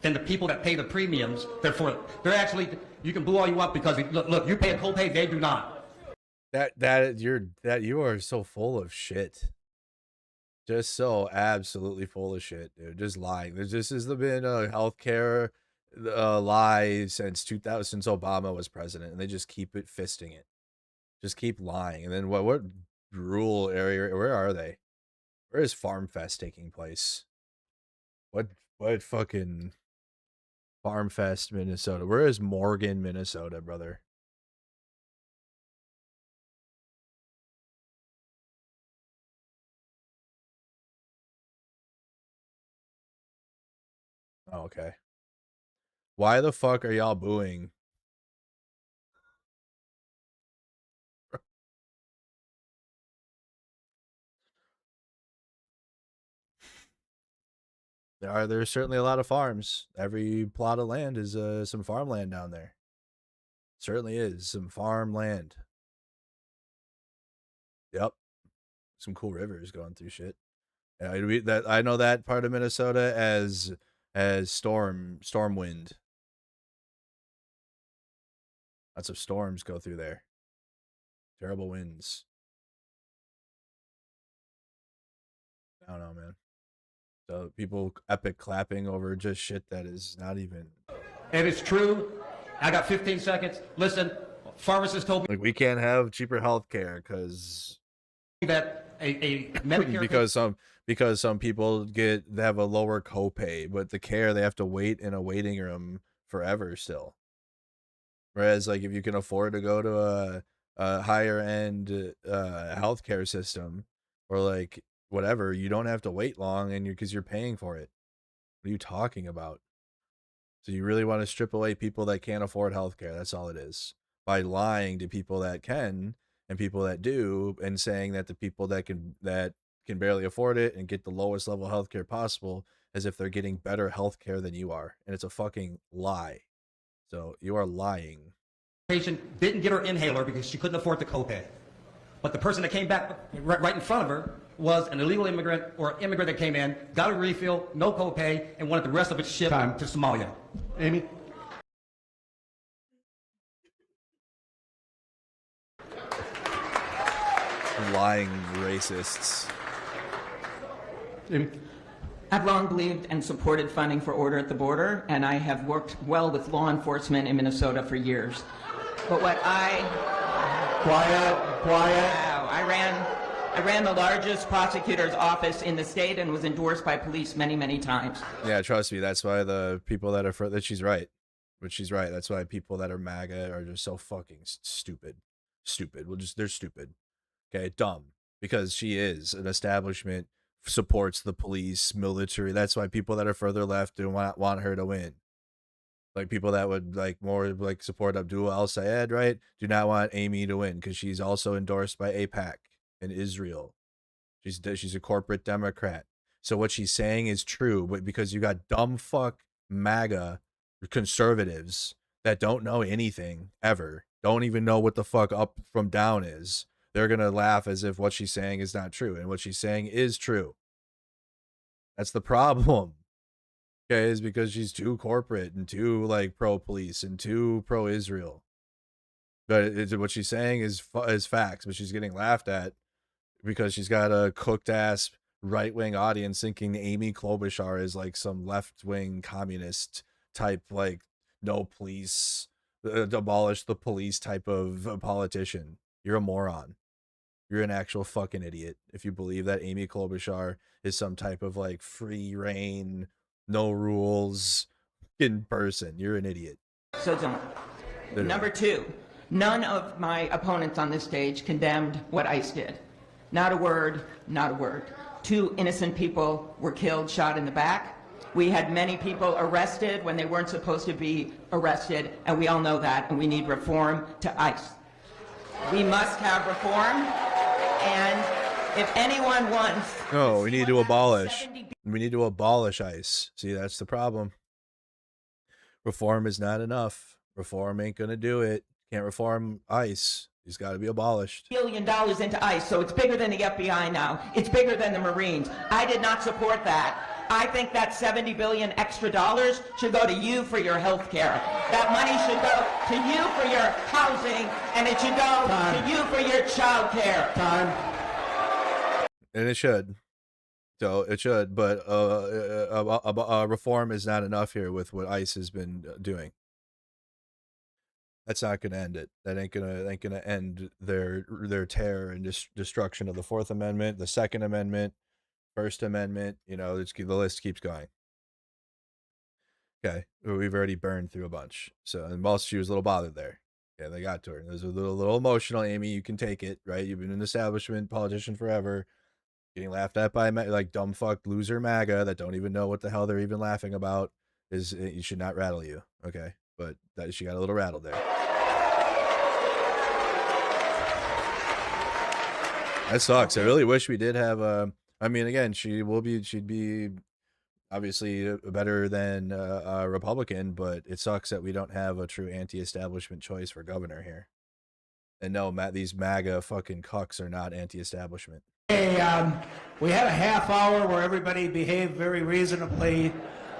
than the people that pay the premiums. They're actually, you can boo all you want because, look, you pay a copay, they do not. You are so full of shit. Just so absolutely full of shit, dude. Just lying. This has been a healthcare lie since Obama was president, and they just keep fisting it. Just keep lying. And then what rural area? Where are they? Where is Farm Fest taking place? What fucking Farm Fest, Minnesota? Where is Morgan, Minnesota, brother? Oh, okay. Why the fuck are y'all booing? There's certainly a lot of farms. Every plot of land is some farmland down there. Certainly is some farmland. Yep. Some cool rivers going through shit. Yeah, I know that part of Minnesota as storm wind. Lots of storms go through there. Terrible winds. I don't know, man. So people epic clapping over just shit that is not even. And it's true. I got 15 seconds. Listen, pharmacists told me like we can't have cheaper health care because that a Medicare because some people have a lower copay, but the care they have to wait in a waiting room forever still. Whereas like if you can afford to go to a higher end healthcare system or like whatever, you don't have to wait long and because you're paying for it. What are you talking about? So you really want to strip away people that can't afford healthcare? That's all it is. By lying to people that can and people that do, and saying that the people that can barely afford it and get the lowest level healthcare possible as if they're getting better healthcare than you are, and it's a fucking lie. So you are lying. Patient didn't get her inhaler because she couldn't afford the copay, but the person that came back right in front of her was an illegal immigrant or an immigrant that came in, got a refill, no copay, and wanted the rest of it shipped to Somalia. Amy? Lying racists. Amy? I've long believed and supported funding for Order at the Border, and I have worked well with law enforcement in Minnesota for years. But what Quiet. Wow, I ran the largest prosecutor's office in the state and was endorsed by police many, many times. Yeah, trust me. That's why the people that are that she's right. But she's right. That's why people that are MAGA are just so fucking stupid. They're stupid. Okay, dumb. Because she is an establishment, supports the police, military. That's why people that are further left do want her to win. Like people that would like more like support Abdul al-Sayed, right? Do not want Amy to win because she's also endorsed by AIPAC in Israel. She's a corporate Democrat. So what she's saying is true, but because you got dumb fuck MAGA conservatives that don't know anything ever, don't even know what the fuck up from down is, they're gonna laugh as if what she's saying is not true, and what she's saying is true. That's the problem. Okay, is because she's too corporate and too like pro-police and too pro-Israel. But what she's saying is facts, but she's getting laughed at because she's got a cooked ass right-wing audience thinking Amy Klobuchar is like some left-wing communist type, like no police, abolish the police type of politician. You're a moron. You're an actual fucking idiot if you believe that Amy Klobuchar is some type of like free reign, no rules in person. You're an idiot. So don't. Literally. Number two, none of my opponents on this stage condemned what ICE did. Not a word, not a word. 2 innocent people were killed, shot in the back. We had many people arrested when they weren't supposed to be arrested, and we all know that, and we need reform to ICE. We must have reform, and if anyone wants... No, we need to abolish. We need to abolish ICE. See, that's the problem. Reform is not enough. Reform ain't gonna do it. Can't reform ICE. He's got to be abolished. $1 billion into ICE, so it's bigger than the FBI now. It's bigger than the Marines. I did not support that. I think that $70 billion extra dollars should go to you for your health care. That money should go to you for your housing, and it should go to you for your child care. And it should. So it should, but reform is not enough here with what ICE has been doing. That's not going to end it. That ain't gonna end their terror and destruction of the Fourth Amendment, the Second Amendment, First Amendment. You know, the list keeps going. Okay, we've already burned through a bunch. So, and she was a little bothered there. Yeah, they got to her. It was a little emotional, Amy. You can take it, right? You've been an establishment politician forever, getting laughed at by like dumb fuck loser MAGA that don't even know what the hell they're even laughing about. You should not rattle you, okay? But she got a little rattled there. That sucks. I really wish we did have I mean, again, she'd be obviously better than a Republican, but it sucks that we don't have a true anti-establishment choice for governor here. And no, these MAGA fucking cucks are not anti-establishment. Hey, we had a half hour where everybody behaved very reasonably.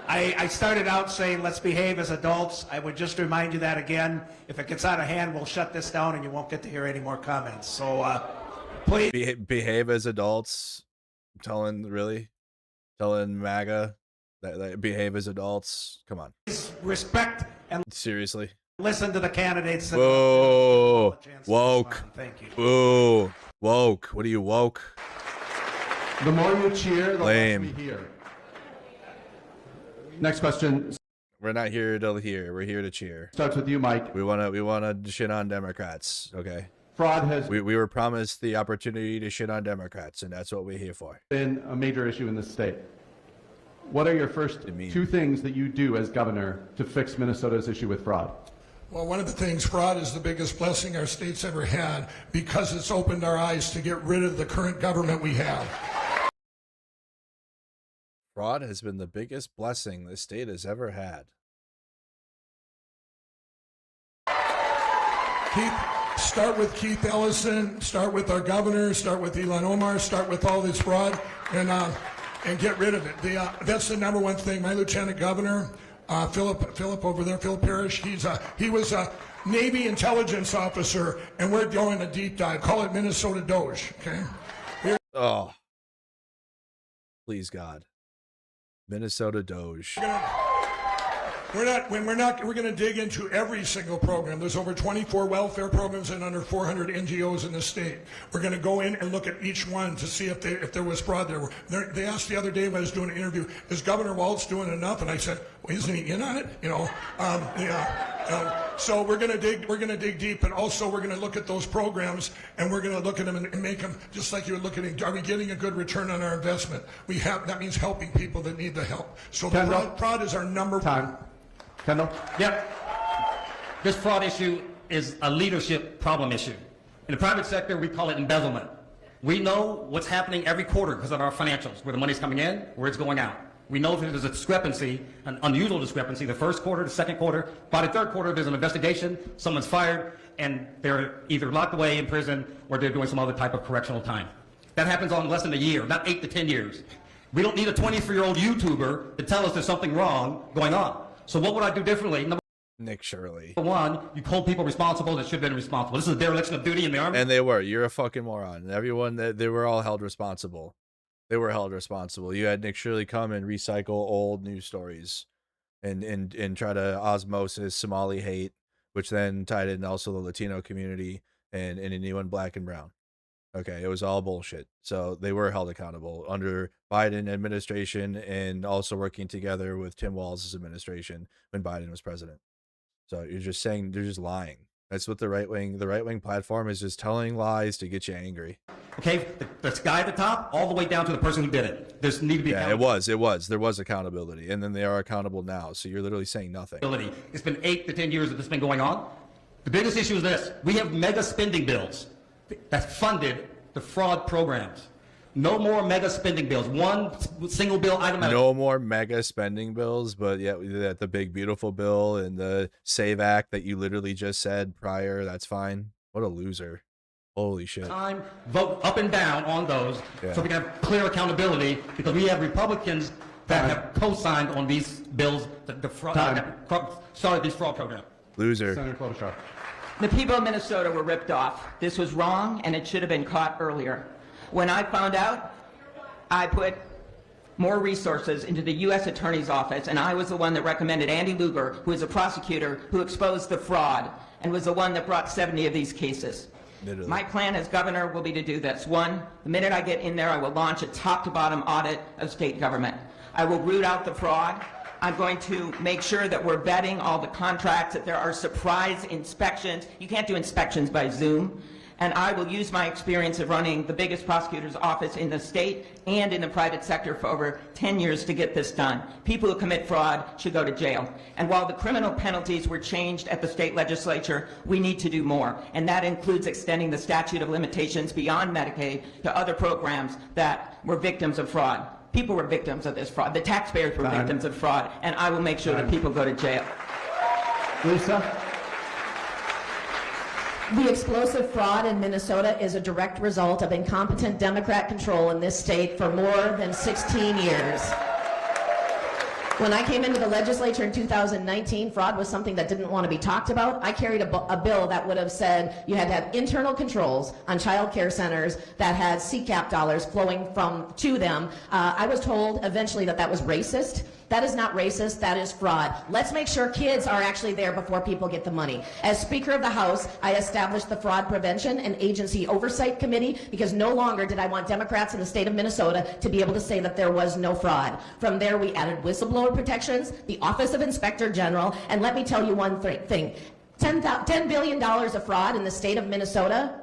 I started out saying let's behave as adults. I would just remind you that again. If it gets out of hand, we'll shut this down and you won't get to hear any more comments. So please behave as adults. Telling MAGA that behave as adults. Come on. Respect and seriously. Listen to the candidates. Whoa, woke. Thank you. Whoa, woke. What are you, woke? The more you cheer, the lame. less we hear. Next question. We're not here to hear. We're here to cheer. Starts with you, Mike. We wanna shit on Democrats. Okay. Fraud has we were promised the opportunity to shit on Democrats, and that's what we're here for. Been a major issue in this state. What are your first 2 things that you do as governor to fix Minnesota's issue with fraud? Well, one of the things, fraud is the biggest blessing our state's ever had because it's opened our eyes to get rid of the current government we have. Fraud has been the biggest blessing this state has ever had. Start with Keith Ellison, start with our governor, start with Ilhan Omar, start with all this fraud, and get rid of it. That's the number one thing. My lieutenant governor, Philip over there, Phil Parrish, he was a Navy intelligence officer, and we're doing a deep dive. Call it Minnesota Doge, okay? Oh, please God, Minnesota Doge. We're going to dig into every single program. There's over 24 welfare programs and under 400 NGOs in the state. We're going to go in and look at each one to see if there was fraud there. They asked the other day when I was doing an interview, is Governor Walz doing enough? And I said, well, isn't he in on it? You know, so we're going to dig deep, and also we're going to look at those programs, and we're going to look at them and make them just like you were looking at. Are we getting a good return on our investment? That means helping people that need the help. So fraud is our number one. Kendall? Yep. This fraud issue is a leadership problem issue. In the private sector, we call it embezzlement. We know what's happening every quarter because of our financials, where the money's coming in, where it's going out. We know if there's a discrepancy, an unusual discrepancy, the first quarter, the second quarter. By the third quarter, there's an investigation, someone's fired, and they're either locked away in prison or they're doing some other type of correctional time. That happens on less than a year, not 8 to 10 years. We don't need a 23-year-old YouTuber to tell us there's something wrong going on. So what would I do differently? Nick Shirley. Number one, you hold people responsible that should have been responsible. This is a dereliction of duty in the Army. And they were. You're a fucking moron. Everyone, they were all held responsible. They were held responsible. You had Nick Shirley come and recycle old news stories and try to osmosis Somali hate, which then tied in also the Latino community and anyone black and brown. Okay, it was all bullshit. So they were held accountable under Biden administration and also working together with Tim Walz's administration when Biden was president. So you're just saying they're just lying. That's what the right wing platform is, just telling lies to get you angry. Okay, the guy at the top, all the way down to the person who did it. There's need to be accountability. There was accountability, and then they are accountable now. So you're literally saying nothing. It's been 8 to 10 years that this has been going on. The biggest issue is this: we have mega spending bills that funded the fraud programs. No more mega spending bills. One single bill item. No more mega spending bills, but yeah, the big beautiful bill and the SAVE Act that you literally just said prior. That's fine. What a loser. Holy shit. Time, vote up and down on those so we can have clear accountability, because we have Republicans that have co-signed on these bills, the fraud, started these fraud programs. Loser. Senator Klobuchar. The people of Minnesota were ripped off. This was wrong, and it should have been caught earlier. When I found out, I put more resources into the U.S. Attorney's Office, and I was the one that recommended Andy Lugar, who is a prosecutor who exposed the fraud and was the one that brought 70 of these cases. Literally. My plan as governor will be to do this. One, the minute I get in there, I will launch a top-to-bottom audit of state government. I will root out the fraud. I'm going to make sure that we're vetting all the contracts, that there are surprise inspections. You can't do inspections by Zoom. And I will use my experience of running the biggest prosecutor's office in the state and in the private sector for over 10 years to get this done. People who commit fraud should go to jail. And while the criminal penalties were changed at the state legislature, we need to do more. And that includes extending the statute of limitations beyond Medicaid to other programs that were victims of fraud. People were victims of this fraud. The taxpayers were victims of fraud. And I will make sure that people go to jail. Lisa? The explosive fraud in Minnesota is a direct result of incompetent Democrat control in this state for more than 16 years. When I came into the legislature in 2019, fraud was something that didn't want to be talked about. I carried a bill that would have said you had to have internal controls on child care centers that had CCAP dollars flowing to them. I was told eventually that was racist. That is not racist, that is fraud. Let's make sure kids are actually there before people get the money. As Speaker of the House, I established the Fraud Prevention and Agency Oversight Committee because no longer did I want Democrats in the state of Minnesota to be able to say that there was no fraud. From there, we added whistleblower protections, the Office of Inspector General, and let me tell you one thing. $10 billion of fraud in the state of Minnesota,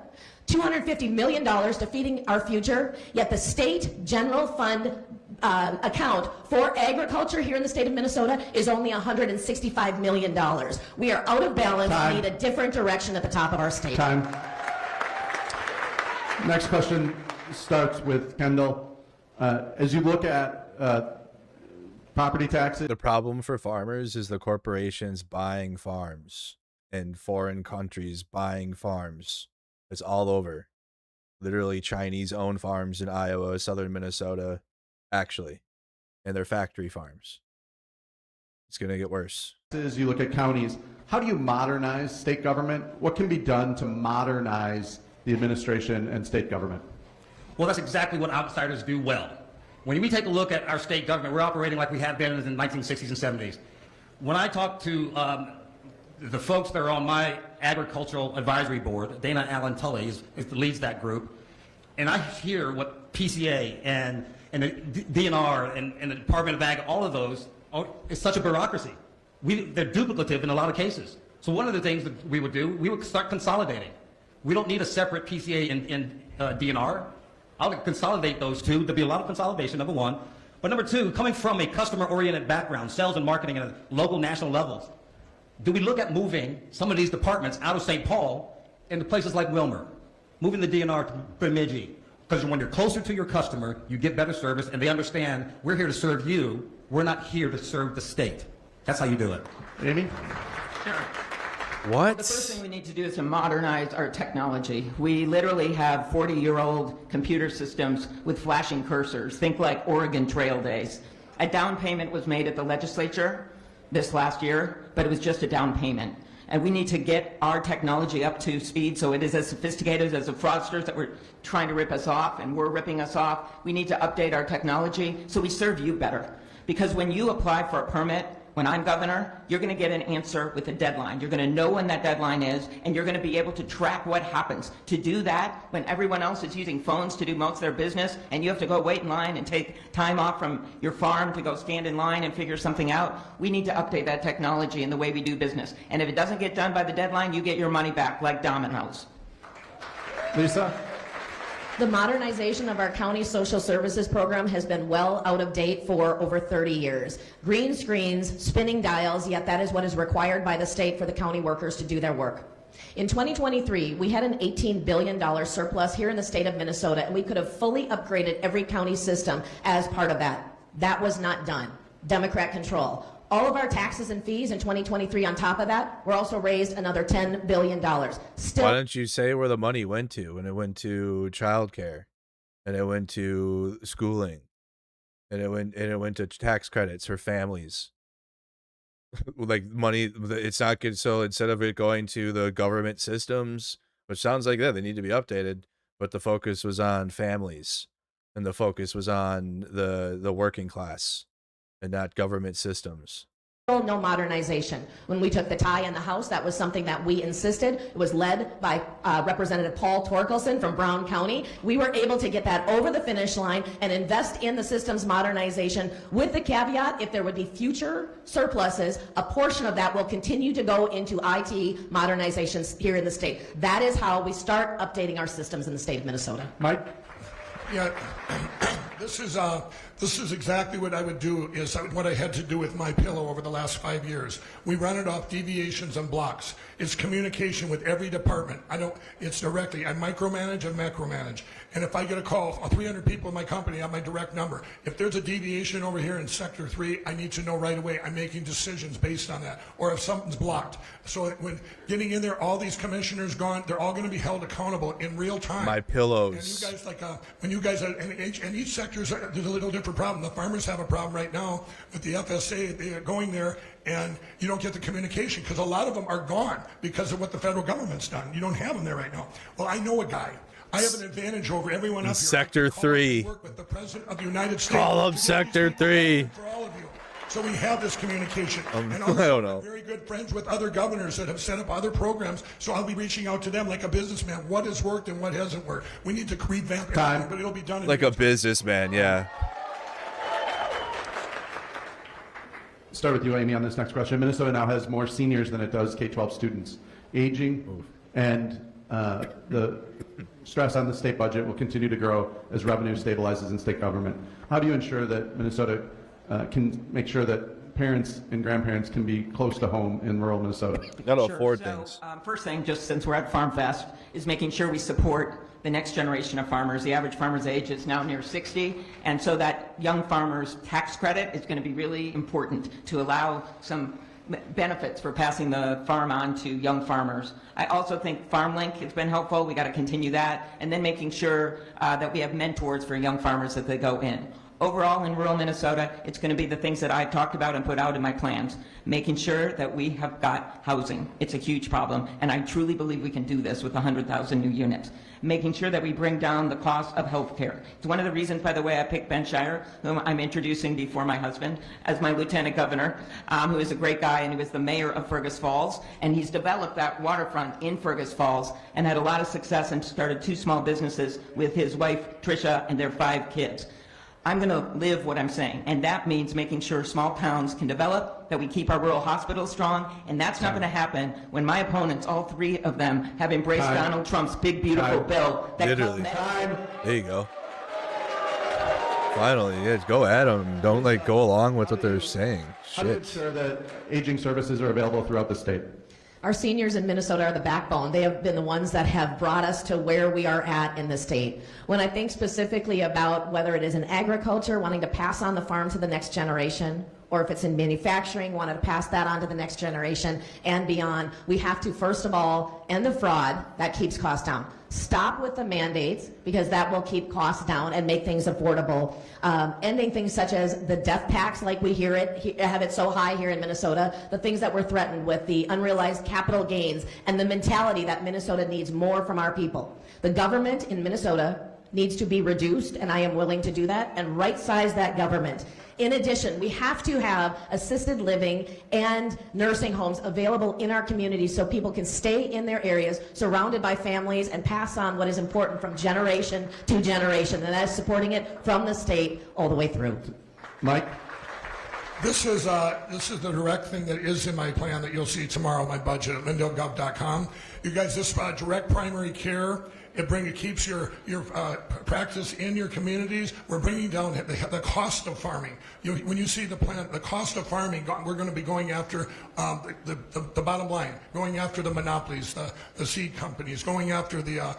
$250 million defeating our future, yet the state general fund account for agriculture here in the state of Minnesota is only $165 million. We are out of balance. We need a different direction at the top of our state. Time. Next question starts with Kendall. As you look at property taxes. The problem for farmers is the corporations buying farms and foreign countries buying farms. It's all over. Literally Chinese-owned farms in Iowa, southern Minnesota, actually, and they're factory farms. It's going to get worse. As you look at counties, how do you modernize state government? What can be done to modernize the administration and state government? Well, that's exactly what outsiders do well. When we take a look at our state government, we're operating like we have been in the 1960s and 70s. When I talk to the folks that are on my agricultural advisory board, Dana Allen Tully leads that group, and I hear what PCA and the DNR and the Department of Ag, all of those, it's such a bureaucracy. They're duplicative in a lot of cases. So one of the things that we would do, we would start consolidating. We don't need a separate PCA and DNR. I'll consolidate those two. There'll be a lot of consolidation, number one. But number two, coming from a customer-oriented background, sales and marketing at local, national levels, do we look at moving some of these departments out of St. Paul into places like Wilmer, moving the DNR to Bemidji? Because when you're closer to your customer, you get better service, and they understand we're here to serve you. We're not here to serve the state. That's how you do it. Amy? Sure. What? The first thing we need to do is to modernize our technology. We literally have 40-year-old computer systems with flashing cursors. Think like Oregon Trail days. A down payment was made at the legislature this last year, but it was just a down payment. And we need to get our technology up to speed so it is as sophisticated as the fraudsters that were trying to rip us off and were ripping us off. We need to update our technology so we serve you better. Because when you apply for a permit, when I'm governor, you're going to get an answer with a deadline. You're going to know when that deadline is, and you're going to be able to track what happens. To do that, when everyone else is using phones to do most of their business, and you have to go wait in line and take time off from your farm to go stand in line and figure something out, we need to update that technology in the way we do business. And if it doesn't get done by the deadline, you get your money back, like Domino's. Lisa? The modernization of our county social services program has been well out of date for over 30 years. Green screens, spinning dials, yet that is what is required by the state for the county workers to do their work. In 2023, we had an $18 billion surplus here in the state of Minnesota, and we could have fully upgraded every county system as part of that. That was not done. Democrat control. All of our taxes and fees in 2023 on top of that were also raised another $10 billion. Still, why don't you say where the money went to? And it went to childcare, and it went to schooling, and it went to tax credits for families. Like money, it's not good. So instead of it going to the government systems, which sounds like that they need to be updated, but the focus was on families, and the focus was on the working class, and not government systems. no modernization. When we took the tie in the House, that was something that we insisted. It was led by Representative Paul Torkelson from Brown County. We were able to get that over the finish line and invest in the system's modernization with the caveat, if there would be future surpluses, a portion of that will continue to go into IT modernizations here in the state. That is how we start updating our systems in the state of Minnesota. Mike? Yeah, this is exactly what I would do, is what I had to do with My Pillow over the last 5 years. We run it off deviations and blocks. It's communication with every department. It's directly. I micromanage and macromanage. And if I get a call, 300 people in my company have my direct number. If there's a deviation over here in Sector 3, I need to know right away. I'm making decisions based on that. Or if something's blocked. So when getting in there, all these commissioners gone, they're all going to be held accountable in real time. My Pillows. And you guys, when you guys are, and each sector, there's a little different problem. The farmers have a problem right now with the FSA. They are going there, and you don't get the communication because a lot of them are gone because of what the federal government's done. You don't have them there right now. Well, I know a guy. I have an advantage over everyone up here. Sector 3. Work with the President of the United States. Call up Sector 3. For all of you. So we have this communication. And I don't know. I'm very good friends with other governors that have set up other programs, so I'll be reaching out to them like a businessman. What has worked and what hasn't worked? We need to revamp everything, but it'll be done in like a businessman, yeah. Start with you, Amy, on this next question. Minnesota now has more seniors than it does K-12 students. Aging and the stress on the state budget will continue to grow as revenue stabilizes in state government. How do you ensure that Minnesota can make sure that parents and grandparents can be close to home in rural Minnesota? Got to afford things. First thing, just since we're at Farm Fest, is making sure we support the next generation of farmers. The average farmer's age is now near 60, and so that young farmers' tax credit is going to be really important to allow some benefits for passing the farm on to young farmers. I also think FarmLink has been helpful. We got to continue that, and then making sure that we have mentors for young farmers as they go in. Overall, in rural Minnesota, it's going to be the things that I talked about and put out in my plans. Making sure that we have got housing. It's a huge problem, and I truly believe we can do this with 100,000 new units. Making sure that we bring down the cost of health care. It's one of the reasons, by the way, I picked Ben Shire, whom I'm introducing before my husband, as my lieutenant governor, who is a great guy, and he was the mayor of Fergus Falls, and he's developed that waterfront in Fergus Falls and had a lot of success and started 2 small businesses with his wife, Tricia, and their 5 kids. I'm going to live what I'm saying, and that means making sure small towns can develop, that we keep our rural hospitals strong, and that's not going to happen when my opponents, all 3 of them, have embraced Donald Trump's big, beautiful bill. That Literally. There you go. Finally, yeah, go at them. Don't go along with what they're saying. How do you Shit. ensure that aging services are available throughout the state? Our seniors in Minnesota are the backbone. They have been the ones that have brought us to where we are at in the state. When I think specifically about whether it is in agriculture, wanting to pass on the farm to the next generation, or if it's in manufacturing, wanted to pass that on to the next generation and beyond. We have to, first of all, end the fraud. That keeps costs down. Stop with the mandates, because that will keep costs down and make things affordable. Ending things such as the death tax, like we have it so high here in Minnesota, the things that we're threatened with, the unrealized capital gains, and the mentality that Minnesota needs more from our people. The government in Minnesota needs to be reduced, and I am willing to do that, and right-size that government. In addition, we have to have assisted living and nursing homes available in our communities so people can stay in their areas surrounded by families and pass on what is important from generation to generation, and that is supporting it from the state all the way through. Mike? This is the direct thing that is in my plan that you'll see tomorrow, my budget at lindellgov.com. You guys, this direct primary care, it keeps your practice in your communities. We're bringing down the cost of farming. When you see the plan, the cost of farming, we're going to be going after the bottom line, going after the monopolies, the seed companies, going after the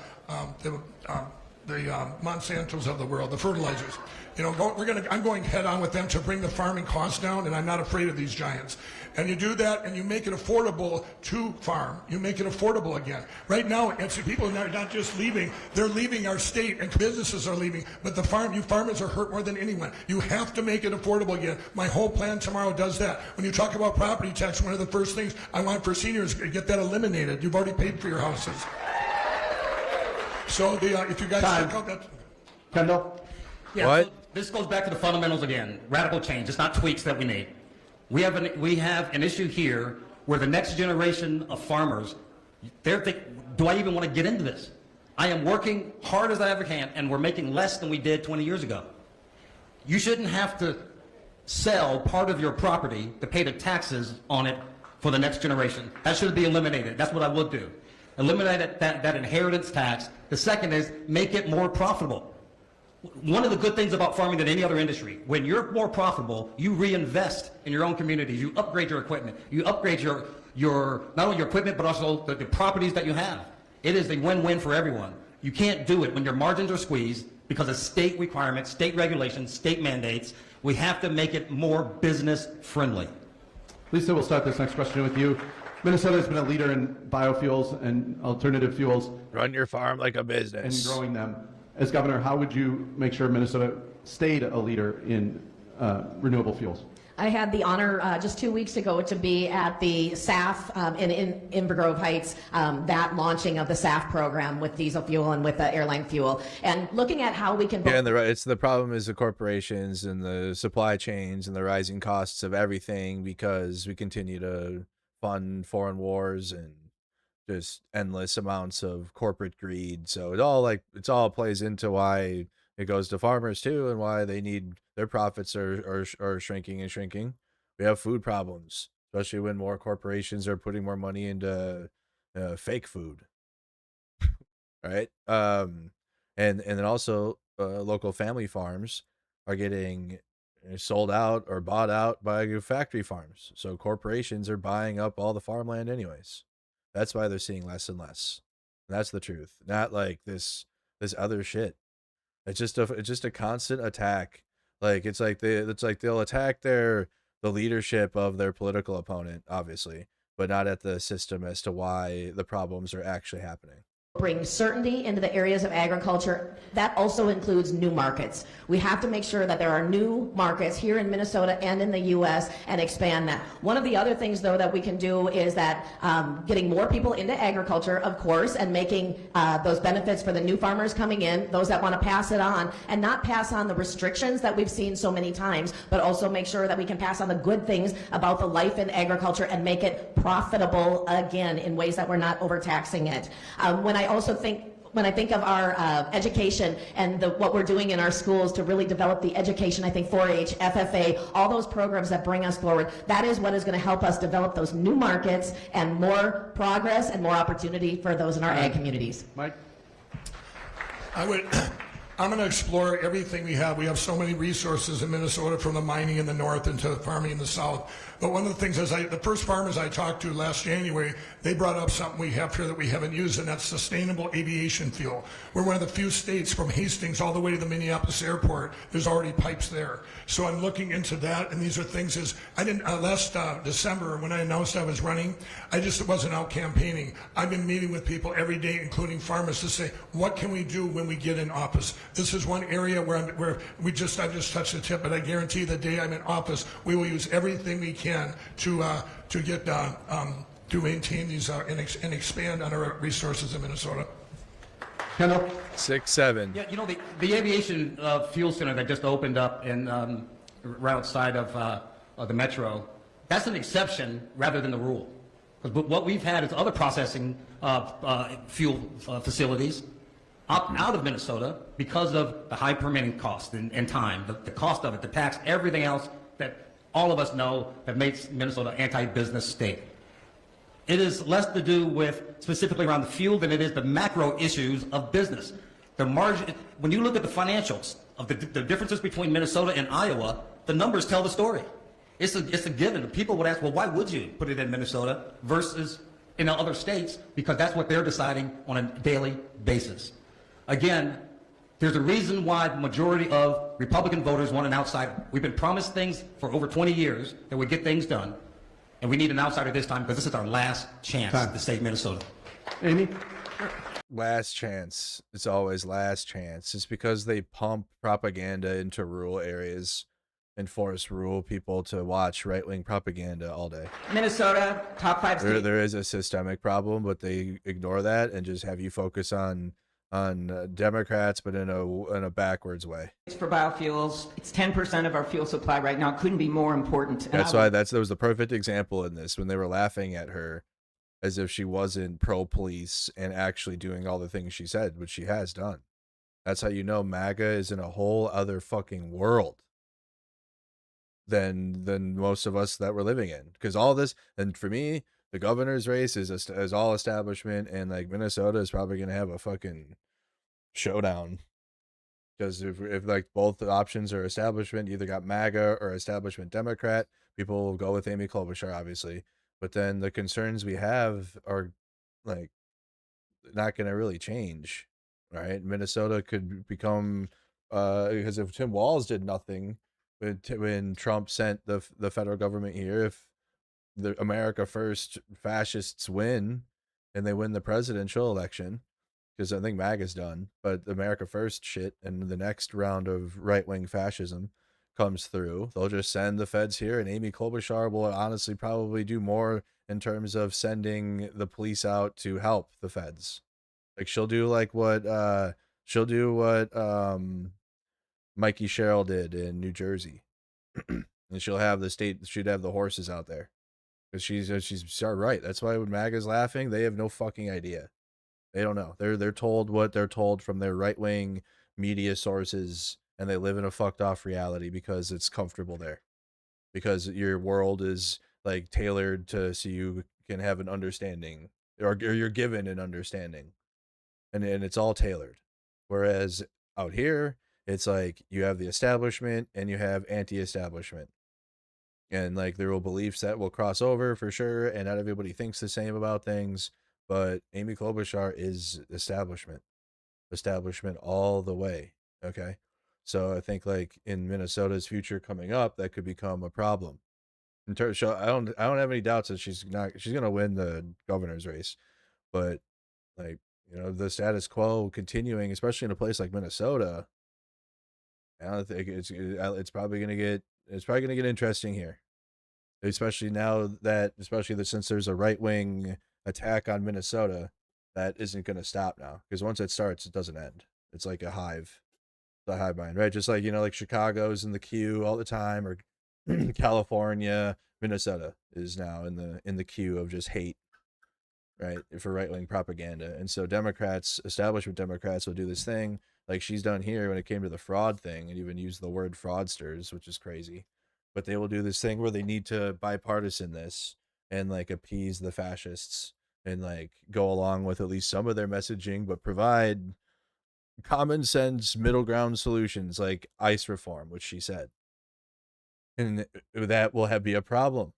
Monsantos of the world, the fertilizers. I'm going head on with them to bring the farming costs down, and I'm not afraid of these giants. And you do that, and you make it affordable to farm. You make it affordable again. Right now, it's people are not just leaving; they're leaving our state, and businesses are leaving. But you farmers are hurt more than anyone. You have to make it affordable again. My whole plan tomorrow does that. When you talk about property tax, one of the first things I want for seniors is to get that eliminated. You've already paid for your houses. So if you guys check out that, Kendall. Yeah, what? So this goes back to the fundamentals again. Radical change. It's not tweaks that we need. We have an issue here where the next generation of farmers, they're thinking, do I even want to get into this? I am working hard as I ever can, and we're making less than we did 20 years ago. You shouldn't have to sell part of your property to pay the taxes on it for the next generation. That should be eliminated. That's what I would do. Eliminate that inheritance tax. The second is make it more profitable. One of the good things about farming than any other industry, when you're more profitable, you reinvest in your own communities, you upgrade your equipment, you upgrade your not only your equipment, but also the properties that you have. It is a win-win for everyone. You can't do it when your margins are squeezed because of state requirements, state regulations, state mandates. We have to make it more business friendly. Lisa, we'll start this next question with you. Minnesota has been a leader in biofuels and alternative fuels. Run your farm like a business. And growing them. As governor, how would you make sure Minnesota stayed a leader in renewable fuels? I had the honor just 2 weeks ago to be at the SAF in Inver Grove Heights, that launching of the SAF program with diesel fuel and with airline fuel, and looking at how we can. Yeah, and the problem is the corporations and the supply chains and the rising costs of everything, because we continue to fund foreign wars and just endless amounts of corporate greed. So it all plays into why it goes to farmers too, and why they need their profits are shrinking and shrinking. We have food problems, especially when more corporations are putting more money into fake food, right? And then also local family farms are getting sold out or bought out by factory farms. So corporations are buying up all the farmland anyways. That's why they're seeing less and less. And that's the truth. Not like this other shit. It's just a constant attack. It's like they'll attack the leadership of their political opponent, obviously, but not at the system as to why the problems are actually happening. Bring certainty into the areas of agriculture. That also includes new markets. We have to make sure that there are new markets here in Minnesota and in the U.S. and expand that. One of the other things, though, that we can do is that getting more people into agriculture, of course, and making those benefits for the new farmers coming in, those that want to pass it on, and not pass on the restrictions that we've seen so many times, but also make sure that we can pass on the good things about the life in agriculture and make it profitable again in ways that we're not overtaxing it. When I think of our education and what we're doing in our schools to really develop the education, I think 4-H, FFA, all those programs that bring us forward, that is what is going to help us develop those new markets and more progress and more opportunity for those in our ag communities. Mike? I I'm going to explore everything we have. We have so many resources in Minnesota, from the mining in the north into the farming in the south. But one of the things is, the first farmers I talked to last January, they brought up something we have here that we haven't used, and that's sustainable aviation fuel. We're one of the few states, from Hastings all the way to the Minneapolis airport, there's already pipes there. So I'm looking into that, and these are things I didn't, last December when I announced I was running, I just wasn't out campaigning. I've been meeting with people every day, including farmers, to say, what can we do when we get in office? This is one area where I just touched the tip, but I guarantee the day I'm in office, we will use everything we can to get to maintain these and expand on our resources in Minnesota. Kendall? 6-7. Yeah, you know, the aviation fuel center that just opened up in right outside of the metro, that's an exception rather than the rule. Because what we've had is other processing fuel facilities out of Minnesota because of the high permitting cost and time, the cost of it, the tax, everything else that all of us know that makes Minnesota an anti-business state. It is less to do with specifically around the fuel than it is the macro issues of business. The margin, when you look at the financials of the differences between Minnesota and Iowa, the numbers tell the story. It's a given. People would ask, well, why would you put it in Minnesota versus in other states? Because that's what they're deciding on a daily basis. Again, there's a reason why the majority of Republican voters want an outsider. We've been promised things for over 20 years that would get things done, and we need an outsider this time because this is our last chance at the state of Minnesota. Amy? Last chance. It's always last chance. It's because they pump propaganda into rural areas and force rural people to watch right-wing propaganda all day. Minnesota, top 5 states. There is a systemic problem, but they ignore that and just have you focus on Democrats, but in a backwards way. For biofuels, it's 10% of our fuel supply right now. It couldn't be more important. That's why that was the perfect example in this, when they were laughing at her as if she wasn't pro-police and actually doing all the things she said, which she has done. That's how you know MAGA is in a whole other fucking world than most of us that we're living in. Because all this, and for me, the governor's race is all establishment, and like Minnesota is probably gonna have a fucking showdown. Because if like both the options are establishment, you either got MAGA or establishment Democrat, people will go with Amy Klobuchar, obviously. But then the concerns we have are like not gonna really change, right? Minnesota could become because if Tim Walz did nothing when Trump sent the federal government here, if the America First fascists win and they win the presidential election, because I think MAGA's done, but America First shit and the next round of right-wing fascism comes through, they'll just send the feds here, and Amy Klobuchar will honestly probably do more in terms of sending the police out to help the feds. Like she'll do what Mikey Sherrill did in New Jersey. And she'd have the horses out there. Because she's right. That's why when MAGA's laughing, they have no fucking idea. They don't know. They're told what they're told from their right-wing media sources, and they live in a fucked off reality because it's comfortable there. Because your world is like tailored so you can have an understanding, or you're given an understanding. And it's all tailored. Whereas out here, it's like you have the establishment and you have anti-establishment. And like there will beliefs that will cross over for sure, and not everybody thinks the same about things, but Amy Klobuchar is establishment all the way. Okay, so I think like in Minnesota's future coming up, that could become a problem. In terms, so I don't have any doubts that she's gonna win the governor's race, but like the status quo continuing, especially in a place like Minnesota, I don't think it's probably gonna get interesting here, especially since there's a right-wing attack on Minnesota that isn't gonna stop now, because once it starts, it doesn't end. It's like a hive mind, right? Just like like Chicago's in the queue all the time, or California, Minnesota is now in the queue of just hate, right, for right-wing propaganda. And so establishment Democrats will do this thing like she's done here when it came to the fraud thing, and even use the word fraudsters, which is crazy. But they will do this thing where they need to bipartisan this and like appease the fascists and like go along with at least some of their messaging, but provide common sense middle ground solutions like ICE reform, which she said. And that will be a problem.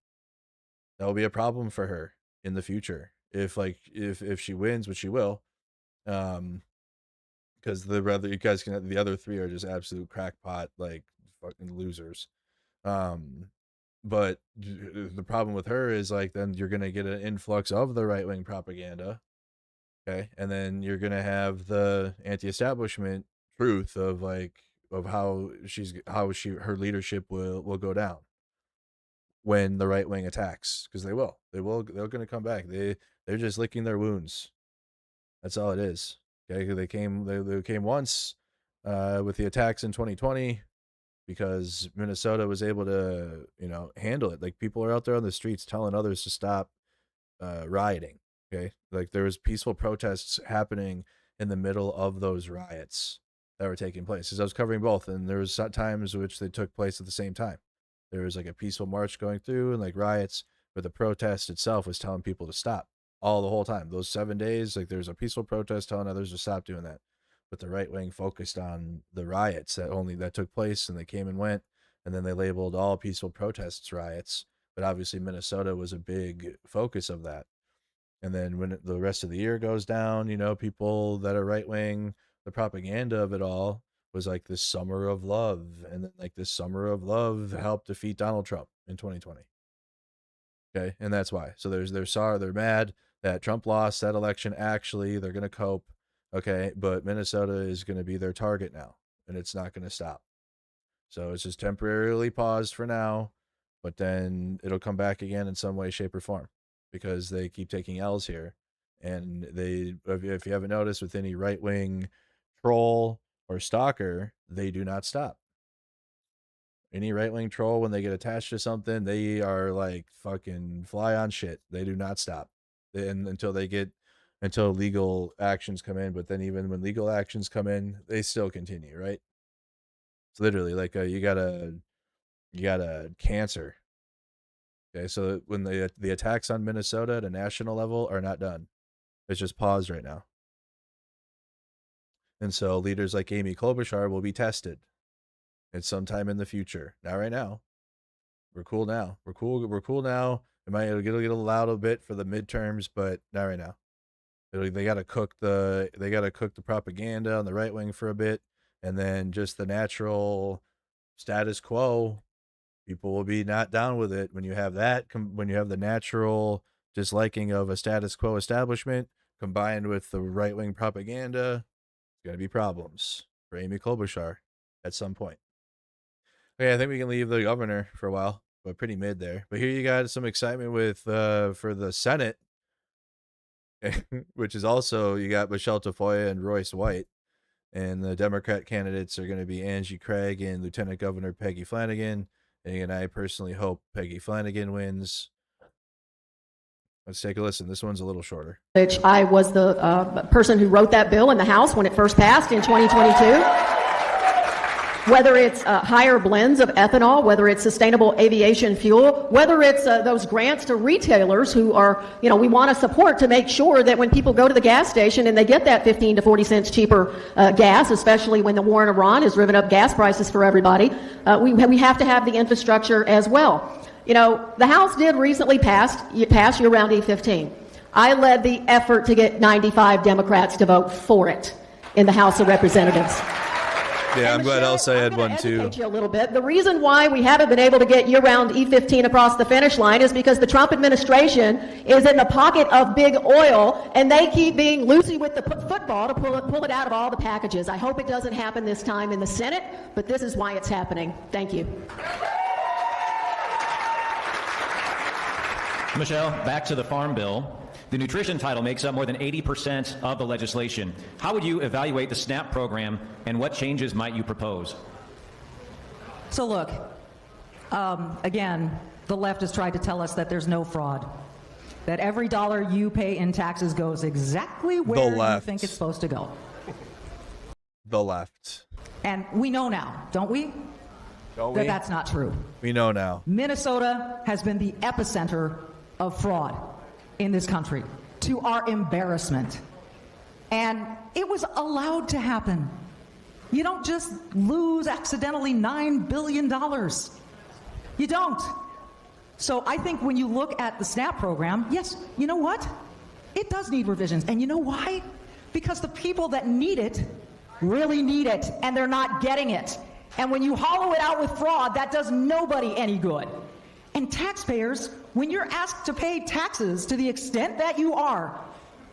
That will be a problem for her in the future if she wins, which she will. Because the other three are just absolute crackpot, like fucking losers. But the problem with her is like then you're gonna get an influx of the right wing propaganda, okay, and then you're gonna have the anti-establishment truth of how her leadership will go down when the right wing attacks, because they're gonna come back. They're just licking their wounds. That's all it is. Okay, they came once with the attacks in 2020 because Minnesota was able to, handle it. Like people are out there on the streets telling others to stop rioting. Okay, like there was peaceful protests happening in the middle of those riots that were taking place. Because I was covering both, and there was times which they took place at the same time. There was like a peaceful march going through and like riots, but the protest itself was telling people to stop. All the whole time, those 7 days, like there's a peaceful protest telling others to stop doing that, but the right wing focused on the riots that took place, and they came and went, and then they labeled all peaceful protests riots. But obviously Minnesota was a big focus of that. And then when the rest of the year goes down, people that are right wing, the propaganda of it all was like this summer of love, and then like this summer of love helped defeat Donald Trump in 2020. Okay, and that's why. So they're mad that Trump lost that election. Actually, they're going to cope. Okay, but Minnesota is going to be their target now, and it's not going to stop. So it's just temporarily paused for now, but then it'll come back again in some way, shape, or form, because they keep taking L's here. And if you haven't noticed, with any right-wing troll or stalker, they do not stop. Any right-wing troll, when they get attached to something, they are like fucking fly on shit. They do not stop until legal actions come in. But then even when legal actions come in, they still continue, right? It's literally like you got a cancer. Okay, so when the attacks on Minnesota at a national level are not done, it's just paused right now. And so leaders like Amy Klobuchar will be tested. It's sometime in the future. Not right now. We're cool now. We're cool now. It'll get a loud a bit for the midterms, but not right now. They gotta cook the propaganda on the right wing for a bit, and then just the natural status quo. People will be not down with it when you have that. When you have the natural disliking of a status quo establishment combined with the right wing propaganda, it's gonna be problems for Amy Klobuchar at some point. Okay, I think we can leave the governor for a while, but pretty mid there. But here you got some excitement with for the Senate, which is also, you got Michelle Tafoya and Royce White, and the Democrat candidates are going to be Angie Craig and Lieutenant Governor Peggy Flanagan. And I personally hope Peggy Flanagan wins. Let's take a listen. This one's a little shorter. I was the person who wrote that bill in the House when it first passed in 2022. Whether it's higher blends of ethanol, whether it's sustainable aviation fuel, whether it's those grants to retailers who are, we want to support to make sure that when people go to the gas station and they get that 15 to 40 cents cheaper gas, especially when the war in Iran has driven up gas prices for everybody, we have to have the infrastructure as well. The House did recently pass year-round E15. I led the effort to get 95 Democrats to vote for it in the House of Representatives. Yeah, I'm glad Elsa had one too. You a little bit. The reason why we haven't been able to get year-round E15 across the finish line is because the Trump administration is in the pocket of big oil, and they keep being loosey with the football to pull it out of all the packages. I hope it doesn't happen this time in the Senate, but this is why it's happening. Thank you. Michelle, back to the Farm Bill. The nutrition title makes up more than 80% of the legislation. How would you evaluate the SNAP program, and what changes might you propose? So look, again, the left has tried to tell us that there's no fraud, that every dollar you pay in taxes goes exactly where you think it's supposed to go. The left. And we know now, don't we? Don't we? That that's not true. We know now. Minnesota has been the epicenter of fraud in this country, to our embarrassment. And it was allowed to happen. You don't just lose accidentally $9 billion. You don't. So I think when you look at the SNAP program, yes, you know what? It does need revisions. And you know why? Because the people that need it really need it, and they're not getting it. And when you hollow it out with fraud, that does nobody any good. And taxpayers, when you're asked to pay taxes to the extent that you are,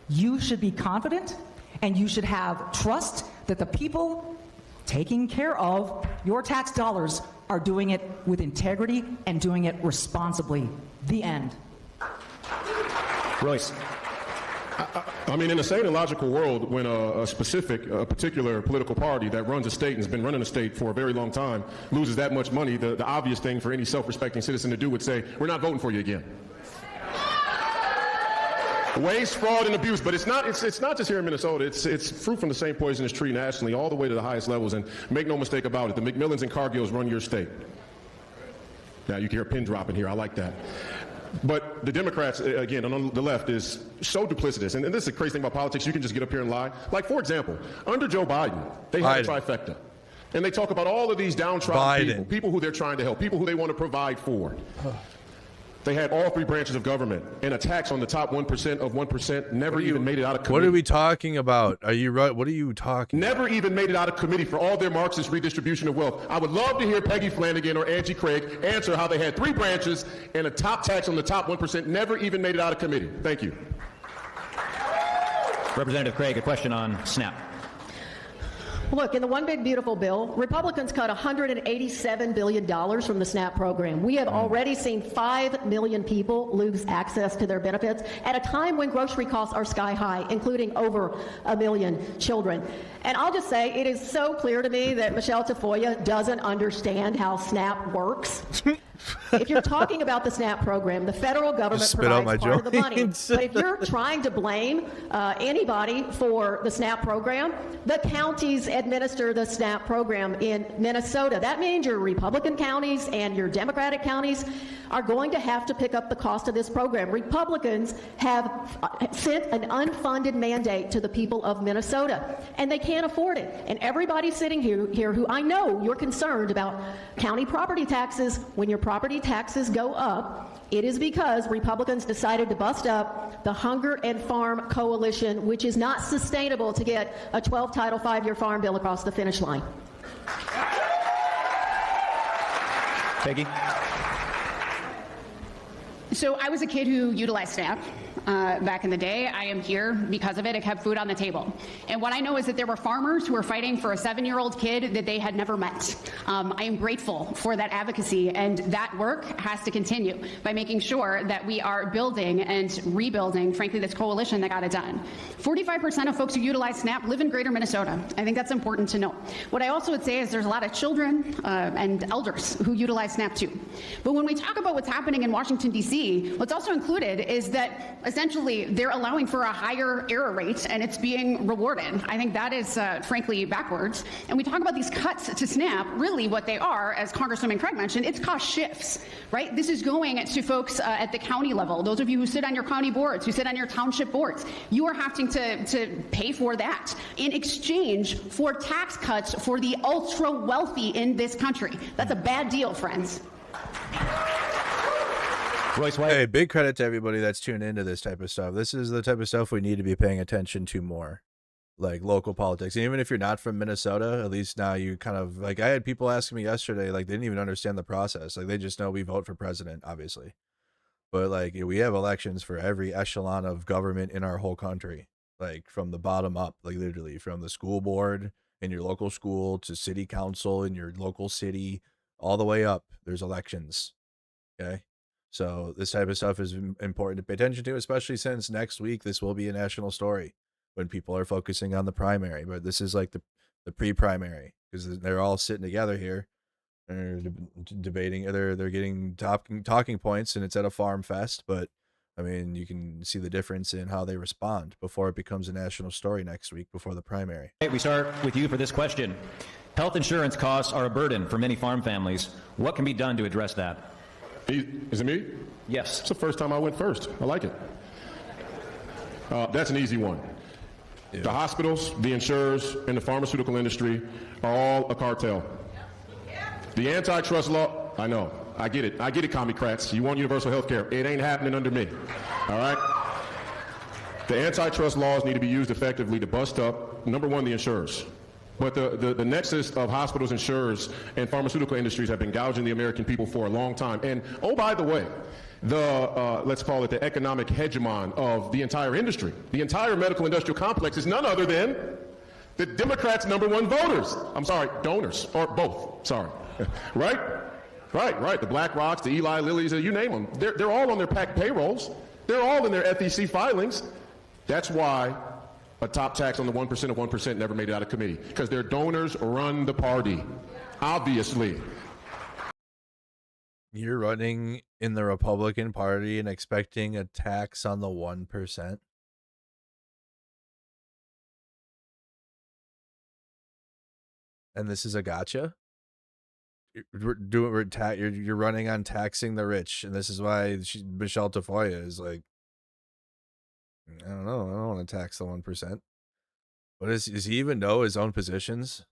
you should be confident and you should have trust that the people taking care of your tax dollars are doing it with integrity and doing it responsibly. The end. Royce. I mean, in a sane and logical world, when a particular political party that runs a state and has been running a state for a very long time loses that much money, the obvious thing for any self-respecting citizen to do would say, we're not voting for you again. Waste, fraud, and abuse, but it's not just here in Minnesota. It's fruit from the same poisonous tree nationally, all the way to the highest levels. And make no mistake about it, the McMillans and Cargills run your state. Now you can hear a pin drop in here. I like that. But the Democrats, again, on the left, is so duplicitous. And this is the crazy thing about politics. You can just get up here and lie. Like, for example, under Joe Biden, they had a trifecta. And they talk about all of these downtrodden people who they're trying to help, people who they want to provide for. They had all three branches of government, and a tax on the top 1% of 1% never even made it out of committee. What are we talking about? Are you right? What are you talking Never even made it out of committee for all their Marxist redistribution of wealth. I would love to hear Peggy Flanagan or Angie Craig answer how they had three branches and a top tax on the top 1%, never even made it out of committee. Thank you. Representative Craig, a question on SNAP. Look, in the One Big Beautiful Bill, Republicans cut $187 billion from the SNAP program. We have already seen 5 million people lose access to their benefits at a time when grocery costs are sky high, including over 1 million children. And I'll just say, it is so clear to me that Michelle Tafoya doesn't understand how SNAP works. If you're talking about the SNAP program, the federal government provides part of the money. But if you're trying to blame anybody for the SNAP program, the counties administer the SNAP program in Minnesota. That means your Republican counties and your Democratic counties are going to have to pick up the cost of this program. Republicans have sent an unfunded mandate to the people of Minnesota, and they can't afford it. And everybody sitting here who I know you're concerned about county property taxes, when your property taxes go up, it is because Republicans decided to bust up the Hunger and Farm Coalition, which is not sustainable to get a 12 Title 5-year farm bill across the finish line. Peggy? So I was a kid who utilized SNAP back in the day. I am here because of it. It kept food on the table. And what I know is that there were farmers who were fighting for a 7-year-old kid that they had never met. I am grateful for that advocacy, and that work has to continue by making sure that we are building and rebuilding, frankly, this coalition that got it done. 45% of folks who utilize SNAP live in greater Minnesota. I think that's important to know. What I also would say is there's a lot of children and elders who utilize SNAP too. But when we talk about what's happening in Washington, D.C., what's also included is that essentially they're allowing for a higher error rate and it's being rewarded. I think that is frankly backwards. And we talk about these cuts to SNAP, really what they are, as Congresswoman Craig mentioned, it's cost shifts, right? This is going to folks at the county level. Those of you who sit on your county boards, who sit on your township boards, you are having to pay for that in exchange for tax cuts for the ultra wealthy in this country. That's a bad deal, friends. Royce White. Hey, big credit to everybody that's tuned into this type of stuff. This is the type of stuff we need to be paying attention to more, like local politics. And even if you're not from Minnesota, at least now you kind of, like, I had people asking me yesterday, like, they didn't even understand the process. Like, they just know we vote for president, obviously. But, like, we have elections for every echelon of government in our whole country, like, from the bottom up, like, literally, from the school board in your local school to city council in your local city, all the way up, there's elections, okay? So this type of stuff is important to pay attention to, especially since next week this will be a national story when people are focusing on the primary. But this is like the pre-primary, because they're all sitting together here and they're debating. They're getting talking points, and it's at a farm fest. But I mean, you can see the difference in how they respond before it becomes a national story next week before the primary. Hey, we start with you for this question. Health insurance costs are a burden for many farm families. What can be done to address that? Is it me? Yes. It's the first time I went first. I like it. That's an easy one. The hospitals, the insurers, and the pharmaceutical industry are all a cartel. The antitrust law, I know, I get it, commie-crats. You want universal health care. It ain't happening under me, all right? The antitrust laws need to be used effectively to bust up, number one, the insurers. But the nexus of hospitals, insurers, and pharmaceutical industries have been gouging the American people for a long time. And, oh, by the way, let's call it the economic hegemon of the entire industry, the entire medical industrial complex is none other than the Democrats' #1 voters. I'm sorry, donors, or both, sorry. Right? Right. The BlackRocks, the Eli Lillys, you name them. They're all on their PAC payrolls. They're all in their FEC filings. That's why a top tax on the 1% of 1% never made it out of committee, because their donors run the party, obviously. You're running in the Republican Party and expecting a tax on the 1%? And this is a gotcha? You're running on taxing the rich, and this is why Michelle Tafoya is like, I don't know, I don't want to tax the 1%. What does he even know his own positions?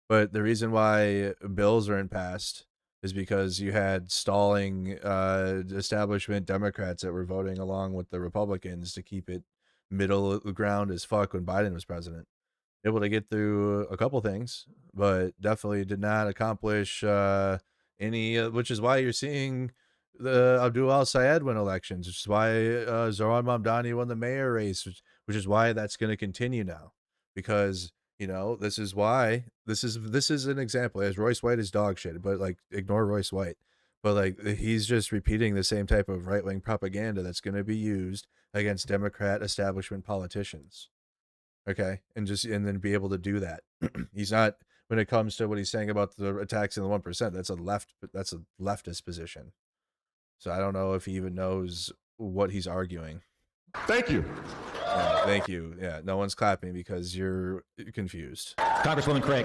But the reason why bills aren't passed is because you had stalling establishment Democrats that were voting along with the Republicans to keep it middle ground as fuck when Biden was president. Able to get through a couple things, but definitely did not accomplish any, which is why you're seeing the Abdul al-Sayed win elections, which is why Zoran Mamdani won the mayor race, which is why that's going to continue now, because you know, this is why this is an example. As Royce White is dog shit, but like ignore Royce White, but like he's just repeating the same type of right-wing propaganda that's going to be used against Democrat establishment politicians. Okay, and then be able to do that. He's not, when it comes to what he's saying about the attacks in the 1%, that's a leftist position. So I don't know if he even knows what he's arguing. Thank you. Thank you. Yeah, no one's clapping because you're confused. Congresswoman Craig.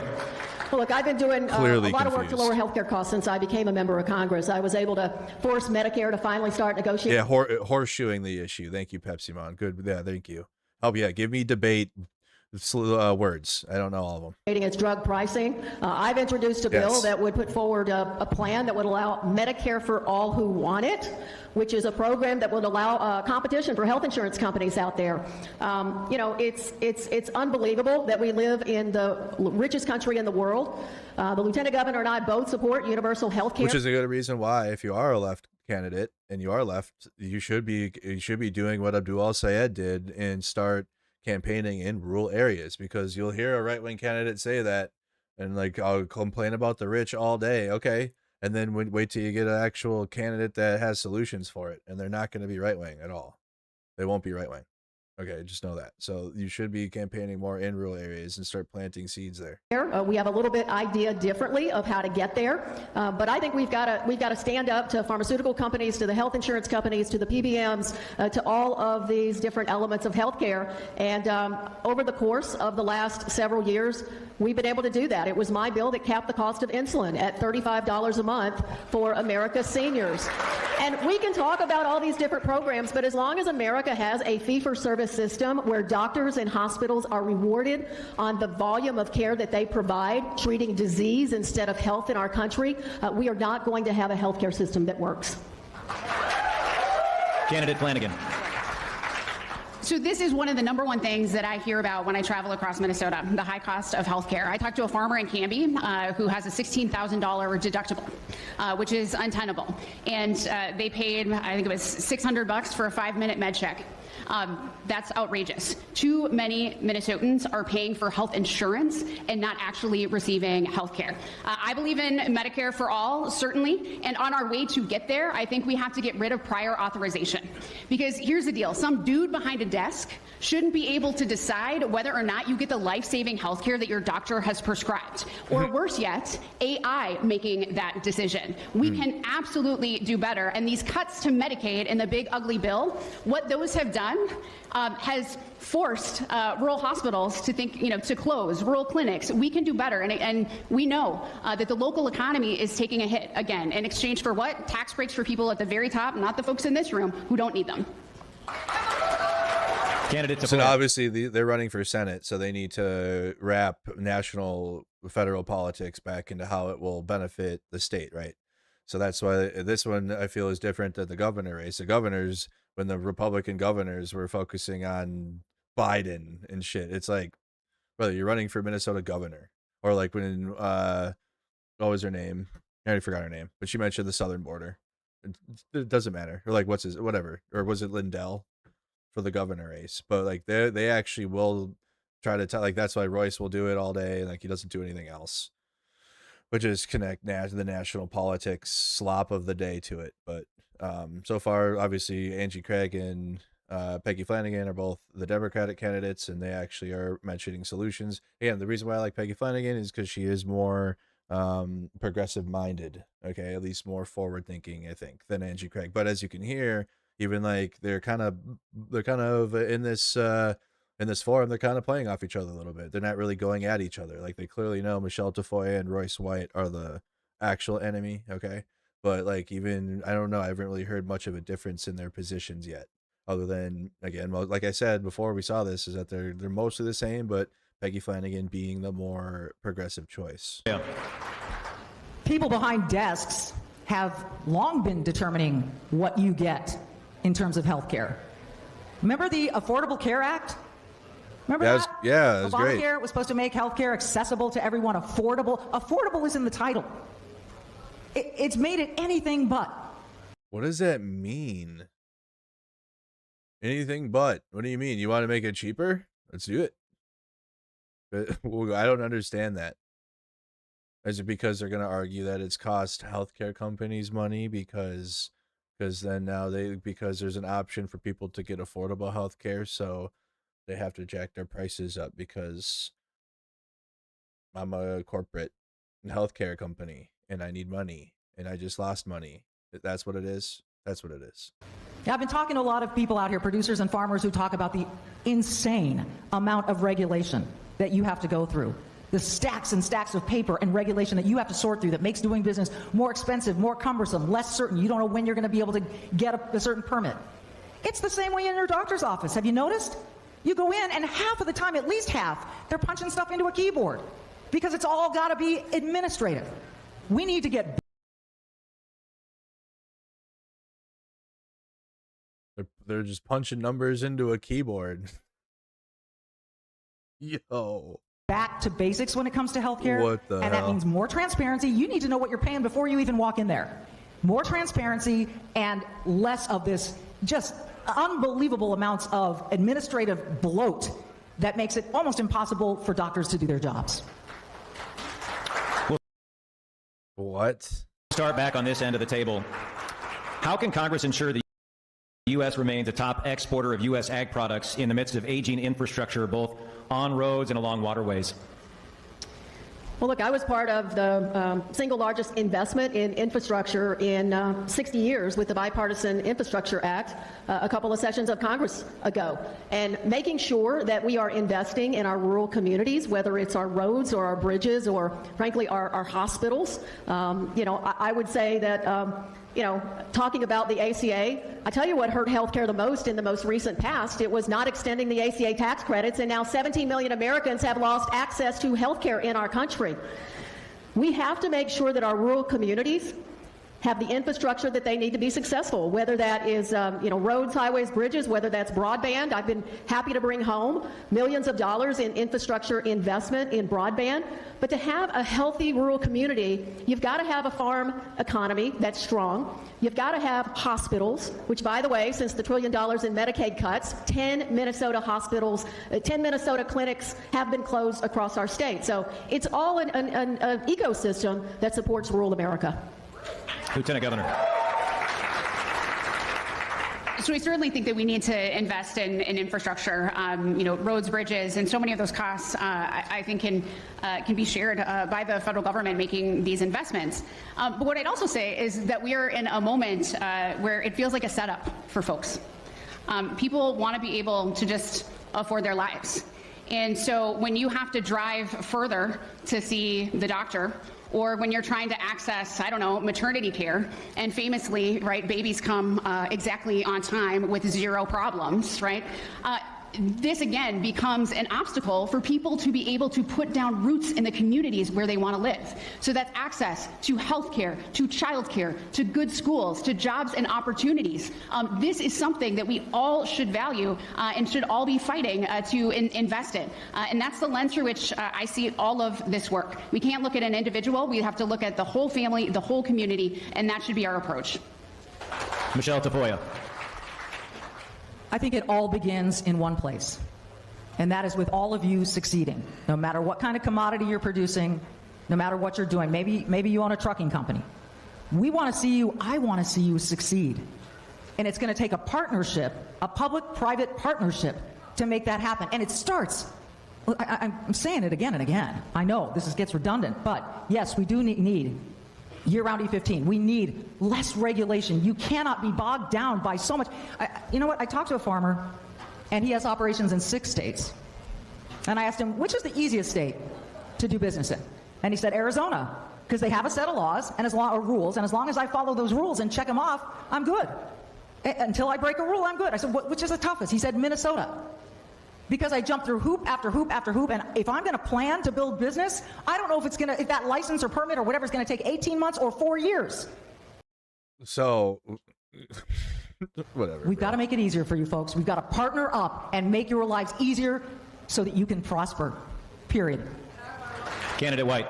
Well, look, I've been doing a lot of work to lower healthcare costs since I became a member of Congress. I was able to force Medicare to finally start negotiating. Yeah, horseshoeing the issue. Thank you, Pepsi Man. Good. Yeah, thank you. Oh, yeah, give me debate words. I don't know all of them. Its drug pricing. I've introduced a bill that would put forward a plan that would allow Medicare for all who want it, which is a program that would allow competition for health insurance companies out there. You know, it's unbelievable that we live in the richest country in the world. The Lieutenant Governor and I both support universal health care. Which is a good reason why, if you are a left candidate and you are left, you should be doing what Abdul al-Sayed did and start campaigning in rural areas, because you'll hear a right-wing candidate say that and like, I'll complain about the rich all day. Okay. And then wait till you get an actual candidate that has solutions for it, and they're not going to be right-wing at all. They won't be right-wing. Okay, just know that. So you should be campaigning more in rural areas and start planting seeds there. We have a little bit idea differently of how to get there, but I think we've got to stand up to pharmaceutical companies, to the health insurance companies, to the PBMs, to all of these different elements of healthcare. And over the course of the last several years, we've been able to do that. It was my bill that capped the cost of insulin at $35 a month for America's seniors. And we can talk about all these different programs, but as long as America has a fee-for-service system where doctors and hospitals are rewarded on the volume of care that they provide, treating disease instead of health in our country, we are not going to have a healthcare system that works. Candidate Flanagan. So this is one of the #1 things that I hear about when I travel across Minnesota, the high cost of health care. I talked to a farmer in Canby who has a $16,000 deductible, which is untenable. And they paid, I think it was $600 for a 5-minute med check. That's outrageous. Too many Minnesotans are paying for health insurance and not actually receiving health care. I believe in Medicare for all, certainly, and on our way to get there, I think we have to get rid of prior authorization. Because here's the deal, some dude behind a desk shouldn't be able to decide whether or not you get the life-saving health care that your doctor has prescribed. Or worse yet, AI making that decision. We can absolutely do better, and these cuts to Medicaid in the big ugly bill, what those have done has forced rural hospitals to think, to close, rural clinics. We can do better, and we know that the local economy is taking a hit again in exchange for what? Tax breaks for people at the very top, not the folks in this room who don't need them. Candidates So obviously they're running for Senate, so they need to wrap national federal politics back into how it will benefit the state, right? So that's why this one I feel is different than the governor race. The governors, when the Republican governors were focusing on Biden and shit, it's like, brother, you're running for Minnesota governor. Or like when what was her name? I already forgot her name, but she mentioned the southern border. It doesn't matter. Or like whatever. Or was it Lindell for the governor race? But like they actually will try to tell, like, that's why Royce will do it all day, and like he doesn't do anything else, which is connect the national politics slop of the day to it. But so far, obviously, Angie Craig and Peggy Flanagan are both the Democratic candidates, and they actually are mentioning solutions. Again, the reason why I like Peggy Flanagan is because she is more progressive minded, okay, at least more forward thinking, I think, than Angie Craig. But as you can hear, even like they're kind of in this forum, they're kind of playing off each other a little bit. They're not really going at each other. Like, they clearly know Michelle Tafoya and Royce White are the actual enemy, okay? But like, even, I don't know, I haven't really heard much of a difference in their positions yet, other than, again, well, like I said before we saw this, is that they're mostly the same, but Peggy Flanagan being the more progressive choice. Yeah. People behind desks have long been determining what you get in terms of health care. Remember the Affordable Care Act? Remember that? Yeah, it was great. Obamacare was supposed to make health care accessible to everyone, affordable. Affordable is in the title. It's made it anything but. What does that mean? Anything but? What do you mean? You want to make it cheaper? Let's do it. I don't understand that. Is it because they're going to argue that it's cost healthcare companies money because then now because there's an option for people to get affordable healthcare, so they have to jack their prices up because I'm a corporate healthcare company and I need money and I just lost money. That's what it is. That's what it is. I've been talking to a lot of people out here, producers and farmers, who talk about the insane amount of regulation that you have to go through. The stacks and stacks of paper and regulation that you have to sort through that makes doing business more expensive, more cumbersome, less certain. You don't know when you're going to be able to get a certain permit. It's the same way in your doctor's office. Have you noticed? You go in and half of the time, at least half, they're punching stuff into a keyboard because it's all got to be administrative. We need to get... They're just punching numbers into a keyboard. Yo. Back to basics when it comes to healthcare. What the hell? And that means more transparency. You need to know what you're paying before you even walk in there. More transparency and less of this just unbelievable amounts of administrative bloat that makes it almost impossible for doctors to do their jobs. What? Start back on this end of the table. How can Congress ensure the U.S. remains a top exporter of U.S. ag products in the midst of aging infrastructure, both on roads and along waterways? Well, look, I was part of the single largest investment in infrastructure in 60 years with the Bipartisan Infrastructure Act a couple of sessions of Congress ago. And making sure that we are investing in our rural communities, whether it's our roads or our bridges or, frankly, our hospitals. I would say that, talking about the ACA, I tell you what hurt healthcare the most in the most recent past. It was not extending the ACA tax credits, and now 17 million Americans have lost access to healthcare in our country. We have to make sure that our rural communities have the infrastructure that they need to be successful, whether that is roads, highways, bridges, whether that's broadband. I've been happy to bring home millions of dollars in infrastructure investment in broadband. But to have a healthy rural community, you've got to have a farm economy that's strong. You've got to have hospitals, which, by the way, since the $1 trillion in Medicaid cuts, 10 Minnesota hospitals, 10 Minnesota clinics have been closed across our state. So it's all an ecosystem that supports rural America. Lieutenant Governor. So we certainly think that we need to invest in infrastructure, roads, bridges, and so many of those costs, I think, can be shared by the federal government making these investments. But what I'd also say is that we are in a moment where it feels like a setup for folks. People want to be able to just afford their lives. And so when you have to drive further to see the doctor, or when you're trying to access, maternity care, and famously, right, babies come exactly on time with zero problems, right? this again becomes an obstacle for people to be able to put down roots in the communities where they want to live. So that's access to health care, to child care, to good schools, to jobs and opportunities. This is something that we all should value and should all be fighting to invest in. And that's the lens through which I see all of this work. We can't look at an individual. We have to look at the whole family, the whole community, and that should be our approach. Michelle Tafoya. I think it all begins in one place, and that is with all of you succeeding, no matter what kind of commodity you're producing, no matter what you're doing. Maybe you own a trucking company. We want to see you, I want to see you succeed. And it's going to take a partnership, a public-private partnership, to make that happen. And it starts, I'm saying it again and again. I know this gets redundant, but yes, we do need year-round E15. We need less regulation. You cannot be bogged down by so much. You know what? I talked to a farmer, and he has operations in 6 states. And I asked him, which is the easiest state to do business in? And he said, Arizona, because they have a set of laws and rules, and as long as I follow those rules and check them off, I'm good. Until I break a rule, I'm good. I said, which is the toughest? He said, Minnesota. Because I jumped through hoop after hoop after hoop, and if I'm going to plan to build business, I don't know if that license or permit or whatever is going to take 18 months or 4 years. So, whatever. We've got to make it easier for you folks. We've got to partner up and make your lives easier so that you can prosper. Period. Candidate White.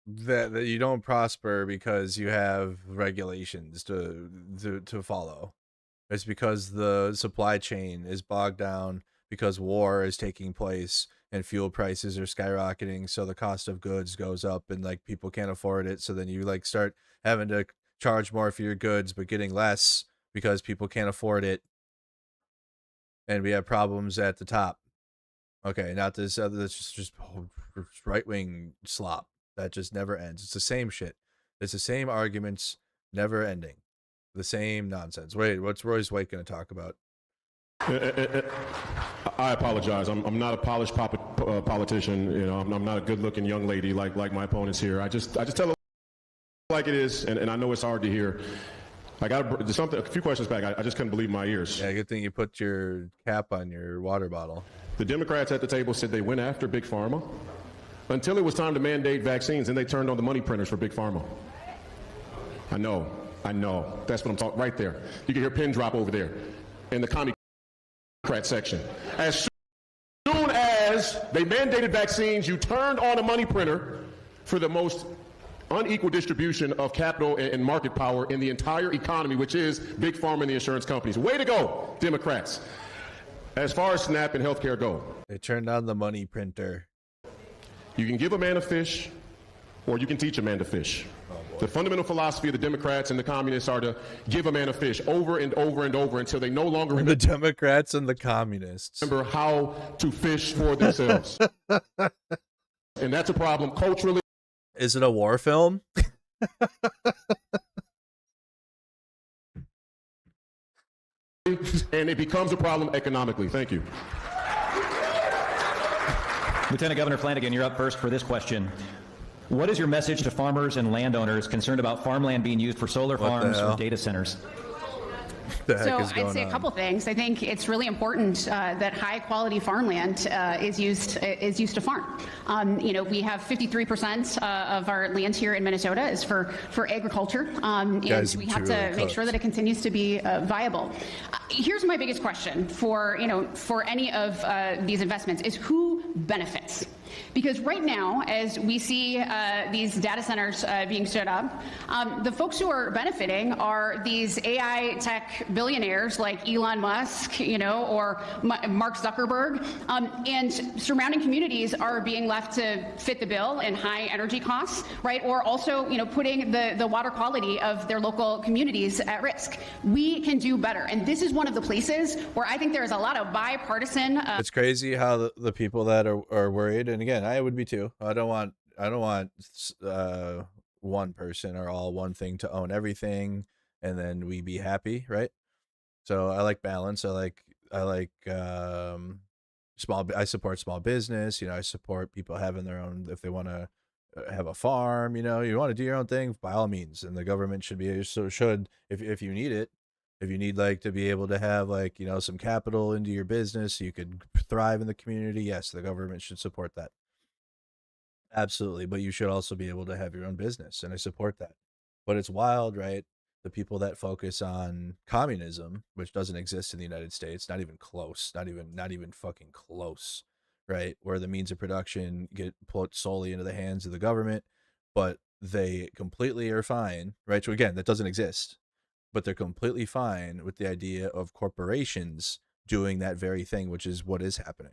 That you don't prosper because you have regulations to follow. It's because the supply chain is bogged down, because war is taking place and fuel prices are skyrocketing, so the cost of goods goes up and like people can't afford it, so then you like start having to charge more for your goods but getting less because people can't afford it, and we have problems at the top. Okay, not this other, just right-wing slop that just never ends. It's the same shit. It's the same arguments, never ending. The same nonsense. Wait, what's Royce White going to talk about? I apologize. I'm not a polished politician. You know, I'm not a good-looking young lady like my opponents here. I just tell it like it is, and I know it's hard to hear. Like a few questions back, I just couldn't believe my ears. Yeah, good thing you put your cap on your water bottle. The Democrats at the table said they went after Big Pharma until it was time to mandate vaccines, and they turned on the money printers for Big Pharma. I know. That's what I'm talking right there. You can hear pin drop over there in the Democrat section. As soon as they mandated vaccines, you turned on a money printer for the most unequal distribution of capital and market power in the entire economy, which is Big Pharma and the insurance companies. Way to go, Democrats. As far as SNAP and healthcare go, they turned on the money printer. You can give a man a fish, or you can teach a man to fish. The fundamental philosophy of the Democrats and the communists are to give a man a fish over and over and over until they no longer remember. The Democrats and the communists remember how to fish for themselves. And that's a problem culturally. Is it a war film? And it becomes a problem economically. Thank you. Lieutenant Governor Flanagan, you're up first for this question. What is your message to farmers and landowners concerned about farmland being used for solar farms or data centers? So I'd say a couple things. I think it's really important that high-quality farmland is used to farm. You know, we have 53% of our land here in Minnesota is for agriculture, and we have to make sure that it continues to be viable. Here's my biggest question for any of these investments is who benefits. Because right now, as we see these data centers being stood up, the folks who are benefiting are these AI tech billionaires like Elon Musk, or Mark Zuckerberg, and surrounding communities are being left to fit the bill in high energy costs, right? Or also, putting the water quality of their local communities at risk. We can do better, and this is one of the places where I think there is a lot of bipartisan. It's crazy how the people that are worried, and again, I would be too. I don't want one person or all one thing to own everything and then we be happy, right? So I like balance. I support small business. I support people having their own, if they want to have a farm, you want to do your own thing, by all means, and the government should if you need it, If you need like to be able to have like, you know, some capital into your business, so you could thrive in the community, yes, the government should support that. Absolutely. But you should also be able to have your own business, and I support that. But it's wild, right? The people that focus on communism, which doesn't exist in the United States, not even close, not even fucking close, right? Where the means of production get put solely into the hands of the government, but they completely are fine, right? So again, that doesn't exist, but they're completely fine with the idea of corporations doing that very thing, which is what is happening.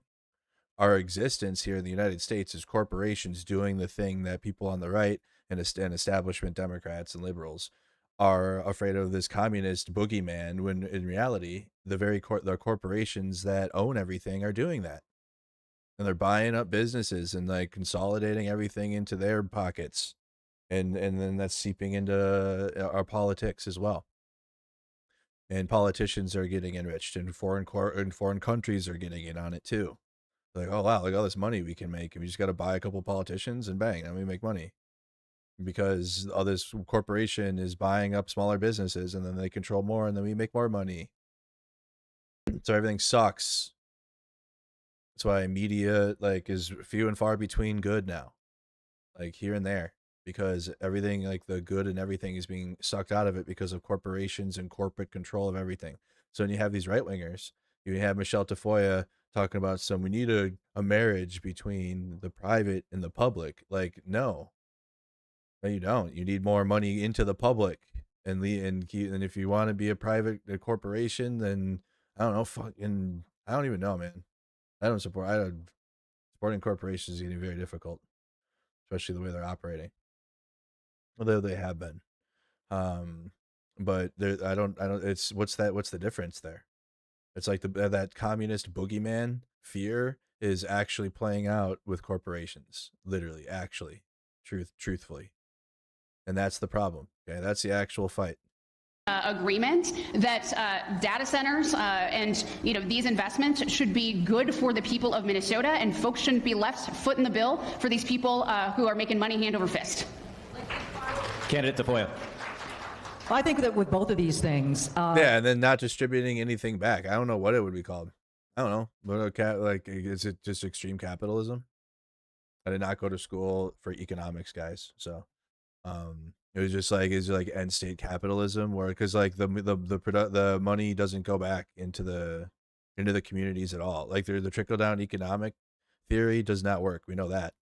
Our existence here in the United States is corporations doing the thing that people on the right and establishment Democrats and liberals are afraid of, this communist boogeyman, when in reality, the corporations that own everything are doing that. And they're buying up businesses and like consolidating everything into their pockets. And then that's seeping into our politics as well. And politicians are getting enriched, and foreign countries are getting in on it too. Like, oh wow, look at all this money we can make, and we just got to buy a couple politicians and bang, and we make money. Because all this corporation is buying up smaller businesses, and then they control more, and then we make more money. So everything sucks. That's why media like is few and far between good now, like here and there, because everything, like the good and everything, is being sucked out of it because of corporations and corporate control of everything. So when you have these right wingers, you have Michelle Tafoya talking about we need a marriage between the private and the public. Like, no, you don't. You need more money into the public, and if you want to be a private corporation, then I don't know, fucking, I don't even know, man. Supporting corporations is getting very difficult, especially the way they're operating. Although they have been, but I don't. It's what's the difference there? It's like that communist boogeyman fear is actually playing out with corporations, literally, actually, truthfully, and that's the problem. Okay, that's the actual fight. Agreement that data centers and these investments should be good for the people of Minnesota, and folks shouldn't be left foot in the bill for these people who are making money hand over fist. Candidate Tafoya. I think that with both of these things, yeah, and then not distributing anything back. I don't know what it would be called. I don't know. Like, is it just extreme capitalism? I did not go to school for economics, guys. So, it was just like, is it like end state capitalism, where because like the money doesn't go back into the communities at all. Like the trickle down economic theory does not work. We know that.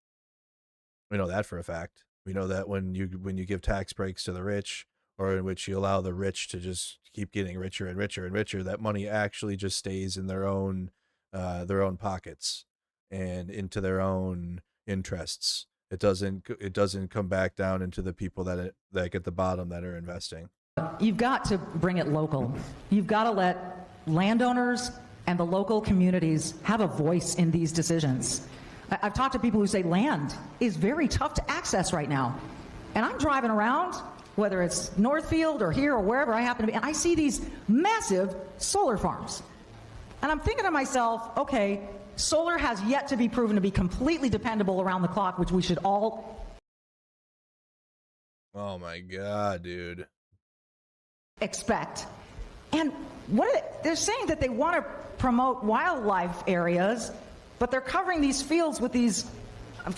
We know that for a fact. We know that when you give tax breaks to the rich, or in which you allow the rich to just keep getting richer and richer and richer, that money actually just stays in their own pockets and into their own interests. It doesn't come back down into the people that at the bottom that are investing. You've got to bring it local. You've got to let landowners and the local communities have a voice in these decisions. I've talked to people who say land is very tough to access right now. And I'm driving around, whether it's Northfield or here or wherever I happen to be, and I see these massive solar farms. And I'm thinking to myself, okay, solar has yet to be proven to be completely dependable around the clock, which we should all... Oh my God, dude. ...expect. And they're saying that they want to promote wildlife areas, but they're covering these fields with these,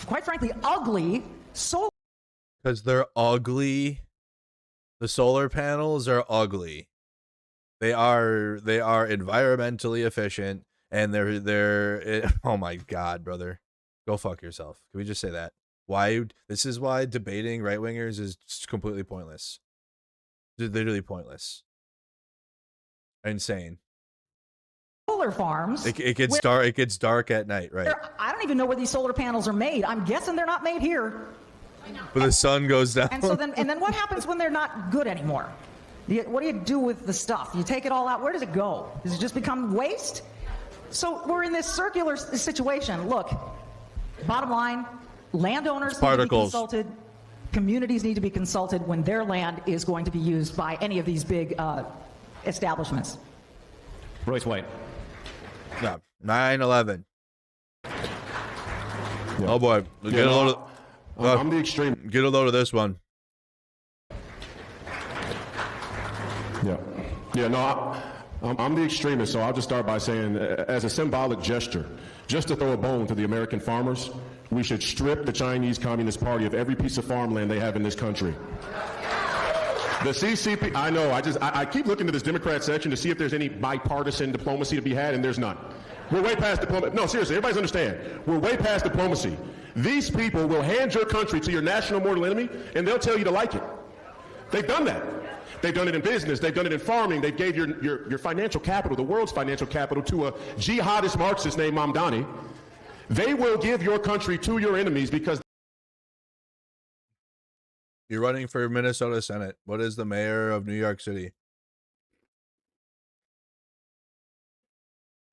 quite frankly, ugly solar... Because they're ugly. The solar panels are ugly. They are environmentally efficient, and they're oh my God, brother. Go fuck yourself. Can we just say that? This is why debating right wingers is completely pointless. Literally pointless. Insane. Solar farms. It gets dark. It gets dark at night, right? I don't even know where these solar panels are made. I'm guessing they're not made here. But the sun goes down. And so then what happens when they're not good anymore? What do you do with the stuff? You take it all out. Where does it go? Does it just become waste? So we're in this circular situation. Look, bottom line, landowners need to be consulted. Communities need to be consulted when their land is going to be used by any of these big establishments. Royce White. Yeah, 9/11. Oh boy, get a load of. I'm the extreme. Get a load of this one. Yeah. Yeah, no, I'm the extremist, so I'll just start by saying, as a symbolic gesture, just to throw a bone to the American farmers, we should strip the Chinese Communist Party of every piece of farmland they have in this country. The CCP, I know, I keep looking to this Democrat section to see if there's any bipartisan diplomacy to be had, and there's none. We're way past diplomacy. No, seriously, everybody's understand. We're way past diplomacy. These people will hand your country to your national mortal enemy, and they'll tell you to like it. They've done that. They've done it in business. They've done it in farming. They gave your financial capital, the world's financial capital, to a jihadist Marxist named Mamdani. They will give your country to your enemies because... You're running for Minnesota Senate. What is the mayor of New York City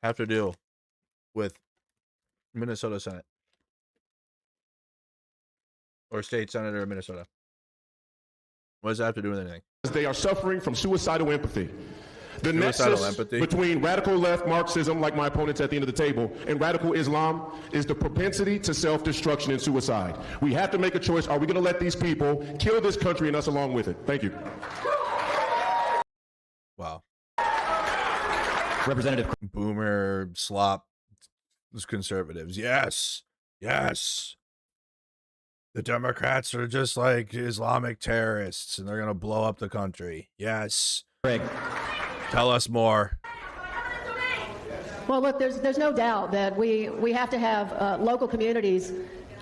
have to do with Minnesota Senate? Or state senator of Minnesota? What does that have to do with anything? They are suffering from suicidal empathy. The nexus between radical left Marxism, like my opponents at the end of the table, and radical Islam is the propensity to self-destruction and suicide. We have to make a choice. Are we going to let these people kill this country and us along with it? Thank you. Wow. Representative Boomer slop conservatives. Yes. Yes. The Democrats are just like Islamic terrorists and they're going to blow up the country. Yes. Greg. Tell us more. Well, look, there's no doubt that we have to have local communities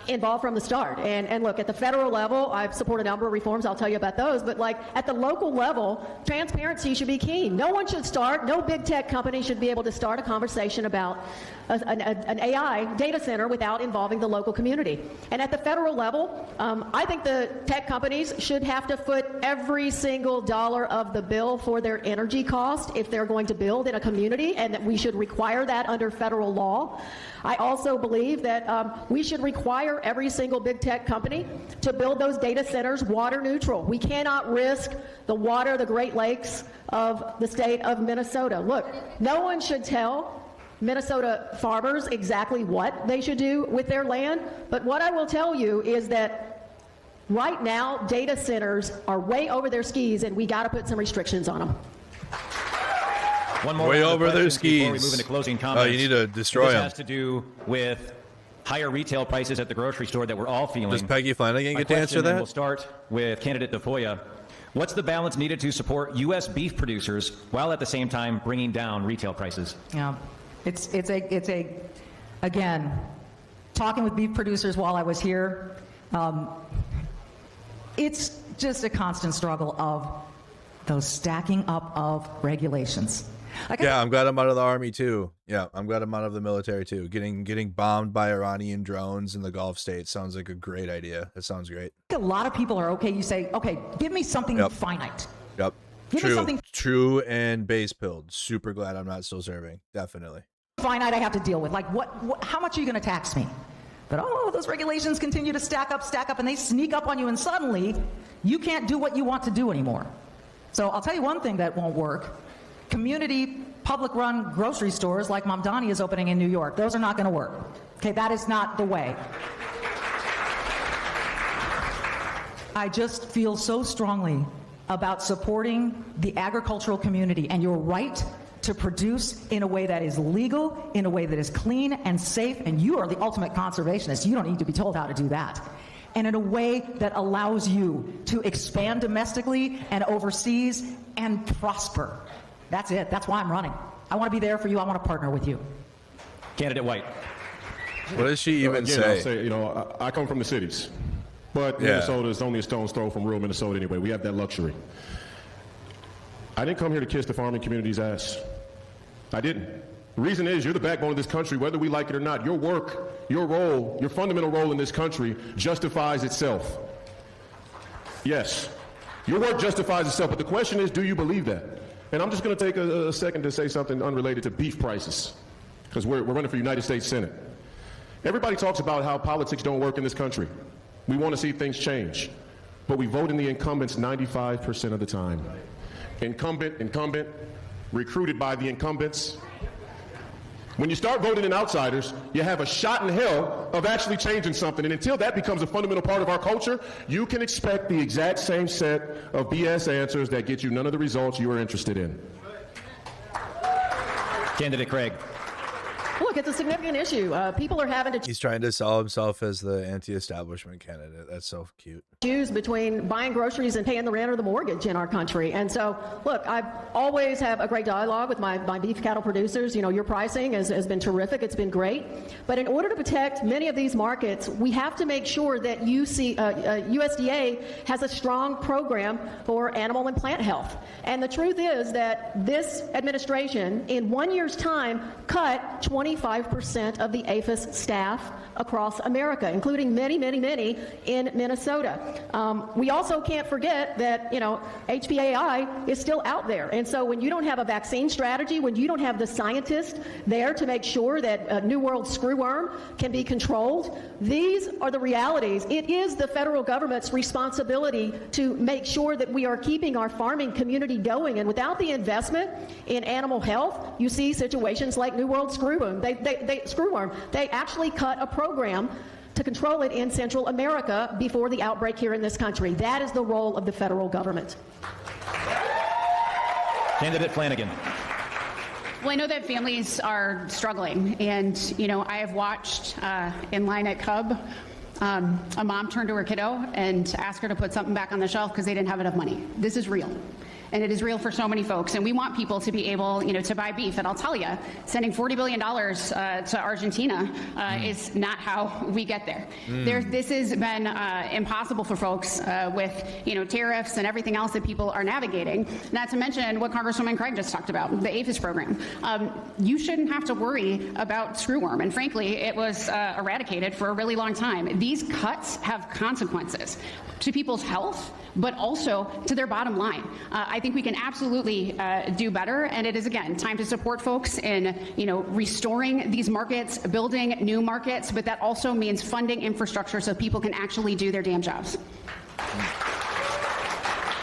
involved from the start. And look, at the federal level, I've supported a number of reforms. I'll tell you about those. But like at the local level, transparency should be key. No one should start, no big tech company should be able to start a conversation about an AI data center without involving the local community. And at the federal level, I think the tech companies should have to foot every single dollar of the bill for their energy cost if they're going to build in a community, and that we should require that under federal law. I also believe that we should require every single big tech company to build those data centers water neutral. We cannot risk the water, the Great Lakes of the state of Minnesota. Look, no one should tell Minnesota farmers exactly what they should do with their land, but what I will tell you is that right now data centers are way over their skis and we got to put some restrictions on them. One more way over their skis. Before we move into closing comments. Oh, you need to destroy them. This has to do with higher retail prices at the grocery store that we're all feeling. Does Peggy Flanagan get to answer that? We'll start with candidate DeFoya. What's the balance needed to support U.S. beef producers while at the same time bringing down retail prices? Yeah, it's again, talking with beef producers while I was here, it's just a constant struggle of those stacking up of regulations. Yeah, I'm glad I'm out of the army too. Yeah, I'm glad I'm out of the military too. Getting bombed by Iranian drones in the Gulf states sounds like a great idea. That sounds great. A lot of people are okay. You say, okay, give me something finite. Yep. Give me something true and base pilled. Super glad I'm not still serving. Definitely. Finite I have to deal with. Like what how much are you going to tax me? But those regulations continue to stack up, and they sneak up on you, and suddenly you can't do what you want to do anymore. So I'll tell you one thing that won't work. Community, public-run grocery stores like Mamdani is opening in New York. Those are not going to work. Okay, that is not the way. I just feel so strongly about supporting the agricultural community and your right to produce in a way that is legal, in a way that is clean and safe, and you are the ultimate conservationist. You don't need to be told how to do that. And in a way that allows you to expand domestically and overseas and prosper. That's it. That's why I'm running. I want to be there for you. I want to partner with you. Candidate White. What does she even say? I'll say, I come from the cities, but Minnesota is only a stone's throw from rural Minnesota anyway. We have that luxury. I didn't come here to kiss the farming community's ass. I didn't. The reason is you're the backbone of this country, whether we like it or not. Your work, your role, your fundamental role in this country justifies itself. Yes, your work justifies itself, but the question is, do you believe that? And I'm just going to take a second to say something unrelated to beef prices, because we're running for United States Senate. Everybody talks about how politics don't work in this country. We want to see things change, but we vote in the incumbents 95% of the time. Incumbent, recruited by the incumbents. When you start voting in outsiders, you have a shot in hell of actually changing something. And until that becomes a fundamental part of our culture, you can expect the exact same set of BS answers that get you none of the results you are interested in. Candidate Craig. Look, it's a significant issue. People are having to He's trying to sell himself as the anti-establishment candidate. That's so cute. choose between buying groceries and paying the rent or the mortgage in our country. And so, look, I always have a great dialogue with my beef cattle producers. You know, your pricing has been terrific. It's been great. But in order to protect many of these markets, we have to make sure that USDA has a strong program for animal and plant health. And the truth is that this administration, in 1 year's time, cut 25% of the APHIS staff across America, including many, many, many in Minnesota. We also can't forget that, you know, HPAI is still out there. And so when you don't have a vaccine strategy, when you don't have the scientists there to make sure that New World screwworm can be controlled, these are the realities. It is the federal government's responsibility to make sure that we are keeping our farming community going. And without the investment in animal health, you see situations like New World screwworm. They actually cut a program to control it in Central America before the outbreak here in this country. That is the role of the federal government. Candidate Flanagan. Well, I know that families are struggling, and you know, I have watched in line at Cub a mom turn to her kiddo and ask her to put something back on the shelf because they didn't have enough money. This is real. And it is real for so many folks. And we want people to be able, you know, to buy beef. And I'll tell you, sending $40 billion to Argentina is not how we get there. This has been impossible for folks with, you know, tariffs and everything else that people are navigating. Not to mention what Congresswoman Craig just talked about, the APHIS program. You shouldn't have to worry about screwworm. And frankly, it was eradicated for a really long time. These cuts have consequences to people's health, but also to their bottom line. I think we can absolutely do better, and it is, again, time to support folks in, you know, restoring these markets, building new markets, but that also means funding infrastructure so people can actually do their damn jobs.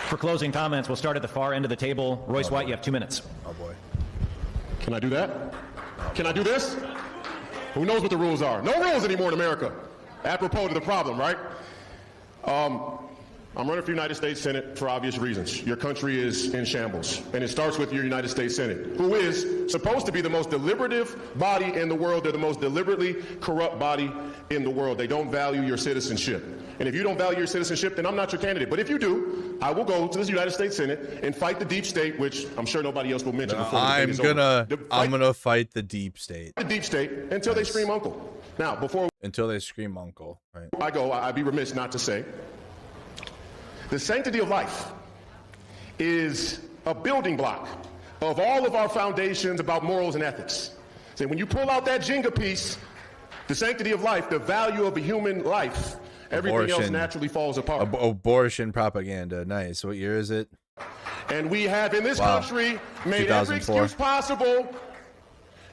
For closing comments, we'll start at the far end of the table. Royce White, you have 2 minutes. Oh, boy. Can I do that? Can I do this? Who knows what the rules are? No rules anymore in America. Apropos to the problem, right? I'm running for United States Senate for obvious reasons. Your country is in shambles, and it starts with your United States Senate, who is supposed to be the most deliberative body in the world. They're the most deliberately corrupt body in the world. They don't value your citizenship. And if you don't value your citizenship, then I'm not your candidate. But if you do, I will go to this United States Senate and fight the deep state, which I'm sure nobody else will mention before the debate is over. I'm gonna fight the deep state. The deep state until they scream uncle. Now, until they scream uncle, right? I'd be remiss not to say, the sanctity of life is a building block of all of our foundations about morals and ethics. So when you pull out that Jenga piece, the sanctity of life, the value of a human life, everything else naturally falls apart. Abortion propaganda. Nice. What year is it? And we have in this country made every excuse possible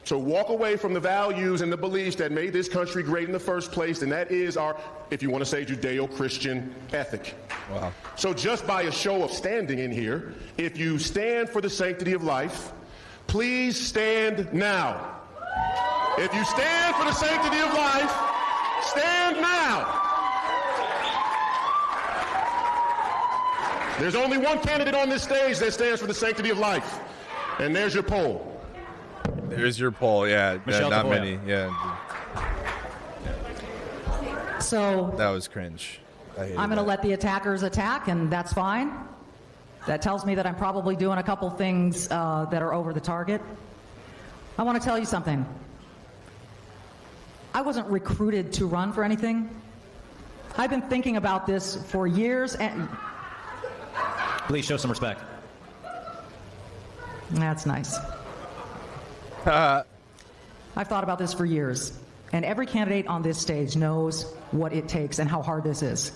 to walk away from the values and the beliefs that made this country great in the first place, and that is our, if you want to say, Judeo-Christian ethic. Wow. So just by a show of standing in here, if you stand for the sanctity of life, please stand now. If you stand for the sanctity of life, stand now. There's only one candidate on this stage that stands for the sanctity of life, and there's your poll. There's your poll, yeah. Not many, yeah. So that was cringe. I'm going to let the attackers attack, and that's fine. That tells me that I'm probably doing a couple things that are over the target. I want to tell you something. I wasn't recruited to run for anything. I've been thinking about this for years, and please show some respect. That's nice. I've thought about this for years, and every candidate on this stage knows what it takes and how hard this is.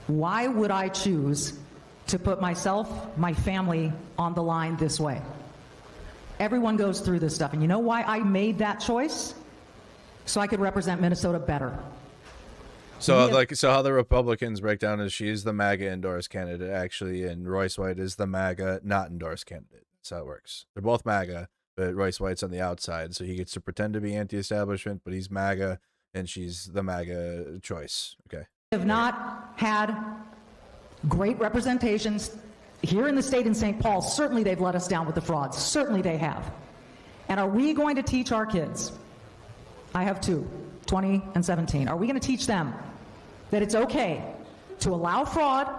Why would I choose to put myself, my family on the line this way? Everyone goes through this stuff, and you know why I made that choice? So I could represent Minnesota better. So so how the Republicans break down is she's the MAGA endorsed candidate actually, and Royce White is the MAGA not endorsed candidate. That's how it works. They're both MAGA, but Royce White's on the outside, so he gets to pretend to be anti-establishment, but he's MAGA, and she's the MAGA choice. Okay. Have not had great representations here in the state in St. Paul. Certainly they've let us down with the frauds. Certainly they have. And are we going to teach our kids? I have two, 20 and 17. Are we going to teach them that it's okay to allow fraud,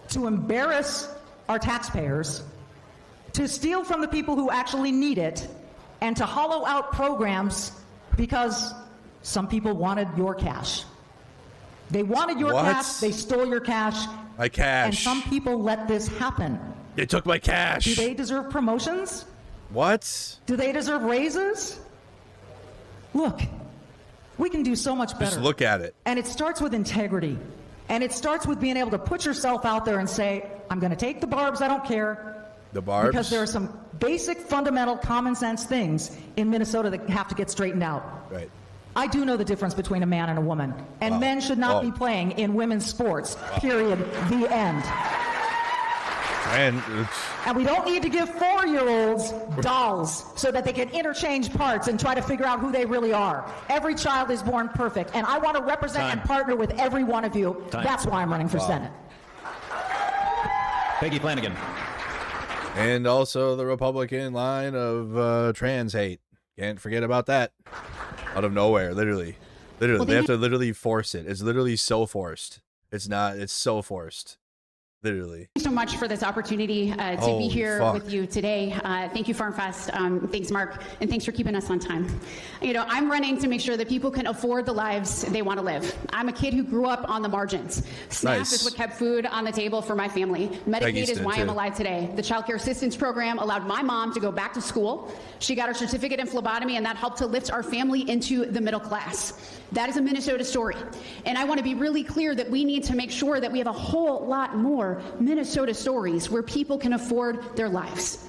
to embarrass our taxpayers, to steal from the people who actually need it, and to hollow out programs because some people wanted your cash? They wanted your cash, they stole your cash. My cash. And some people let this happen. They took my cash. Do they deserve promotions? What? Do they deserve raises? Look, we can do so much better. Just look at it. And it starts with integrity. And it starts with being able to put yourself out there and say, I'm going to take the barbs, I don't care. The barbs? Because there are some basic, fundamental, common sense things in Minnesota that have to get straightened out. Right. I do know the difference between a man and a woman. And men should not be playing in women's sports, period, the end. And we don't need to give 4-year-olds dolls so that they can interchange parts and try to figure out who they really are. Every child is born perfect, and I want to represent and partner with every one of you. That's why I'm running for Senate. Peggy Flanagan. And also the Republican line of trans hate. Can't forget about that. Out of nowhere, literally. Well, they have to literally force it. It's literally so forced. It's not, it's so forced. Literally. Thank you so much for this opportunity to be here with you today. Thank you, Farm Fest. Thanks, Mark, and thanks for keeping us on time. You know, I'm running to make sure that people can afford the lives they want to live. I'm a kid who grew up on the margins. SNAP is what kept food on the table for my family. Medicaid is why I'm alive today. The Child Care Assistance Program allowed my mom to go back to school. She got her certificate in phlebotomy, and that helped to lift our family into the middle class. That is a Minnesota story. And I want to be really clear that we need to make sure that we have a whole lot more Minnesota stories where people can afford their lives.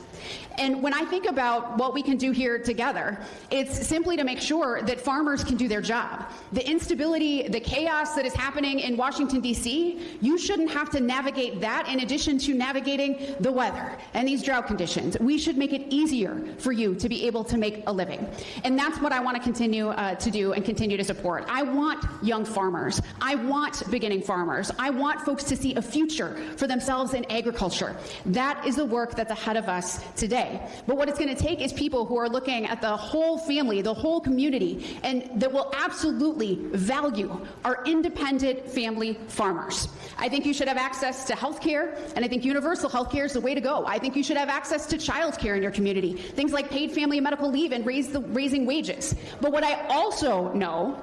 And when I think about what we can do here together, it's simply to make sure that farmers can do their job. The instability, the chaos that is happening in Washington, D.C., you shouldn't have to navigate that in addition to navigating the weather and these drought conditions. We should make it easier for you to be able to make a living. And that's what I want to continue to do and continue to support. I want young farmers. I want beginning farmers. I want folks to see a future for themselves in agriculture. That is the work that's ahead of us today. But what it's going to take is people who are looking at the whole family, the whole community, and that will absolutely value our independent family farmers. I think you should have access to health care, and I think universal health care is the way to go. I think you should have access to child care in your community, things like paid family and medical leave and raising wages. But what I also know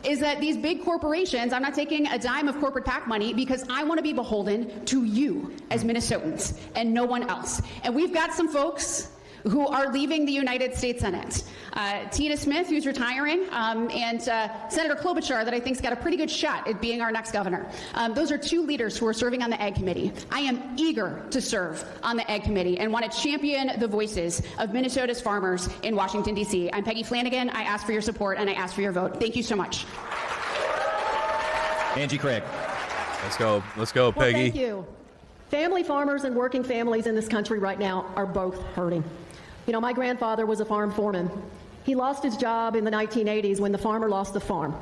is that these big corporations, I'm not taking a dime of corporate PAC money because I want to be beholden to you as Minnesotans and no one else. And we've got some folks who are leaving the United States Senate. Tina Smith, who's retiring, and Senator Klobuchar, that I think's got a pretty good shot at being our next governor. Those are two leaders who are serving on the Ag Committee. I am eager to serve on the Ag Committee and want to champion the voices of Minnesota's farmers in Washington, D.C. I'm Peggy Flanagan. I ask for your support and I ask for your vote. Thank you so much. Angie Craig. Let's go, Peggy. Well, thank you. Family farmers and working families in this country right now are both hurting. You know, my grandfather was a farm foreman. He lost his job in the 1980s when the farmer lost the farm.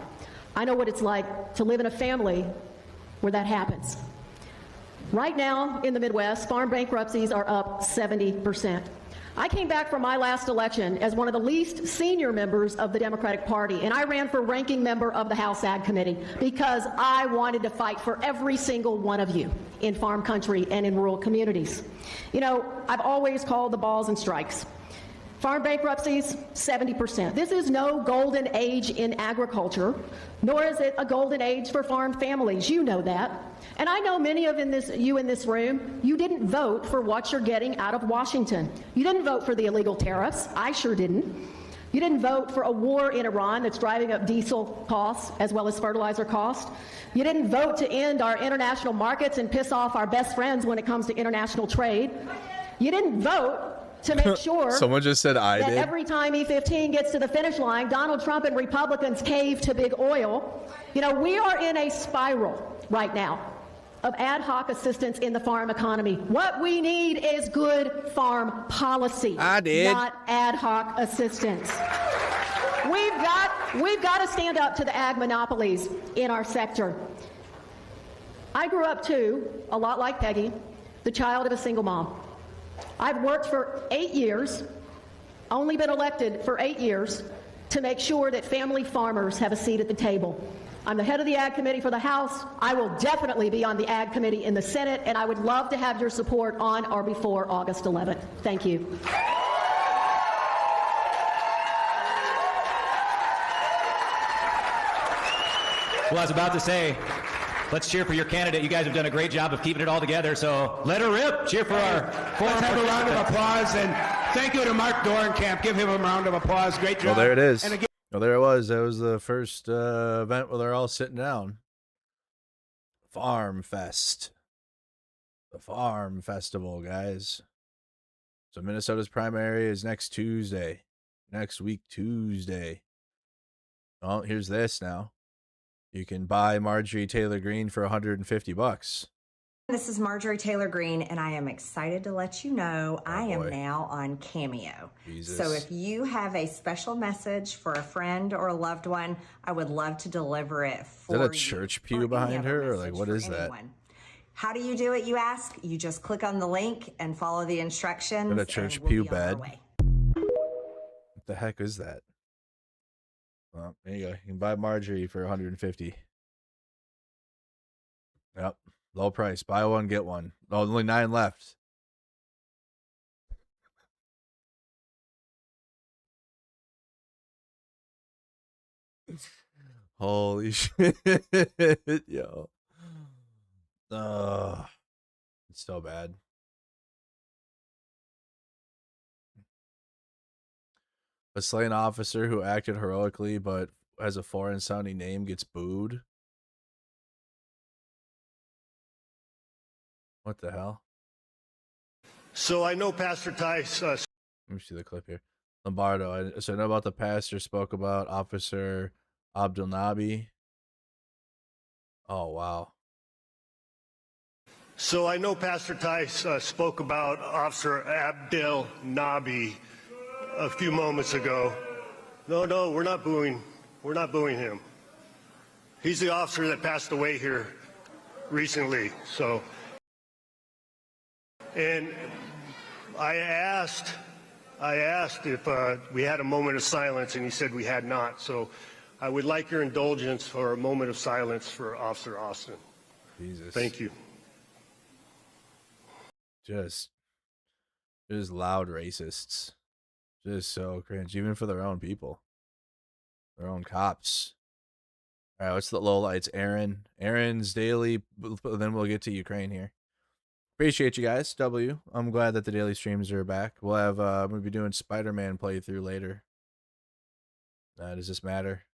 I know what it's like to live in a family where that happens. Right now in the Midwest, farm bankruptcies are up 70%. I came back from my last election as one of the least senior members of the Democratic Party, and I ran for ranking member of the House Ag Committee because I wanted to fight for every single one of you in farm country and in rural communities. You know, I've always called the balls and strikes. Farm bankruptcies, 70%. This is no golden age in agriculture, nor is it a golden age for farm families. You know that. And I know many of you in this room, you didn't vote for what you're getting out of Washington. You didn't vote for the illegal tariffs. I sure didn't. You didn't vote for a war in Iran that's driving up diesel costs as well as fertilizer costs. You didn't vote to end our international markets and piss off our best friends when it comes to international trade. You didn't vote to make sure someone just said I that did. Every time E15 gets to the finish line, Donald Trump and Republicans cave to big oil. You know, we are in a spiral right now of ad hoc assistance in the farm economy. What we need is good farm policy, not ad hoc assistance. We've got to stand up to the ag monopolies in our sector. I grew up too, a lot like Peggy, the child of a single mom. I've worked for 8 years only been elected for 8 years to make sure that family farmers have a seat at the table. I'm the head of the Ag Committee for the House. I will definitely be on the Ag Committee in the Senate, and I would love to have your support on or before August 11th. Thank you. Well, I was about to say, let's cheer for your candidate. You guys have done a great job of keeping it all together, so let her rip. Cheer for our Let's have a round of applause, and thank you to Mark Dorenkamp. Give him a round of applause. Great job. Well, there it is. And again, Well, there it was. That was the first event where they're all sitting down. Farm Fest. The Farm Festival, guys. So Minnesota's primary is next Tuesday. Next week, Tuesday. Well, here's this now. You can buy Marjorie Taylor Greene for $150. This is Marjorie Taylor Greene, and I am excited to let you know I am now on Cameo. Jesus. So if you have a special message for a friend or a loved one, I would love to deliver it for you. Is that a church pew behind her, or like what is that? How do you do it, you ask? You just click on the link and follow the instructions. Is that a church and we'll pew be on our bed? way. What the heck is that? Well, there you go. You can buy Marjorie for $150. Yep. Low price. Buy one, get one. Oh, only 9 left. Holy shit. Yo. It's so bad. A slain officer who acted heroically but has a foreign sounding name gets booed. What the hell? So I know Pastor Tice. Let me see the clip here. Lombardo. So I know about the pastor spoke about Officer Abdul Nabi. Oh, wow. So I know Pastor Tice spoke about Officer Abdel Nabi a few moments ago. No, we're not booing. We're not booing him. He's the officer that passed away here recently. So, and I asked if we had a moment of silence, and he said we had not. So I would like your indulgence for a moment of silence for Officer Austin. Jesus. Thank you. Just loud racists. Just so cringe, even for their own people. Their own cops. All right, what's the lowlights? Aaron's daily, then we'll get to Ukraine here. Appreciate you guys. W. I'm glad that the daily streams are back. We'll have, we'll be doing Spider-Man playthrough later. Does this matter?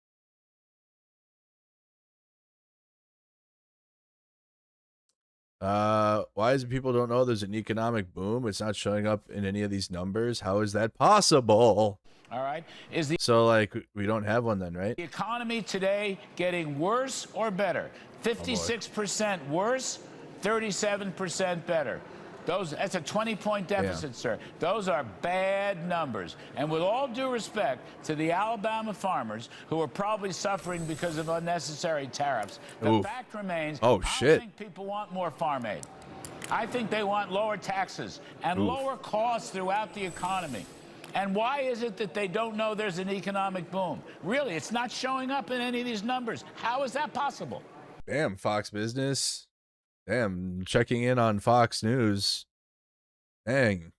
Why is it people don't know there's an economic boom? It's not showing up in any of these numbers. How is that possible? All right. So like we don't have one then, right? The economy today getting worse or better? 56% worse, 37% better. That's a 20-point deficit, sir. Those are bad numbers. And with all due respect to the Alabama farmers who are probably suffering because of unnecessary tariffs, the fact remains, I don't think people want more farm aid. I think they want lower taxes and lower costs throughout the economy. And why is it that they don't know there's an economic boom? Really, it's not showing up in any of these numbers. How is that possible? Damn, Fox Business. Damn, checking in on Fox News. Dang.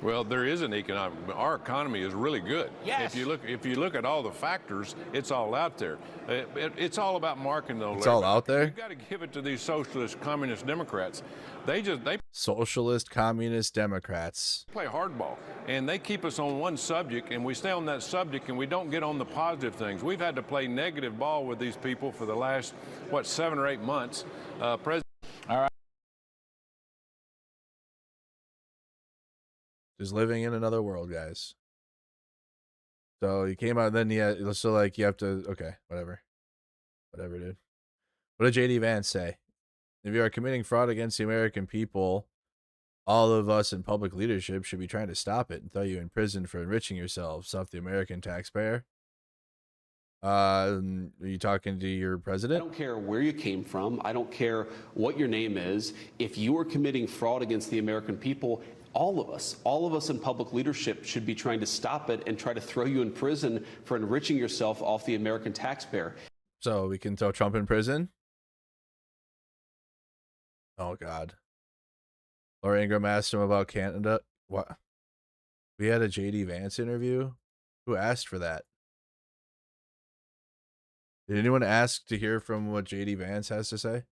Well, there is an economic. Our economy is really good. Yes. If you look at all the factors, it's all out there. It's all about marketing, though. It's all out there. You've got to give it to these socialist, communist Democrats. They Socialist, communist Democrats play hardball, and they keep us on one subject, and we stay on that subject, and we don't get on the positive things. We've had to play negative ball with these people for the last 7 or 8 months. All right. Just living in another world, guys. So he came out, and then so like you have to, okay, whatever, dude. What did JD Vance say? If you are committing fraud against the American people, all of us in public leadership should be trying to stop it and throw you in prison for enriching yourself, self the American taxpayer. Are you talking to your president? I don't care where you came from. I don't care what your name is. If you are committing fraud against the American people, all of us in public leadership should be trying to stop it and try to throw you in prison for enriching yourself off the American taxpayer. So we can throw Trump in prison? Oh, God. Laura Ingraham asked him about Canada. What? We had a J.D. Vance interview? Who asked for that? Did anyone ask to hear from what J.D. Vance has to say?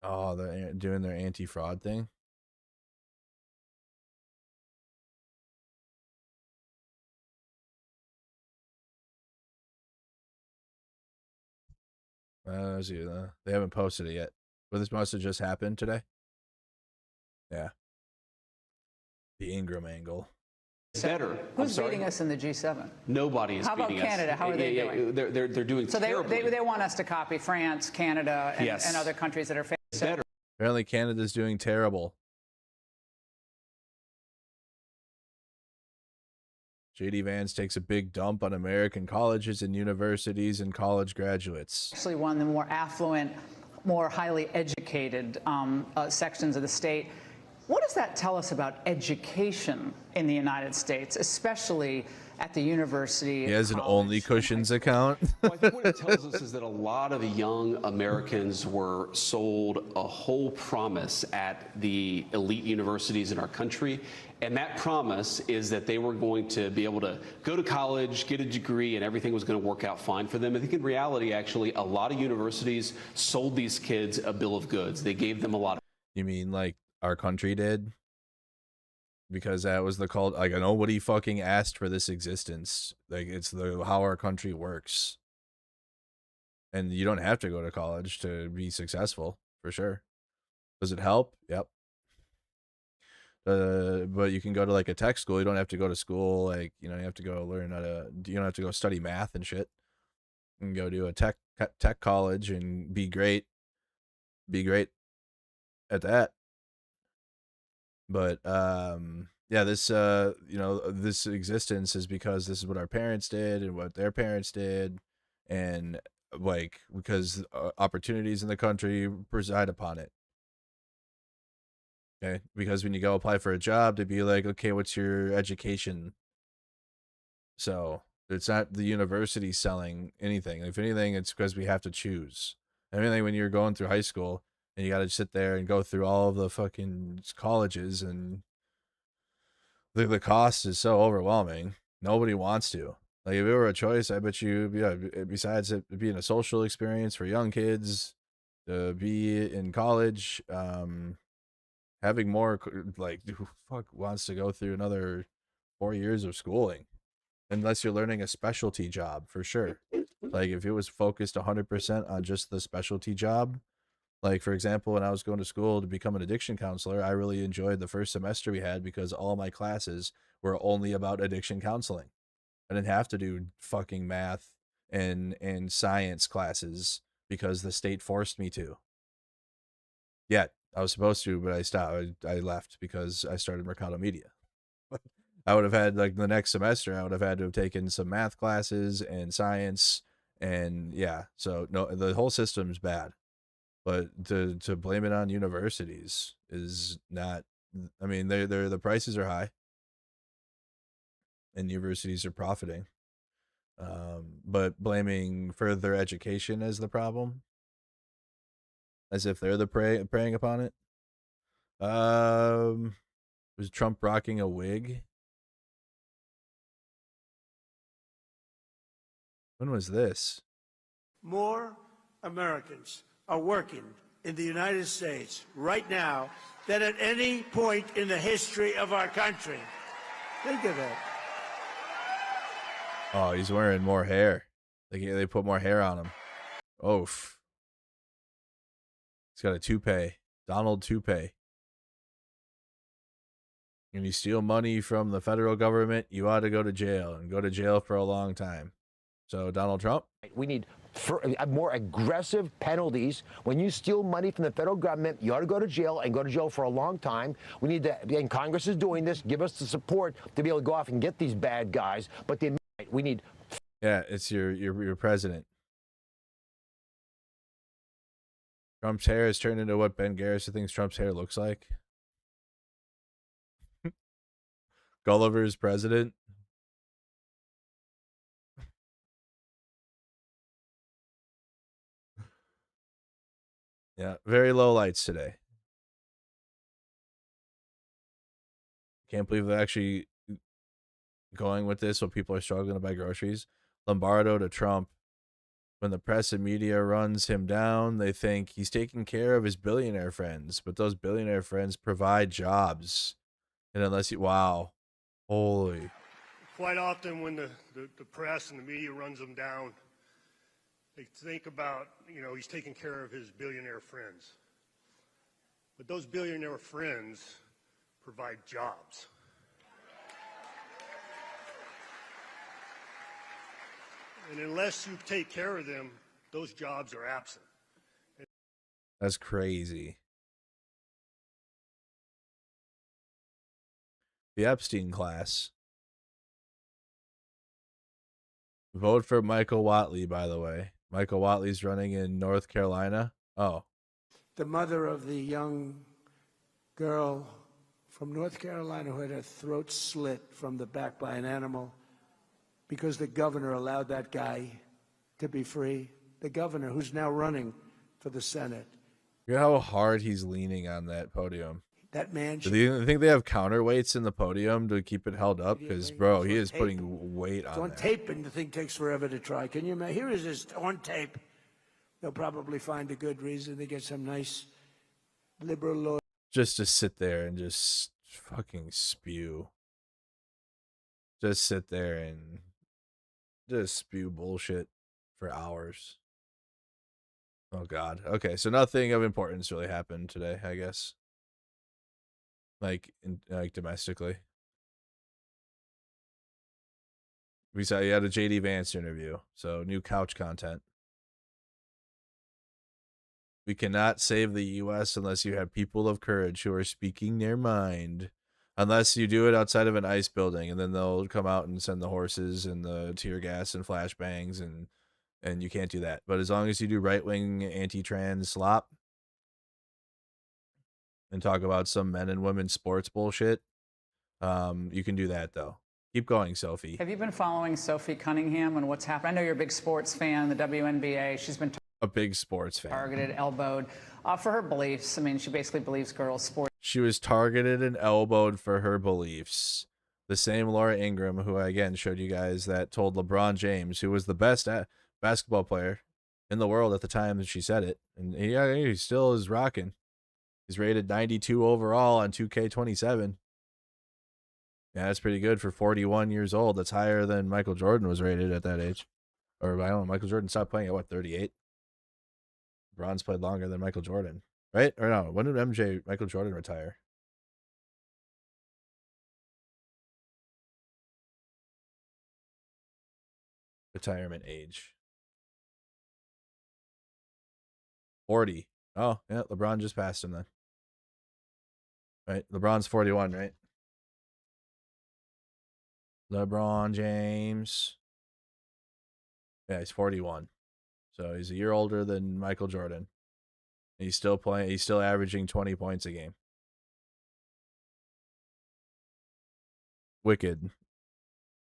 Oh, they're doing their anti-fraud thing? They haven't posted it yet. But this must have just happened today. Yeah. The Ingram angle. Better. Who's beating us in the G7? Nobody is How about beating us. Canada? How are they doing? They're doing so terribly. they want us to copy France, Canada, and, Yes. and other countries that are famous. Better. Apparently Canada's doing terrible. J.D. Vance takes a big dump on American colleges and universities and college graduates. Actually, one of the more affluent, more highly educated sections of the state. What does that tell us about education in the United States, especially at the university? He has an Only Cushions account. Well, I think what it tells us is that a lot of young Americans were sold a whole promise at the elite universities in our country. And that promise is that they were going to be able to go to college, get a degree, and everything was going to work out fine for them. I think in reality, actually, a lot of universities sold these kids a bill of goods. They gave them a lot of... You mean like our country did? Because that was the cult. Like, nobody fucking asked for this existence. Like, it's how our country works. And you don't have to go to college to be successful, for sure. Does it help? Yep. But you can go to like a tech school. You don't have to go to school. Like, you have to go learn you don't have to go study math and shit. You can go to a tech college and be great at that. But yeah, this this existence is because this is what our parents did and what their parents did, and like because opportunities in the country preside upon it. Okay, because when you go apply for a job, to be like, okay, what's your education? So it's not the university selling anything. If anything, it's because we have to choose. Everything when you're going through high school and you got to sit there and go through all of the fucking colleges, and the cost is so overwhelming. Nobody wants to. Like, if it were a choice, I bet you, besides it being a social experience for young kids to be in college, having more, like, who fuck wants to go through another 4 years of schooling? Unless you're learning a specialty job, for sure. Like, if it was focused 100% on just the specialty job, like, for example, when I was going to school to become an addiction counselor, I really enjoyed the first semester we had because all my classes were only about addiction counseling. I didn't have to do fucking math and science classes because the state forced me to. Yet, I was supposed to, but I stopped. I left because I started Mercado Media. I would have had, like, the next semester, I would have had to have taken some math classes and science, and yeah. So, no, the whole system's bad. But to blame it on universities is not, I mean, the prices are high and universities are profiting. But blaming further education as the problem, as if they're the preying upon it. Was Trump rocking a wig? When was this? More Americans are working in the United States right now than at any point in the history of our country. Think of that. Oh, he's wearing more hair. They put more hair on him. Oof. He's got a toupee. Donald toupee. When you steal money from the federal government, you ought to go to jail, and go to jail for a long time. So, Donald Trump? We need more aggressive penalties. When you steal money from the federal government, you ought to go to jail, and go to jail for a long time. We need to, and Congress is doing this, give us the support to be able to go off and get these bad guys. But we need... Yeah, it's your president. Trump's hair has turned into what Ben Garrison thinks Trump's hair looks like. Gulliver's president. Yeah, very low lights today. Can't believe they're actually going with this when people are struggling to buy groceries. Lombardo to Trump. When the press and media runs him down, they think he's taking care of his billionaire friends, but those billionaire friends provide jobs. And unless you, wow, holy. Quite often when the press and the media runs him down, they think about, he's taking care of his billionaire friends. But those billionaire friends provide jobs. And unless you take care of them, those jobs are absent. That's crazy. The Epstein class. Vote for Michael Whatley, by the way. Michael Whatley's running in North Carolina. Oh. The mother of the young girl from North Carolina who had her throat slit from the back by an animal because the governor allowed that guy to be free. The governor who's now running for the Senate. Look at how hard he's leaning on that podium. That man. Do you think they have counterweights in the podium to keep it held up? Because, bro, he is putting weight It's on on there. tape, and the thing takes forever to try. Can you imagine? Here it is on tape. They'll probably find a good reason. They get some nice liberal lawyer. Just to sit there and just fucking spew. Just sit there and just spew bullshit for hours. Oh, God. Okay, so nothing of importance really happened today, I guess. Like domestically. We saw you had a JD Vance interview, so new couch content. We cannot save the U.S. unless you have people of courage who are speaking their mind. Unless you do it outside of an ICE building, and then they'll come out and send the horses and the tear gas and flashbangs, and you can't do that. But as long as you do right-wing anti-trans slop and talk about some men and women sports bullshit, you can do that, though. Keep going, Sophie. Have you been following Sophie Cunningham and what's happened? I know you're a big sports fan, the WNBA. She's been a big sports fan. Targeted, elbowed for her beliefs. I mean, she basically believes girls' sports. She was targeted and elbowed for her beliefs. The same Laura Ingraham, who I again showed you guys, that told LeBron James, who was the best basketball player in the world at the time that she said it, and he still is rocking. He's rated 92 overall on 2K27. Yeah, that's pretty good for 41 years old. That's higher than Michael Jordan was rated at that age. Or I don't know, Michael Jordan stopped playing at what, 38? LeBron's played longer than Michael Jordan, right? Or no, when did Michael Jordan retire? Retirement age. 40. Oh, yeah, LeBron just passed him then. Right? LeBron's 41, right? LeBron James. Yeah, he's 41. So he's a year older than Michael Jordan. He's still playing. He's still averaging 20 points a game. Wicked.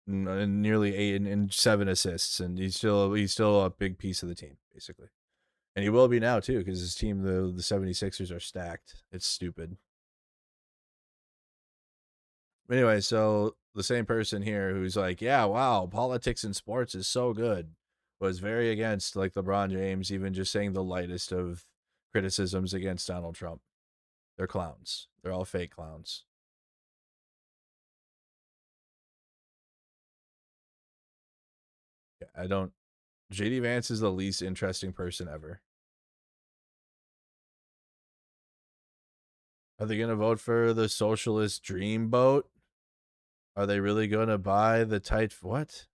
And nearly 8 and 7 assists, and he's still a big piece of the team, basically. And he will be now too, because his team, the 76ers, are stacked. It's stupid. Anyway, so the same person here who's like, yeah, wow, politics and sports is so good, was very against like LeBron James, even just saying the lightest of criticisms against Donald Trump. They're clowns. They're all fake clowns. JD Vance is the least interesting person ever. Are they going to vote for the socialist dreamboat? Are they really going to buy the what?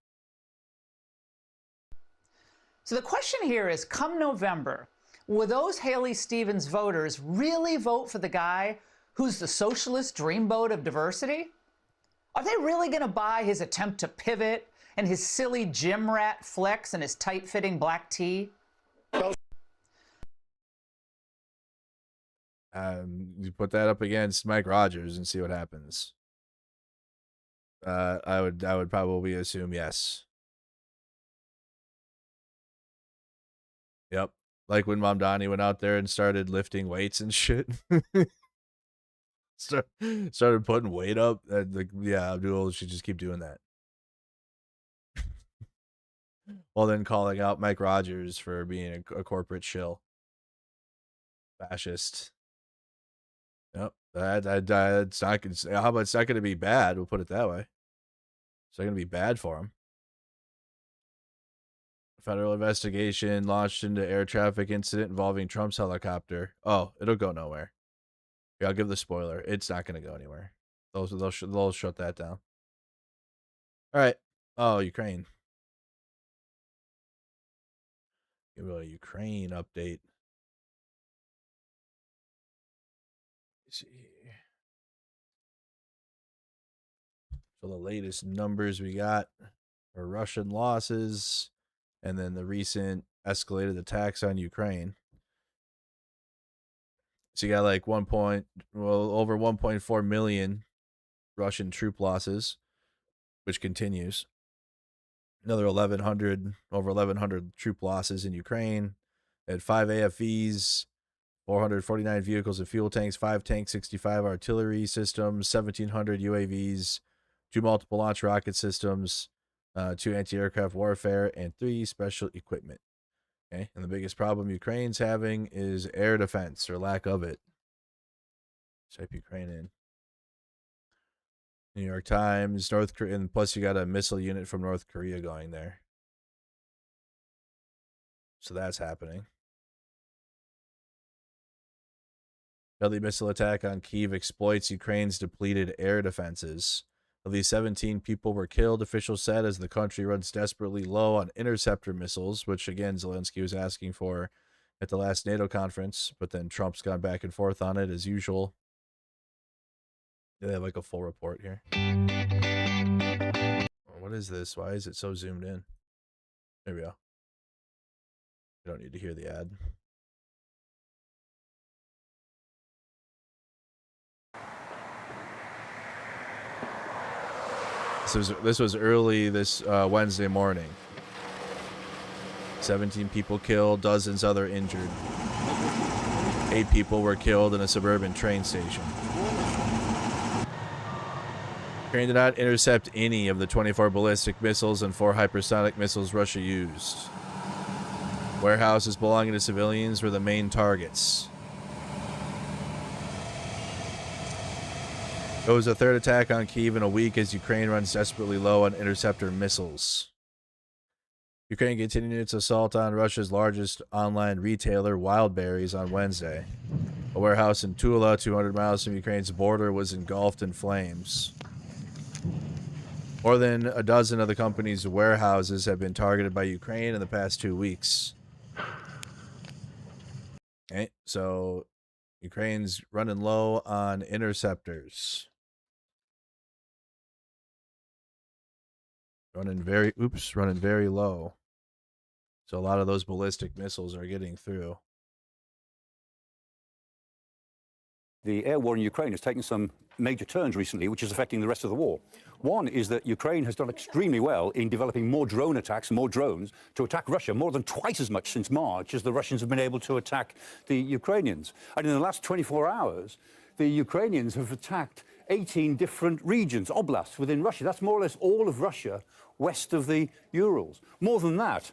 So the question here is, come November, will those Haley Stevens voters really vote for the guy who's the socialist dreamboat of diversity? Are they really going to buy his attempt to pivot and his silly gym rat flex and his tight-fitting black tee? You put that up against Mike Rogers and see what happens. I would probably assume yes. Yep. Like when Mamdani went out there and started lifting weights and shit. Started putting weight up. Yeah, Abdul should just keep doing that. Well, then calling out Mike Rogers for being a corporate shill. Fascist. Yep. It's not, how about it's not going to be bad? We'll put it that way. It's not going to be bad for him. Federal investigation launched into air traffic incident involving Trump's helicopter. Oh, it'll go nowhere. Yeah, I'll give the spoiler. It's not going to go anywhere. They'll shut that down. All right. Oh, Ukraine. Give a Ukraine update. Let's see. So the latest numbers we got are Russian losses, and then the recent escalated attacks on Ukraine. So you got like over 1.4 million Russian troop losses, which continues. Another over 1,100 troop losses in Ukraine. They had 5 AFVs, 449 vehicles and fuel tanks, 5 tanks, 65 artillery systems, 1,700 UAVs, 2 multiple launch rocket systems, 2 anti-aircraft warfare, and 3 special equipment. Okay, and the biggest problem Ukraine's having is air defense or lack of it. Type Ukraine in. New York Times, North Korea, and plus you got a missile unit from North Korea going there. So that's happening. Deadly missile attack on Kyiv exploits Ukraine's depleted air defenses. At least 17 people were killed, officials said, as the country runs desperately low on interceptor missiles, which, again, Zelensky was asking for at the last NATO conference, but then Trump's gone back and forth on it, as usual. They have, like, a full report here. What is this? Why is it so zoomed in? There we go. You don't need to hear the ad. This was early this Wednesday morning. 17 people killed, dozens other injured. 8 people were killed in a suburban train station. Ukraine did not intercept any of the 24 ballistic missiles and 4 hypersonic missiles Russia used. Warehouses belonging to civilians were the main targets. It was a third attack on Kyiv in a week as Ukraine runs desperately low on interceptor missiles. Ukraine continued its assault on Russia's largest online retailer, Wildberries, on Wednesday. A warehouse in Tula, 200 miles from Ukraine's border, was engulfed in flames. More than a dozen of the company's warehouses have been targeted by Ukraine in the past 2 weeks. Okay, so Ukraine's running low on interceptors. Running very low. So a lot of those ballistic missiles are getting through. The air war in Ukraine has taken some major turns recently, which is affecting the rest of the war. One is that Ukraine has done extremely well in developing more drone attacks, more drones, to attack Russia, more than twice as much since March as the Russians have been able to attack the Ukrainians. And in the last 24 hours, the Ukrainians have attacked 18 different regions, oblasts within Russia. That's more or less all of Russia west of the Urals. More than that,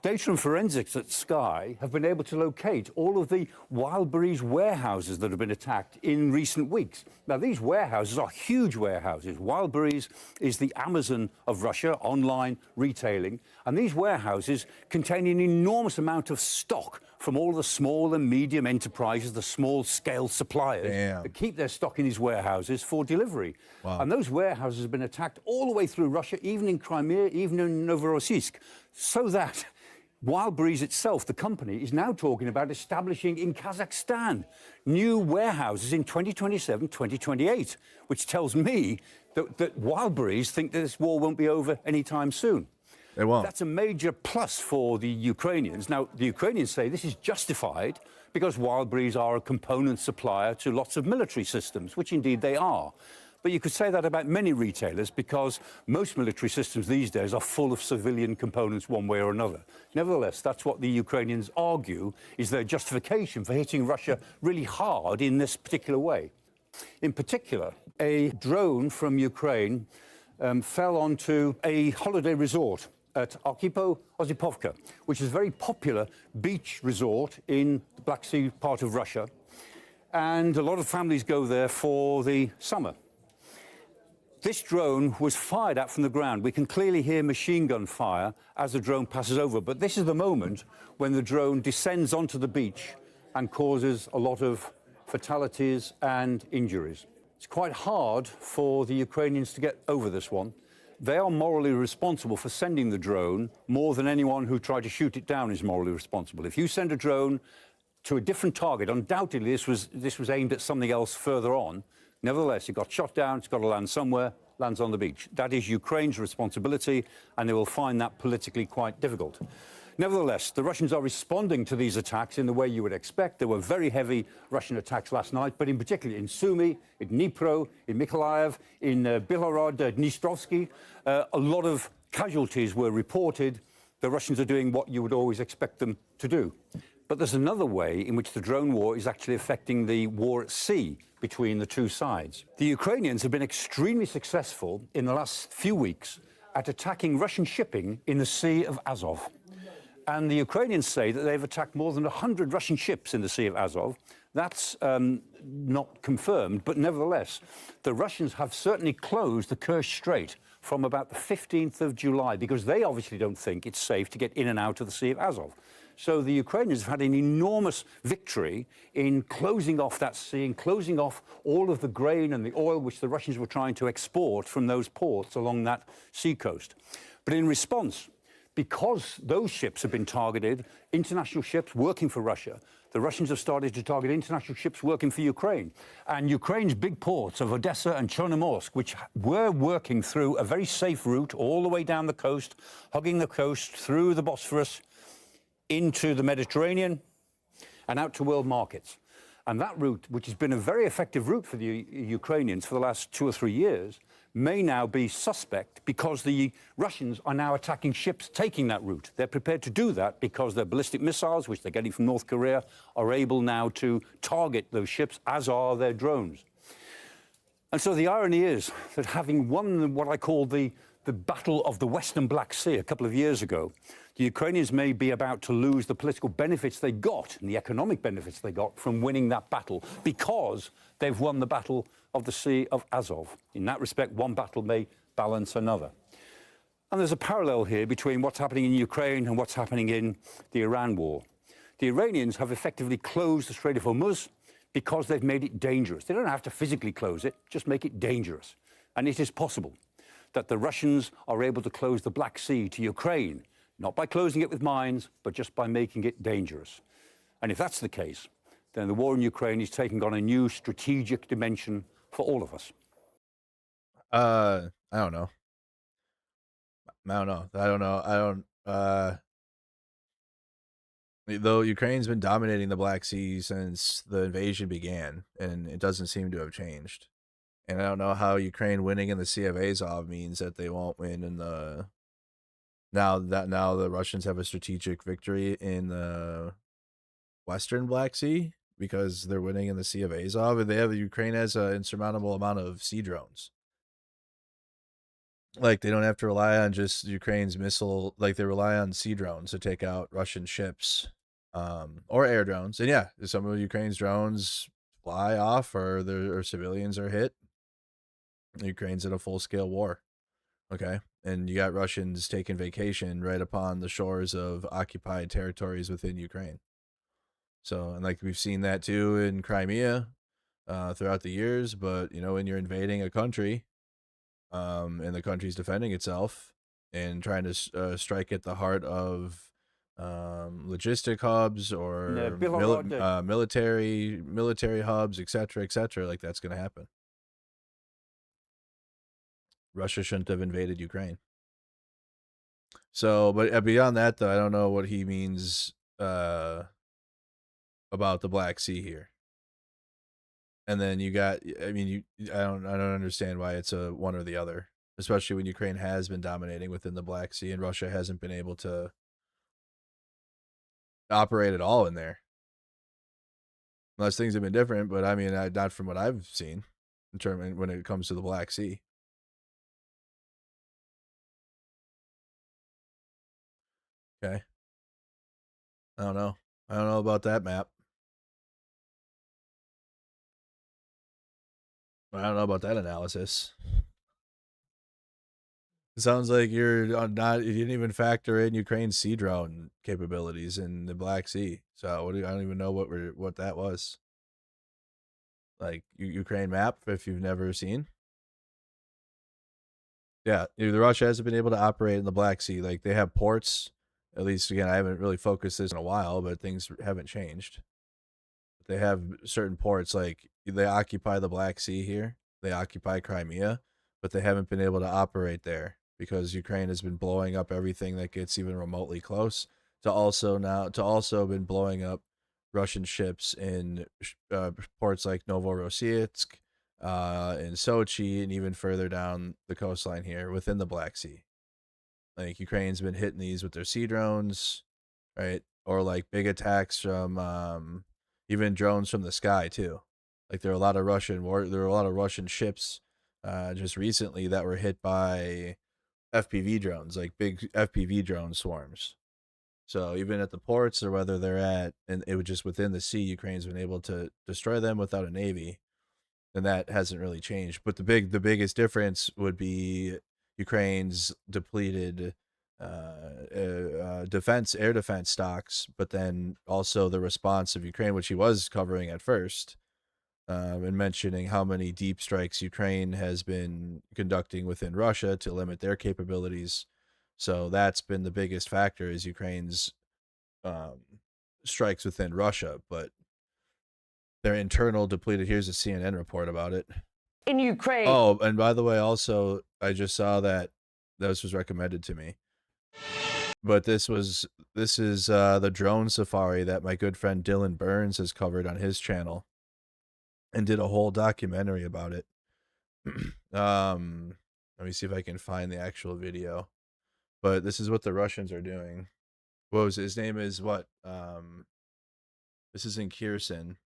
data and forensics at Sky have been able to locate all of the Wildberries warehouses that have been attacked in recent weeks. Now, these warehouses are huge warehouses. Wildberries is the Amazon of Russia, online retailing. And these warehouses contain an enormous amount of stock from all the small and medium enterprises, the small-scale suppliers that keep their stock in these warehouses for delivery. Wow. And those warehouses have been attacked all the way through Russia, even in Crimea, even in Novorossiysk, so that Wildberries itself, the company, is now talking about establishing in Kazakhstan new warehouses in 2027, 2028, which tells me that Wildberries think that this war won't be over anytime soon. They won't. That's a major plus for the Ukrainians. Now, the Ukrainians say this is justified because Wildberries are a component supplier to lots of military systems, which indeed they are. But you could say that about many retailers because most military systems these days are full of civilian components one way or another. Nevertheless, that's what the Ukrainians argue is their justification for hitting Russia really hard in this particular way. In particular, a drone from Ukraine fell onto a holiday resort at Ozipovka, which is a very popular beach resort in the Black Sea part of Russia. And a lot of families go there for the summer. This drone was fired at from the ground. We can clearly hear machine gun fire as the drone passes over, but this is the moment when the drone descends onto the beach and causes a lot of fatalities and injuries. It's quite hard for the Ukrainians to get over this one. They are morally responsible for sending the drone more than anyone who tried to shoot it down is morally responsible. If you send a drone to a different target, undoubtedly this was aimed at something else further on. Nevertheless, it got shot down, it's got to land somewhere, lands on the beach. That is Ukraine's responsibility, and they will find that politically quite difficult. Nevertheless, the Russians are responding to these attacks in the way you would expect. There were very heavy Russian attacks last night, but in particular in Sumy, in Dnipro, in Mykolaiv, in Belgorod, Dnistrovsky. A lot of casualties were reported. The Russians are doing what you would always expect them to do. But there's another way in which the drone war is actually affecting the war at sea between the two sides. The Ukrainians have been extremely successful in the last few weeks at attacking Russian shipping in the Sea of Azov. And the Ukrainians say that they've attacked more than 100 Russian ships in the Sea of Azov. That's not confirmed, but nevertheless, the Russians have certainly closed the Kerch Strait from about the 15th of July because they obviously don't think it's safe to get in and out of the Sea of Azov. So the Ukrainians have had an enormous victory in closing off that sea and closing off all of the grain and the oil which the Russians were trying to export from those ports along that seacoast. But in response, because those ships have been targeted, international ships working for Russia, the Russians have started to target international ships working for Ukraine. And Ukraine's big ports of Odessa and Chornomorsk, which were working through a very safe route all the way down the coast, hugging the coast through the Bosphorus, into the Mediterranean and out to world markets. And that route, which has been a very effective route for the Ukrainians for the last 2 or 3 years, may now be suspect because the Russians are now attacking ships taking that route. They're prepared to do that because their ballistic missiles, which they're getting from North Korea, are able now to target those ships, as are their drones. And so the irony is that having won what I call the Battle of the Western Black Sea a couple of years ago, the Ukrainians may be about to lose the political benefits they got and the economic benefits they got from winning that battle because they've won the Battle of the Sea of Azov. In that respect, one battle may balance another. And there's a parallel here between what's happening in Ukraine and what's happening in the Iran war. The Iranians have effectively closed the Strait of Hormuz because they've made it dangerous. They don't have to physically close it, just make it dangerous. And it is possible that the Russians are able to close the Black Sea to Ukraine, not by closing it with mines, but just by making it dangerous. And if that's the case, then the war in Ukraine is taking on a new strategic dimension for all of us. I don't know. Though Ukraine's been dominating the Black Sea since the invasion began, and it doesn't seem to have changed. And I don't know how Ukraine winning in the Sea of Azov means that they won't win in the... Now the Russians have a strategic victory in the Western Black Sea because they're winning in the Sea of Azov, and Ukraine has an insurmountable amount of sea drones. Like, they don't have to rely on just Ukraine's missile, like they rely on sea drones to take out Russian ships, or air drones. And yeah, some of Ukraine's drones fly off or civilians are hit. Ukraine's in a full-scale war. Okay, and you got Russians taking vacation right upon the shores of occupied territories within Ukraine. So, and like we've seen that too in Crimea throughout the years. But you know, when you're invading a country, and the country's defending itself and trying to strike at the heart of logistic hubs or military hubs, etc., like that's going to happen. Russia shouldn't have invaded Ukraine. So, but beyond that, though, I don't know what he means about the Black Sea here. And then you got, I mean, I don't understand why it's a one or the other, especially when Ukraine has been dominating within the Black Sea and Russia hasn't been able to operate at all in there. Unless things have been different, but I mean, not from what I've seen in terms when it comes to the Black Sea. Okay. I don't know. I don't know about that map. I don't know about that analysis. It sounds like you're not. You didn't even factor in Ukraine's sea drone capabilities in the Black Sea. So I don't even know what that was. Like Ukraine map, if you've never seen. Yeah, the Russia hasn't been able to operate in the Black Sea. Like they have ports. At least again, I haven't really focused this in a while, but things haven't changed. They have certain ports, like they occupy the Black Sea here. They occupy Crimea, but they haven't been able to operate there because Ukraine has been blowing up everything that gets even remotely close. To also been blowing up Russian ships in ports like Novorossiysk, in Sochi, and even further down the coastline here within the Black Sea. Like Ukraine's been hitting these with their sea drones, right? Or like big attacks from even drones from the sky too. Like there are a lot of Russian ships just recently that were hit by FPV drones, like big FPV drone swarms. So even at the ports or whether they're at, and it was just within the sea, Ukraine's been able to destroy them without a navy, and that hasn't really changed. But the biggest difference would be Ukraine's depleted air defense stocks, but then also the response of Ukraine, which he was covering at first, and mentioning how many deep strikes Ukraine has been conducting within Russia to limit their capabilities. So that's been the biggest factor is Ukraine's strikes within Russia, but their internal depleted. Here's a CNN report about it. In Ukraine. Oh, and by the way, also, I just saw that this was recommended to me. But this is the drone safari that my good friend Dylan Burns has covered on his channel and did a whole documentary about it. Let me see if I can find the actual video. But this is what the Russians are doing. What was his name is what? This is in Kherson.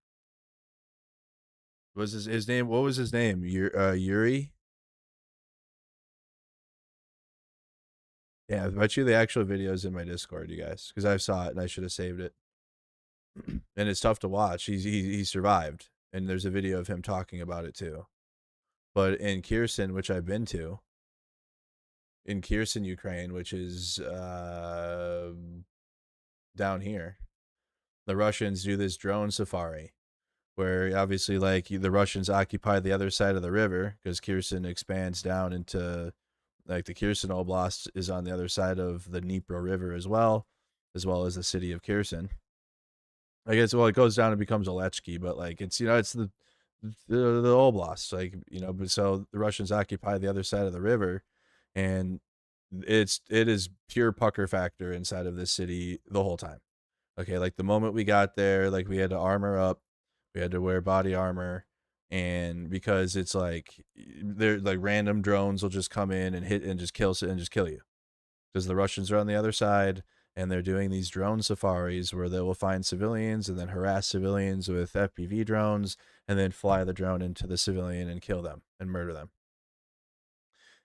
Was his name? What was his name? Yuri? Yeah, I bet you the actual video is in my Discord, you guys, because I saw it and I should have saved it. And it's tough to watch. He survived, and there's a video of him talking about it too. But in Kherson, which I've been to, in Kherson, Ukraine, which is down here, the Russians do this drone safari, where obviously like the Russians occupy the other side of the river because Kherson expands down into like the Kherson Oblast is on the other side of the Dnipro River as well as the city of Kherson. I guess it goes down and becomes Alechki, but like it's it's the Oblast, like but so the Russians occupy the other side of the river, and it is pure pucker factor inside of this city the whole time. Okay, like the moment we got there, like we had to armor up, we had to wear body armor, and because it's like they're like random drones will just come in and hit and just kill you, because the Russians are on the other side and they're doing these drone safaris where they will find civilians and then harass civilians with FPV drones and then fly the drone into the civilian and kill them and murder them.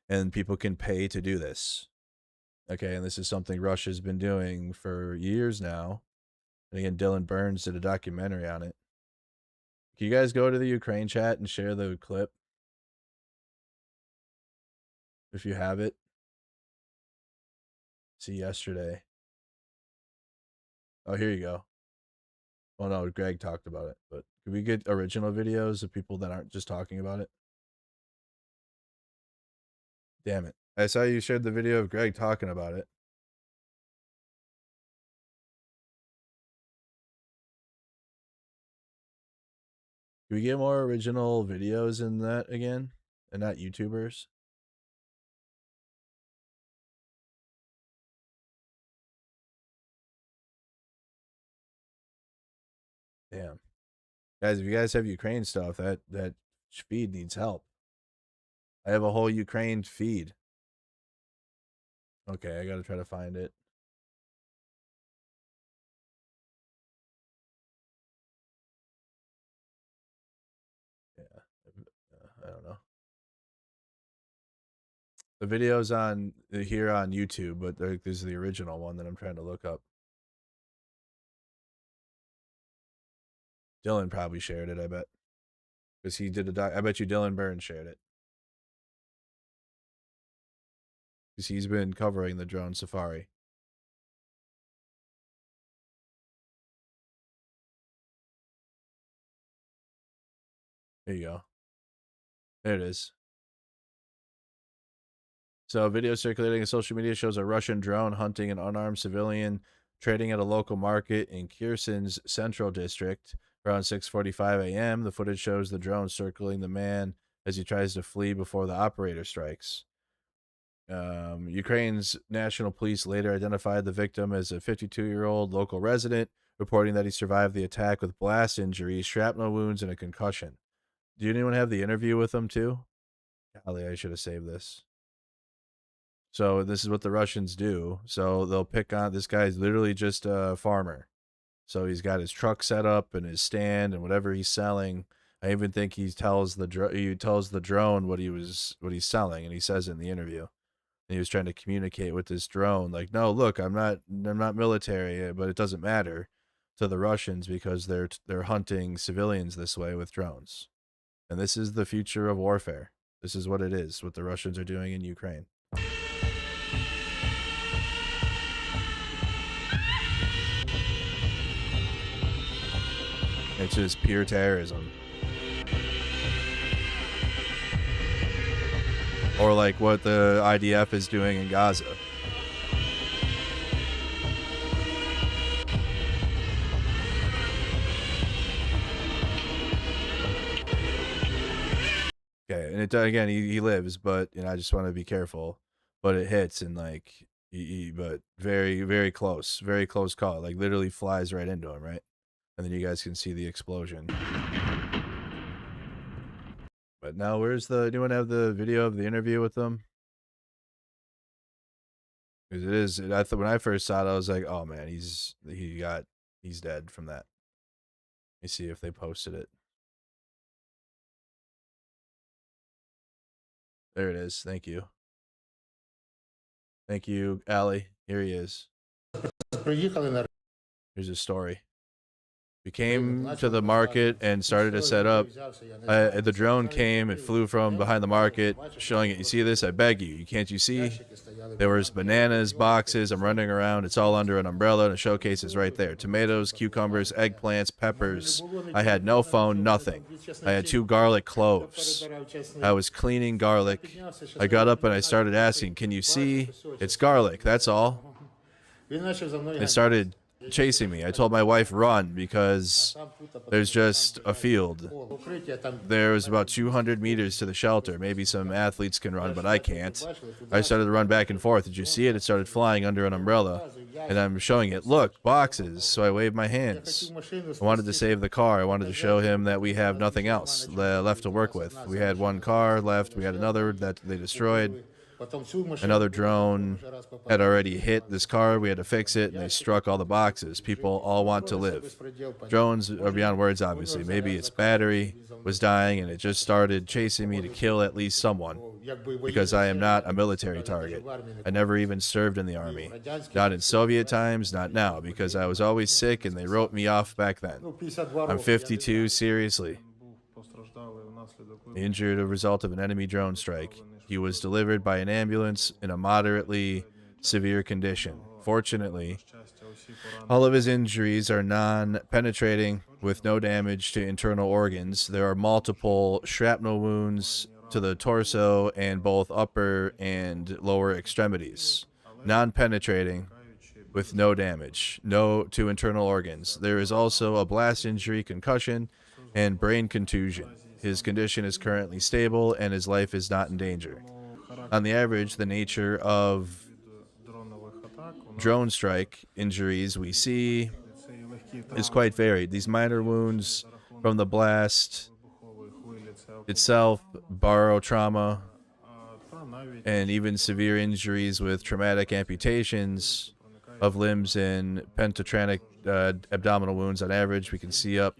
And people can pay to do this. Okay, and this is something Russia's been doing for years now. And again, Dylan Burns did a documentary on it. Can you guys go to the Ukraine chat and share the clip? If you have it. See yesterday. Oh, here you go. Well, no, Greg talked about it, but can we get original videos of people that aren't just talking about it? Damn it. I saw you shared the video of Greg talking about it. Can we get more original videos in that again? And not YouTubers? Damn. Guys, if you guys have Ukraine stuff, that feed needs help. I have a whole Ukraine feed. Okay, I gotta try to find it. Yeah, I don't know. The video's on here on YouTube, but this is the original one that I'm trying to look up. Dylan probably shared it, I bet. Because he did I bet you Dylan Burns shared it. Because he's been covering the drone safari. There you go. There it is. So, a video circulating on social media shows a Russian drone hunting an unarmed civilian trading at a local market in Kherson's central district around 6:45 a.m. The footage shows the drone circling the man as he tries to flee before the operator strikes. Ukraine's national police later identified the victim as a 52-year-old local resident, reporting that he survived the attack with blast injuries, shrapnel wounds, and a concussion. Do anyone have the interview with him too? Golly, I should have saved this. So this is what the Russians do. So they'll pick on this guy's literally just a farmer. So he's got his truck set up and his stand and whatever he's selling. I even think he tells the drone what he's selling, and he says it in the interview. And he was trying to communicate with this drone, like, no, look, I'm not military, but it doesn't matter to the Russians because they're hunting civilians this way with drones. And this is the future of warfare. This is what it is, what the Russians are doing in Ukraine. It's just pure terrorism. Or like what the IDF is doing in Gaza. Okay, and it again, he lives, but I just want to be careful. But it hits and like, but very, very close call. Like literally flies right into him, right? And then you guys can see the explosion. But now, where's anyone have the video of the interview with them? Because I thought when I first saw it, I was like, oh man, he's dead from that. Let me see if they posted it. There it is. Thank you. Thank you, Allie. Here he is. Here's his story. We came to the market and started to set up. The drone came, it flew from behind the market, showing it. You see this? I beg you. Can't you see? There was bananas, boxes. I'm running around. It's all under an umbrella, and a showcase is right there. Tomatoes, cucumbers, eggplants, peppers. I had no phone, nothing. I had 2 garlic cloves. I was cleaning garlic. I got up and I started asking, can you see? It's garlic, that's all. It started chasing me. I told my wife, run, because there's just a field. There was about 200 meters to the shelter. Maybe some athletes can run, but I can't. I started to run back and forth. Did you see it? It started flying under an umbrella. And I'm showing it. Look, boxes. So I waved my hands. I wanted to save the car. I wanted to show him that we have nothing else left to work with. We had 1 car left. We had another that they destroyed. Another drone had already hit this car. We had to fix it, and they struck all the boxes. People all want to live. Drones are beyond words, obviously. Maybe its battery was dying, and it just started chasing me to kill at least someone, because I am not a military target. I never even served in the army. Not in Soviet times, not now, because I was always sick, and they wrote me off back then. I'm 52, seriously. Injured as a result of an enemy drone strike. He was delivered by an ambulance in a moderately severe condition. Fortunately, all of his injuries are non-penetrating with no damage to internal organs. There are multiple shrapnel wounds to the torso and both upper and lower extremities. Non-penetrating with no damage, to internal organs. There is also a blast injury, concussion, and brain contusion. His condition is currently stable, and his life is not in danger. On the average, the nature of drone strike injuries we see is quite varied. These minor wounds from the blast itself, barotrauma, and even severe injuries with traumatic amputations of limbs and pentatraumatic abdominal wounds. On average, we can see up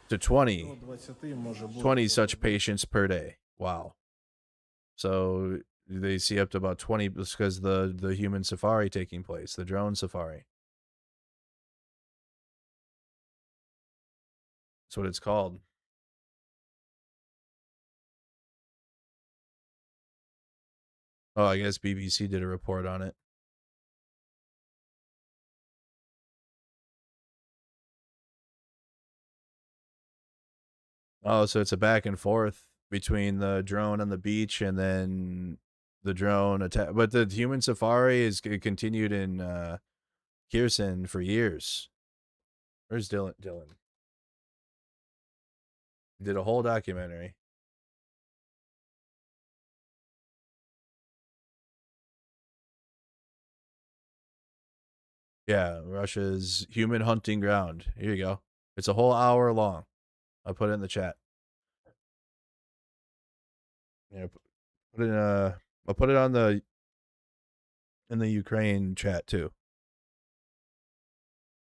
to 20 such patients per day. Wow. So they see up to about 20 because the human safari taking place, the drone safari. That's what it's called. Oh, I guess BBC did a report on it. Oh, so it's a back and forth between the drone on the beach and then the drone attack. But the human safari is continued in Kherson for years. Where's Dylan? Did a whole documentary. Yeah, Russia's human hunting ground. Here you go. It's a whole hour long. I'll put it in the chat. Yeah, put it I'll put it on in the Ukraine chat too.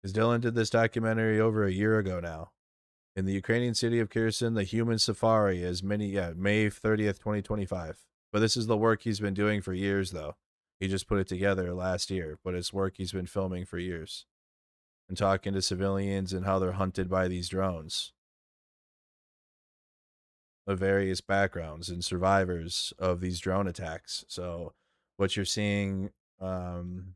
Because Dylan did this documentary over a year ago now. In the Ukrainian city of Kherson, the human safari is May 30th, 2025. But this is the work he's been doing for years, though. He just put it together last year, but it's work he's been filming for years. And talking to civilians and how they're hunted by these drones. Of various backgrounds and survivors of these drone attacks. So what you're seeing from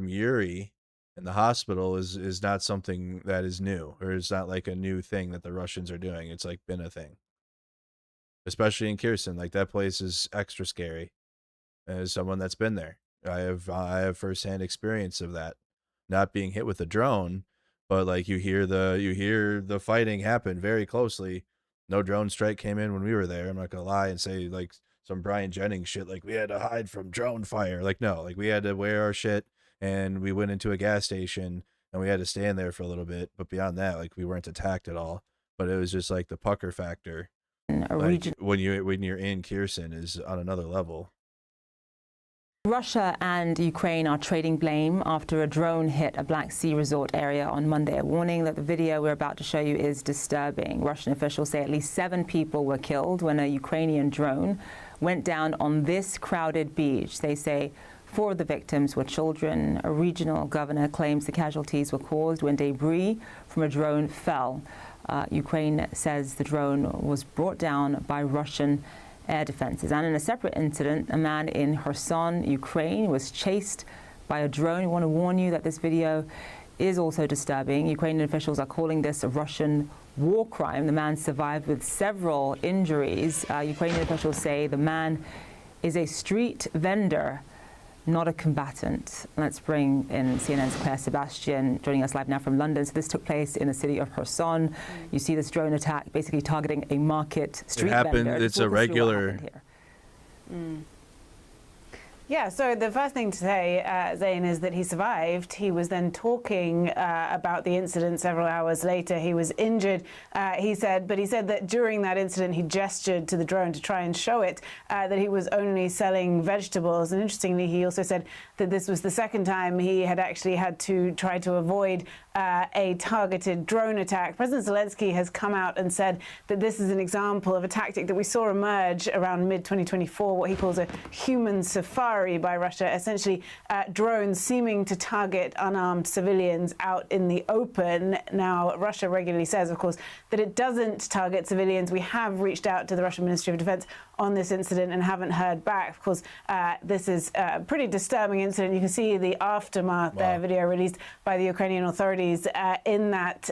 Yuri in the hospital is not something that is new, or it's not like a new thing that the Russians are doing. It's like been a thing, especially in Kherson. Like that place is extra scary. As someone that's been there, I have firsthand experience of that, not being hit with a drone, but like you hear the fighting happen very closely. No drone strike came in when we were there. I'm not gonna lie and say like some Brian Jennings shit, like we had to hide from drone fire. Like no, like we had to wear our shit and we went into a gas station and we had to stand there for a little bit. But beyond that, like we weren't attacked at all. But it was just like the pucker factor. Like, when you're in Kherson is on another level. Russia and Ukraine are trading blame after a drone hit a Black Sea resort area on Monday. A warning that the video we're about to show you is disturbing. Russian officials say at least 7 people were killed when a Ukrainian drone went down on this crowded beach. They say 4 of the victims were children. A regional governor claims the casualties were caused when debris from a drone fell. Ukraine says the drone was brought down by Russian air defenses. And in a separate incident, a man in Kherson, Ukraine, was chased by a drone. We want to warn you that this video is also disturbing. Ukrainian officials are calling this a Russian war crime. The man survived with several injuries. Ukrainian officials say the man is a street vendor, not a combatant. Let's bring in CNN's Claire Sebastian joining us live now from London. So this took place in the city of Kherson. You see this drone attack basically targeting a market street vendor. It's a regular. Yeah, so the first thing to say, Zain, is that he survived. He was then talking about the incident several hours later. He was injured, he said, but he said that during that incident he gestured to the drone to try and show it that he was only selling vegetables. And interestingly, he also said that this was the second time he had actually had to try to avoid a targeted drone attack. President Zelensky has come out and said that this is an example of a tactic that we saw emerge around mid-2024, what he calls a human safari by Russia, essentially drones seeming to target unarmed civilians out in the open. Now, Russia regularly says, of course, that it doesn't target civilians. We have reached out to the Russian Ministry of Defense on this incident and haven't heard back. Of course, this is a pretty disturbing incident. You can see the aftermath there, video released by the Ukrainian authorities in that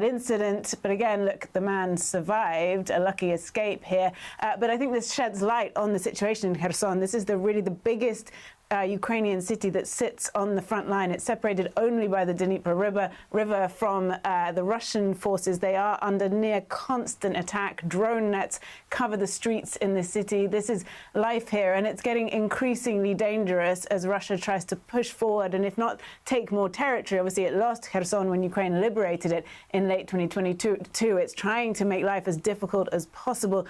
incident. But again, look, the man survived, a lucky escape here. But I think this sheds light on the situation in Kherson. This is really the biggest Ukrainian city that sits on the front line. It's separated only by the Dnieper River from the Russian forces. They are under near constant attack. Drone nets cover the streets in the city. This is life here, and it's getting increasingly dangerous as Russia tries to push forward and, if not take more territory. Obviously, it lost Kherson when Ukraine liberated it in late 2022. It's trying to make life as difficult as possible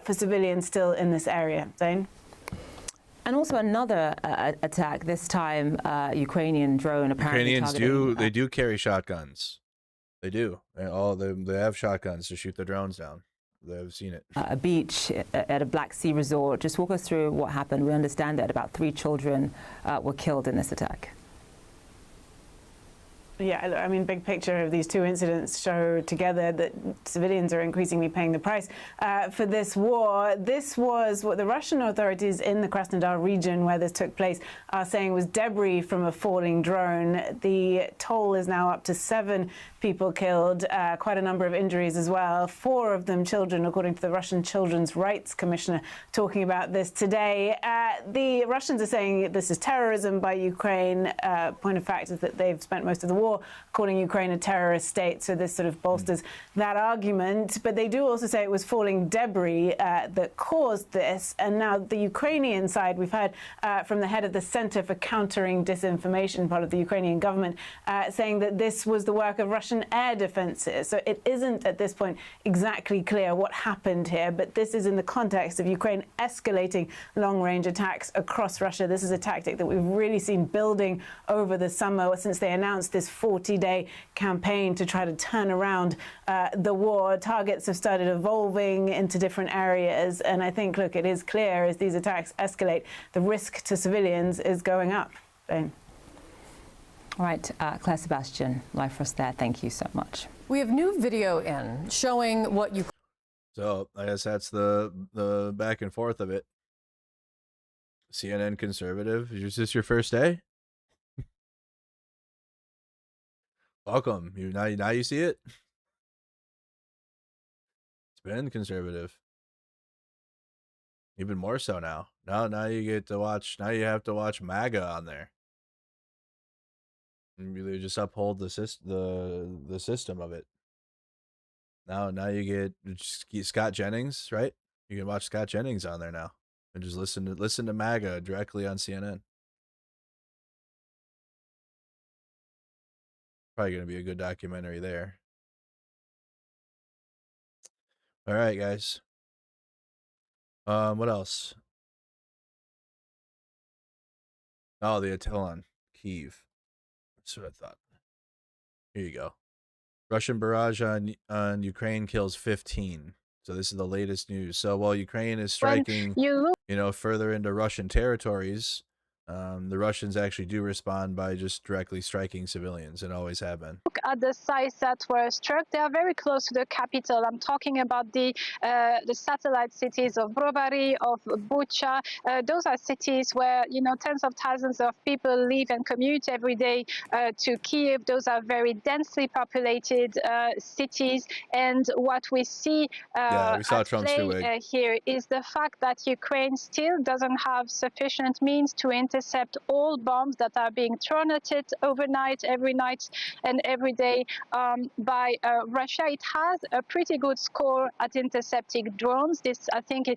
for civilians still in this area. Zane? And also another attack, this time Ukrainian drone apparently Ukrainians do carry shotguns. They do. They have shotguns to shoot the drones down. They've seen it. A beach at a Black Sea resort. Just walk us through what happened. We understand that about 3 children were killed in this attack. Yeah, I mean, big picture of these two incidents show together that civilians are increasingly paying the price for this war. This was what the Russian authorities in the Krasnodar region where this took place are saying was debris from a falling drone. The toll is now up to 7 people killed, quite a number of injuries as well. 4 of them children, according to the Russian Children's Rights Commissioner, talking about this today. The Russians are saying this is terrorism by Ukraine. Point of fact is that they've spent most of the war calling Ukraine a terrorist state, so this sort of bolsters that argument. But they do also say it was falling debris that caused this. And now the Ukrainian side, we've heard from the head of the Center for Countering Disinformation, part of the Ukrainian government, saying that this was the work of Russian air defenses. So it isn't at this point exactly clear what happened here, but this is in the context of Ukraine escalating long-range attacks across Russia. This is a tactic that we've really seen building over the summer since they announced this 40-day campaign to try to turn around the war. Targets have started evolving into different areas, and I think, look, it is clear as these attacks escalate, the risk to civilians is going up. Jane. All right, Claire Sebastian, live for us there. Thank you so much. We have new video in showing what you. So I guess that's the back and forth of it. CNN conservative. Is this your first day? Welcome. Now you see it. It's been conservative. Even more so now. Now you get to watch. Now you have to watch MAGA on there. And really just uphold the system of it. Now you get Scott Jennings, right? You can watch Scott Jennings on there now and just listen to MAGA directly on CNN. Probably going to be a good documentary there. All right, guys. What else? Oh, the Atelon, Kyiv. That's what I thought. Here you go. Russian barrage on Ukraine kills 15. So this is the latest news. So while Ukraine is striking, further into Russian territories, the Russians actually do respond by just directly striking civilians and always have been. Look at the sites that were struck. They are very close to the capital. I'm talking about the satellite cities of Brovary, of Bucha. Those are cities where, tens of thousands of people live and commute every day to Kyiv. Those are very densely populated cities. And what we see we saw Trump's here is the fact that Ukraine still doesn't have sufficient means to intercept all bombs that are being thrown at it overnight, every night and every day by Russia. It has a pretty good score at intercepting drones. This, I think,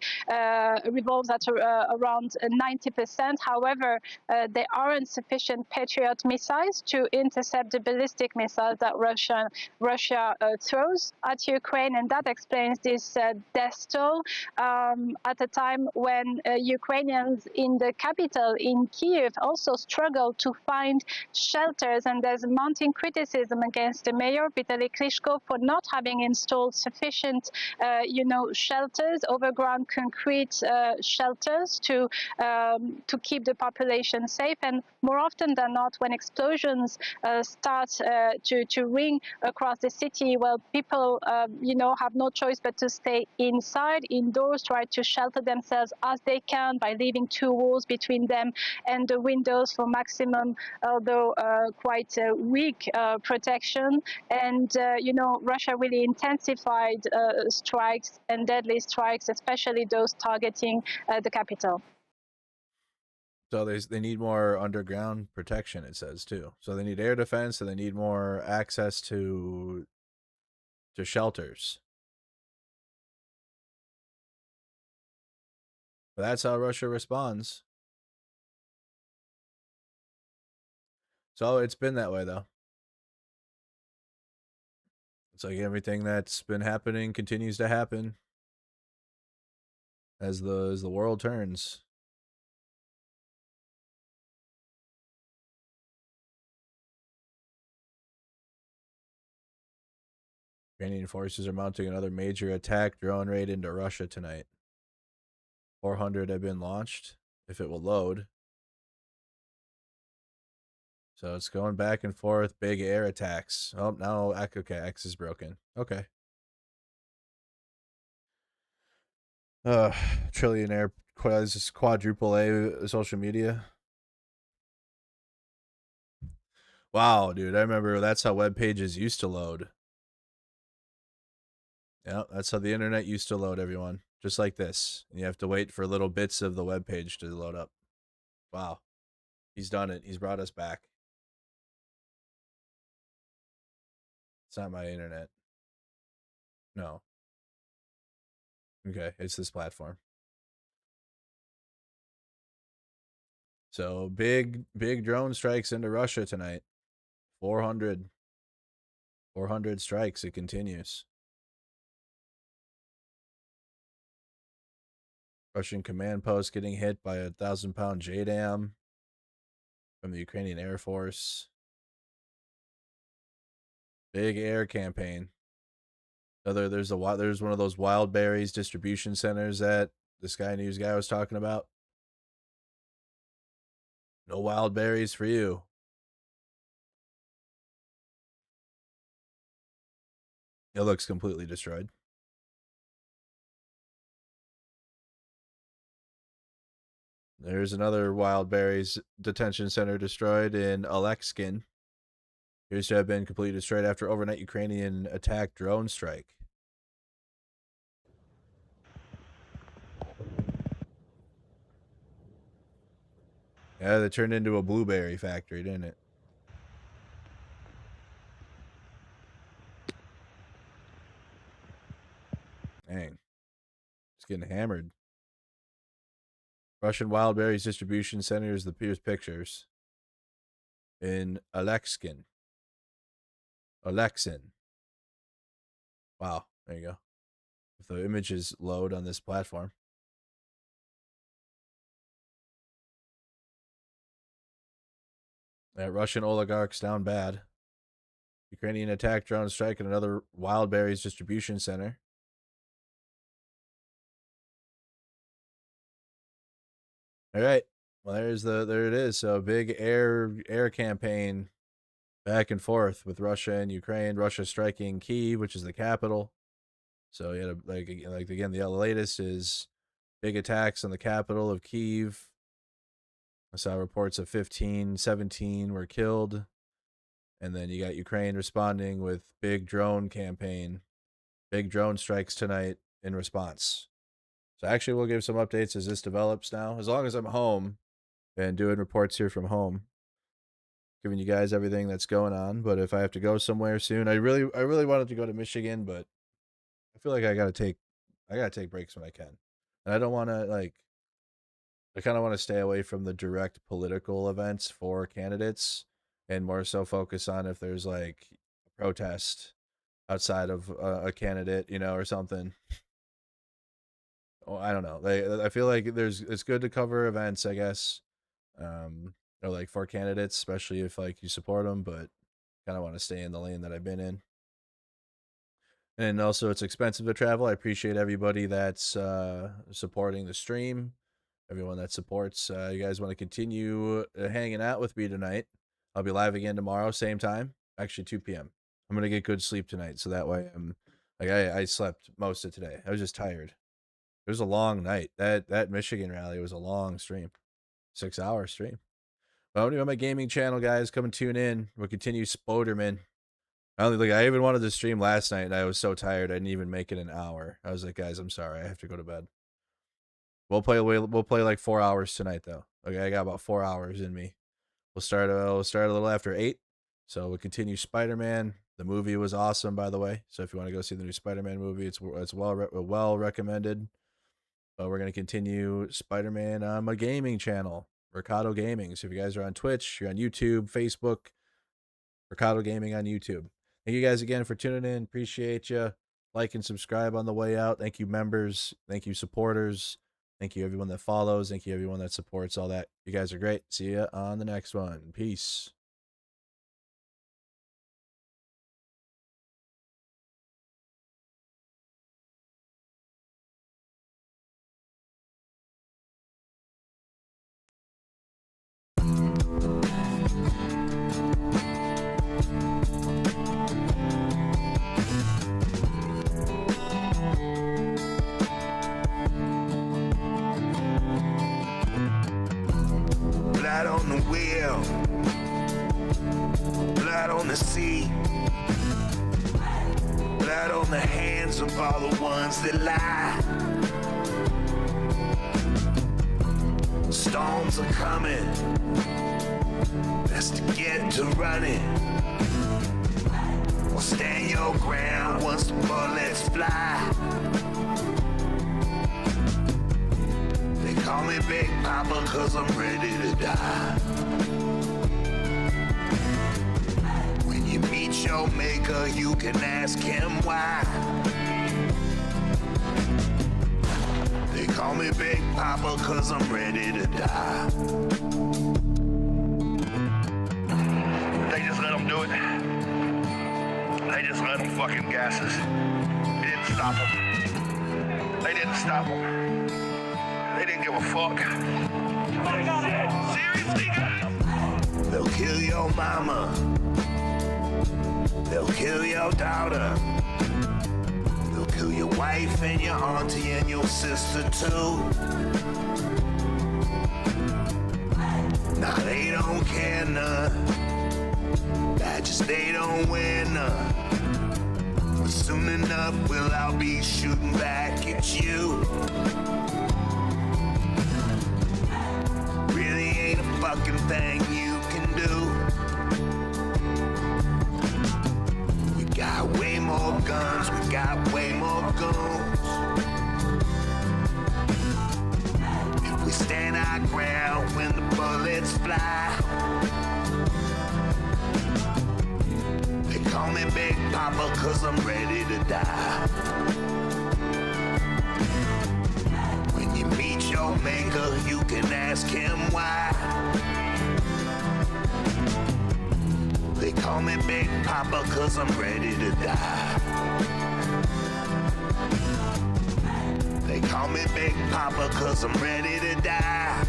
revolves at around 90%. However, there aren't sufficient Patriot missiles to intercept the ballistic missiles that Russia throws at Ukraine, and that explains this death toll at a time when Ukrainians in the capital, in Kyiv, also struggle to find shelters, and there's mounting criticism against the mayor, Vitaly Klitschko, for not having installed sufficient, shelters, overground concrete shelters to keep the population safe. And more often than not, when explosions start to ring across the city, well, people, have no choice but to stay indoors, try to shelter themselves as they can by leaving 2 walls between them and the windows for maximum, although quite weak protection. And, Russia really intensified strikes and deadly strikes, especially those targeting the capital. So they need more underground protection, it says too. So they need air defense, and they need more access to shelters. But that's how Russia responds. So it's been that way though. It's like everything that's been happening continues to happen as the world turns. Ukrainian forces are mounting another major attack drone raid into Russia tonight. 400 have been launched, if it will load. So it's going back and forth, big air attacks. Oh, now, okay, X is broken. Okay. Trillionaire, this is quadruple A social media. Wow, dude, I remember that's how web pages used to load. Yeah, that's how the internet used to load, everyone. Just like this. And you have to wait for little bits of the web page to load up. Wow. He's done it. He's brought us back. It's not my internet. No. Okay, it's this platform. So big drone strikes into Russia tonight. 400 strikes. It continues. Russian command post getting hit by a 1,000-pound JDAM from the Ukrainian Air Force. Big air campaign. There's one of those wild berries distribution centers that the Sky News guy was talking about. No wild berries for you. It looks completely destroyed. There's another wild berries detention center destroyed in Alekskin. Appears to have been completely destroyed after overnight Ukrainian attack drone strike. Yeah, they turned into a blueberry factory, didn't it? Dang. It's getting hammered. Russian wild berries distribution centers, the Pierce pictures. In Alekskin. Alexin. Wow, there you go. If the images load on this platform. Russian oligarchs down bad. Ukrainian attack drone strike at another wild berries distribution center. All right. Well, there it is. So big air campaign back and forth with Russia and Ukraine. Russia striking Kyiv, which is the capital. So you had like again, the latest is big attacks on the capital of Kyiv. I saw reports of 15, 17 were killed. And then you got Ukraine responding with big drone campaign, big drone strikes tonight in response. So actually we'll give some updates as this develops now. As long as I'm home and doing reports here from home, giving you guys everything that's going on. But if I have to go somewhere soon, I really wanted to go to Michigan, but I feel like I gotta take breaks when I can. And I don't want to I kind of want to stay away from the direct political events for candidates and more so focus on if there's like a protest outside of a candidate, or something. Oh, I don't know. I feel like it's good to cover events, I guess, or like for candidates, especially if like you support them, but kind of want to stay in the lane that I've been in. And also, it's expensive to travel. I appreciate everybody that's supporting the stream. Everyone that supports. You guys want to continue hanging out with me tonight? I'll be live again tomorrow, same time. Actually, 2 p.m. I'm gonna get good sleep tonight, so that way I'm I slept most of today. I was just tired. It was a long night. That Michigan rally was a long stream, 6-hour stream. Well, on my gaming channel, guys, come and tune in. We'll continue Spoderman. I even wanted to stream last night, and I was so tired I didn't even make it an hour. I was like, guys, I'm sorry, I have to go to bed. We'll play like 4 hours tonight though. Okay, I got about 4 hours in me. We'll start a little after 8. So we'll continue Spider-Man. The movie was awesome, by the way. So if you want to go see the new Spider-Man movie, it's well recommended. But we're gonna continue Spider-Man on my gaming channel, Mercado Gaming. So if you guys are on Twitch, you're on YouTube, Facebook, Mercado Gaming on YouTube. Thank you guys again for tuning in. Appreciate you. Like and subscribe on the way out. Thank you, members. Thank you, supporters. Thank you, everyone that follows. Thank you, everyone that supports, all that. You guys are great. See ya on the next one. Peace. Blood on the wheel, blood on the sea, blood on the hands of all the ones that lie. Storms are coming, best to get to running, or stand your ground once the bullets fly. They call me Big Papa 'cause I'm ready to die. When you meet your maker, you can ask him why. They call me Big Papa 'cause I'm ready to die. They just let them do it. They just let them fucking gas us. They didn't stop them. They didn't stop them. They didn't give a fuck. Seriously, guys? They'll kill your mama. They'll kill your daughter. They'll kill your wife and your auntie and your sister too. Nah, they don't care none. Badges, they don't wear none. But soon enough, we'll all be shooting back at you. Really ain't a fucking thing you can do. We got way more guns, we got way more goons. If we stand our ground when the bullets fly, they call me Big Papa 'cause I'm ready to die. When you meet your maker, you can ask him why. They call me Big Papa 'cause I'm ready to die. They call me Big Papa 'cause I'm ready to die.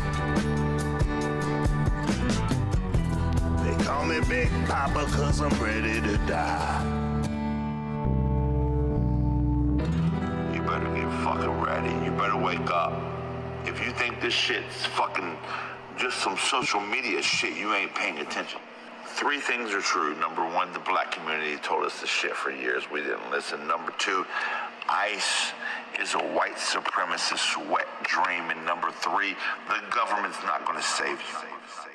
They call me Big Papa 'cause I'm ready to die. You better get fucking ready. You better wake up. If you think this shit's fucking just some social media shit, you ain't paying attention. 3 things are true. Number 1, the black community told us this shit for years. We didn't listen. Number 2, ICE is a white supremacist wet dream. And number 3, the government's not going to save you.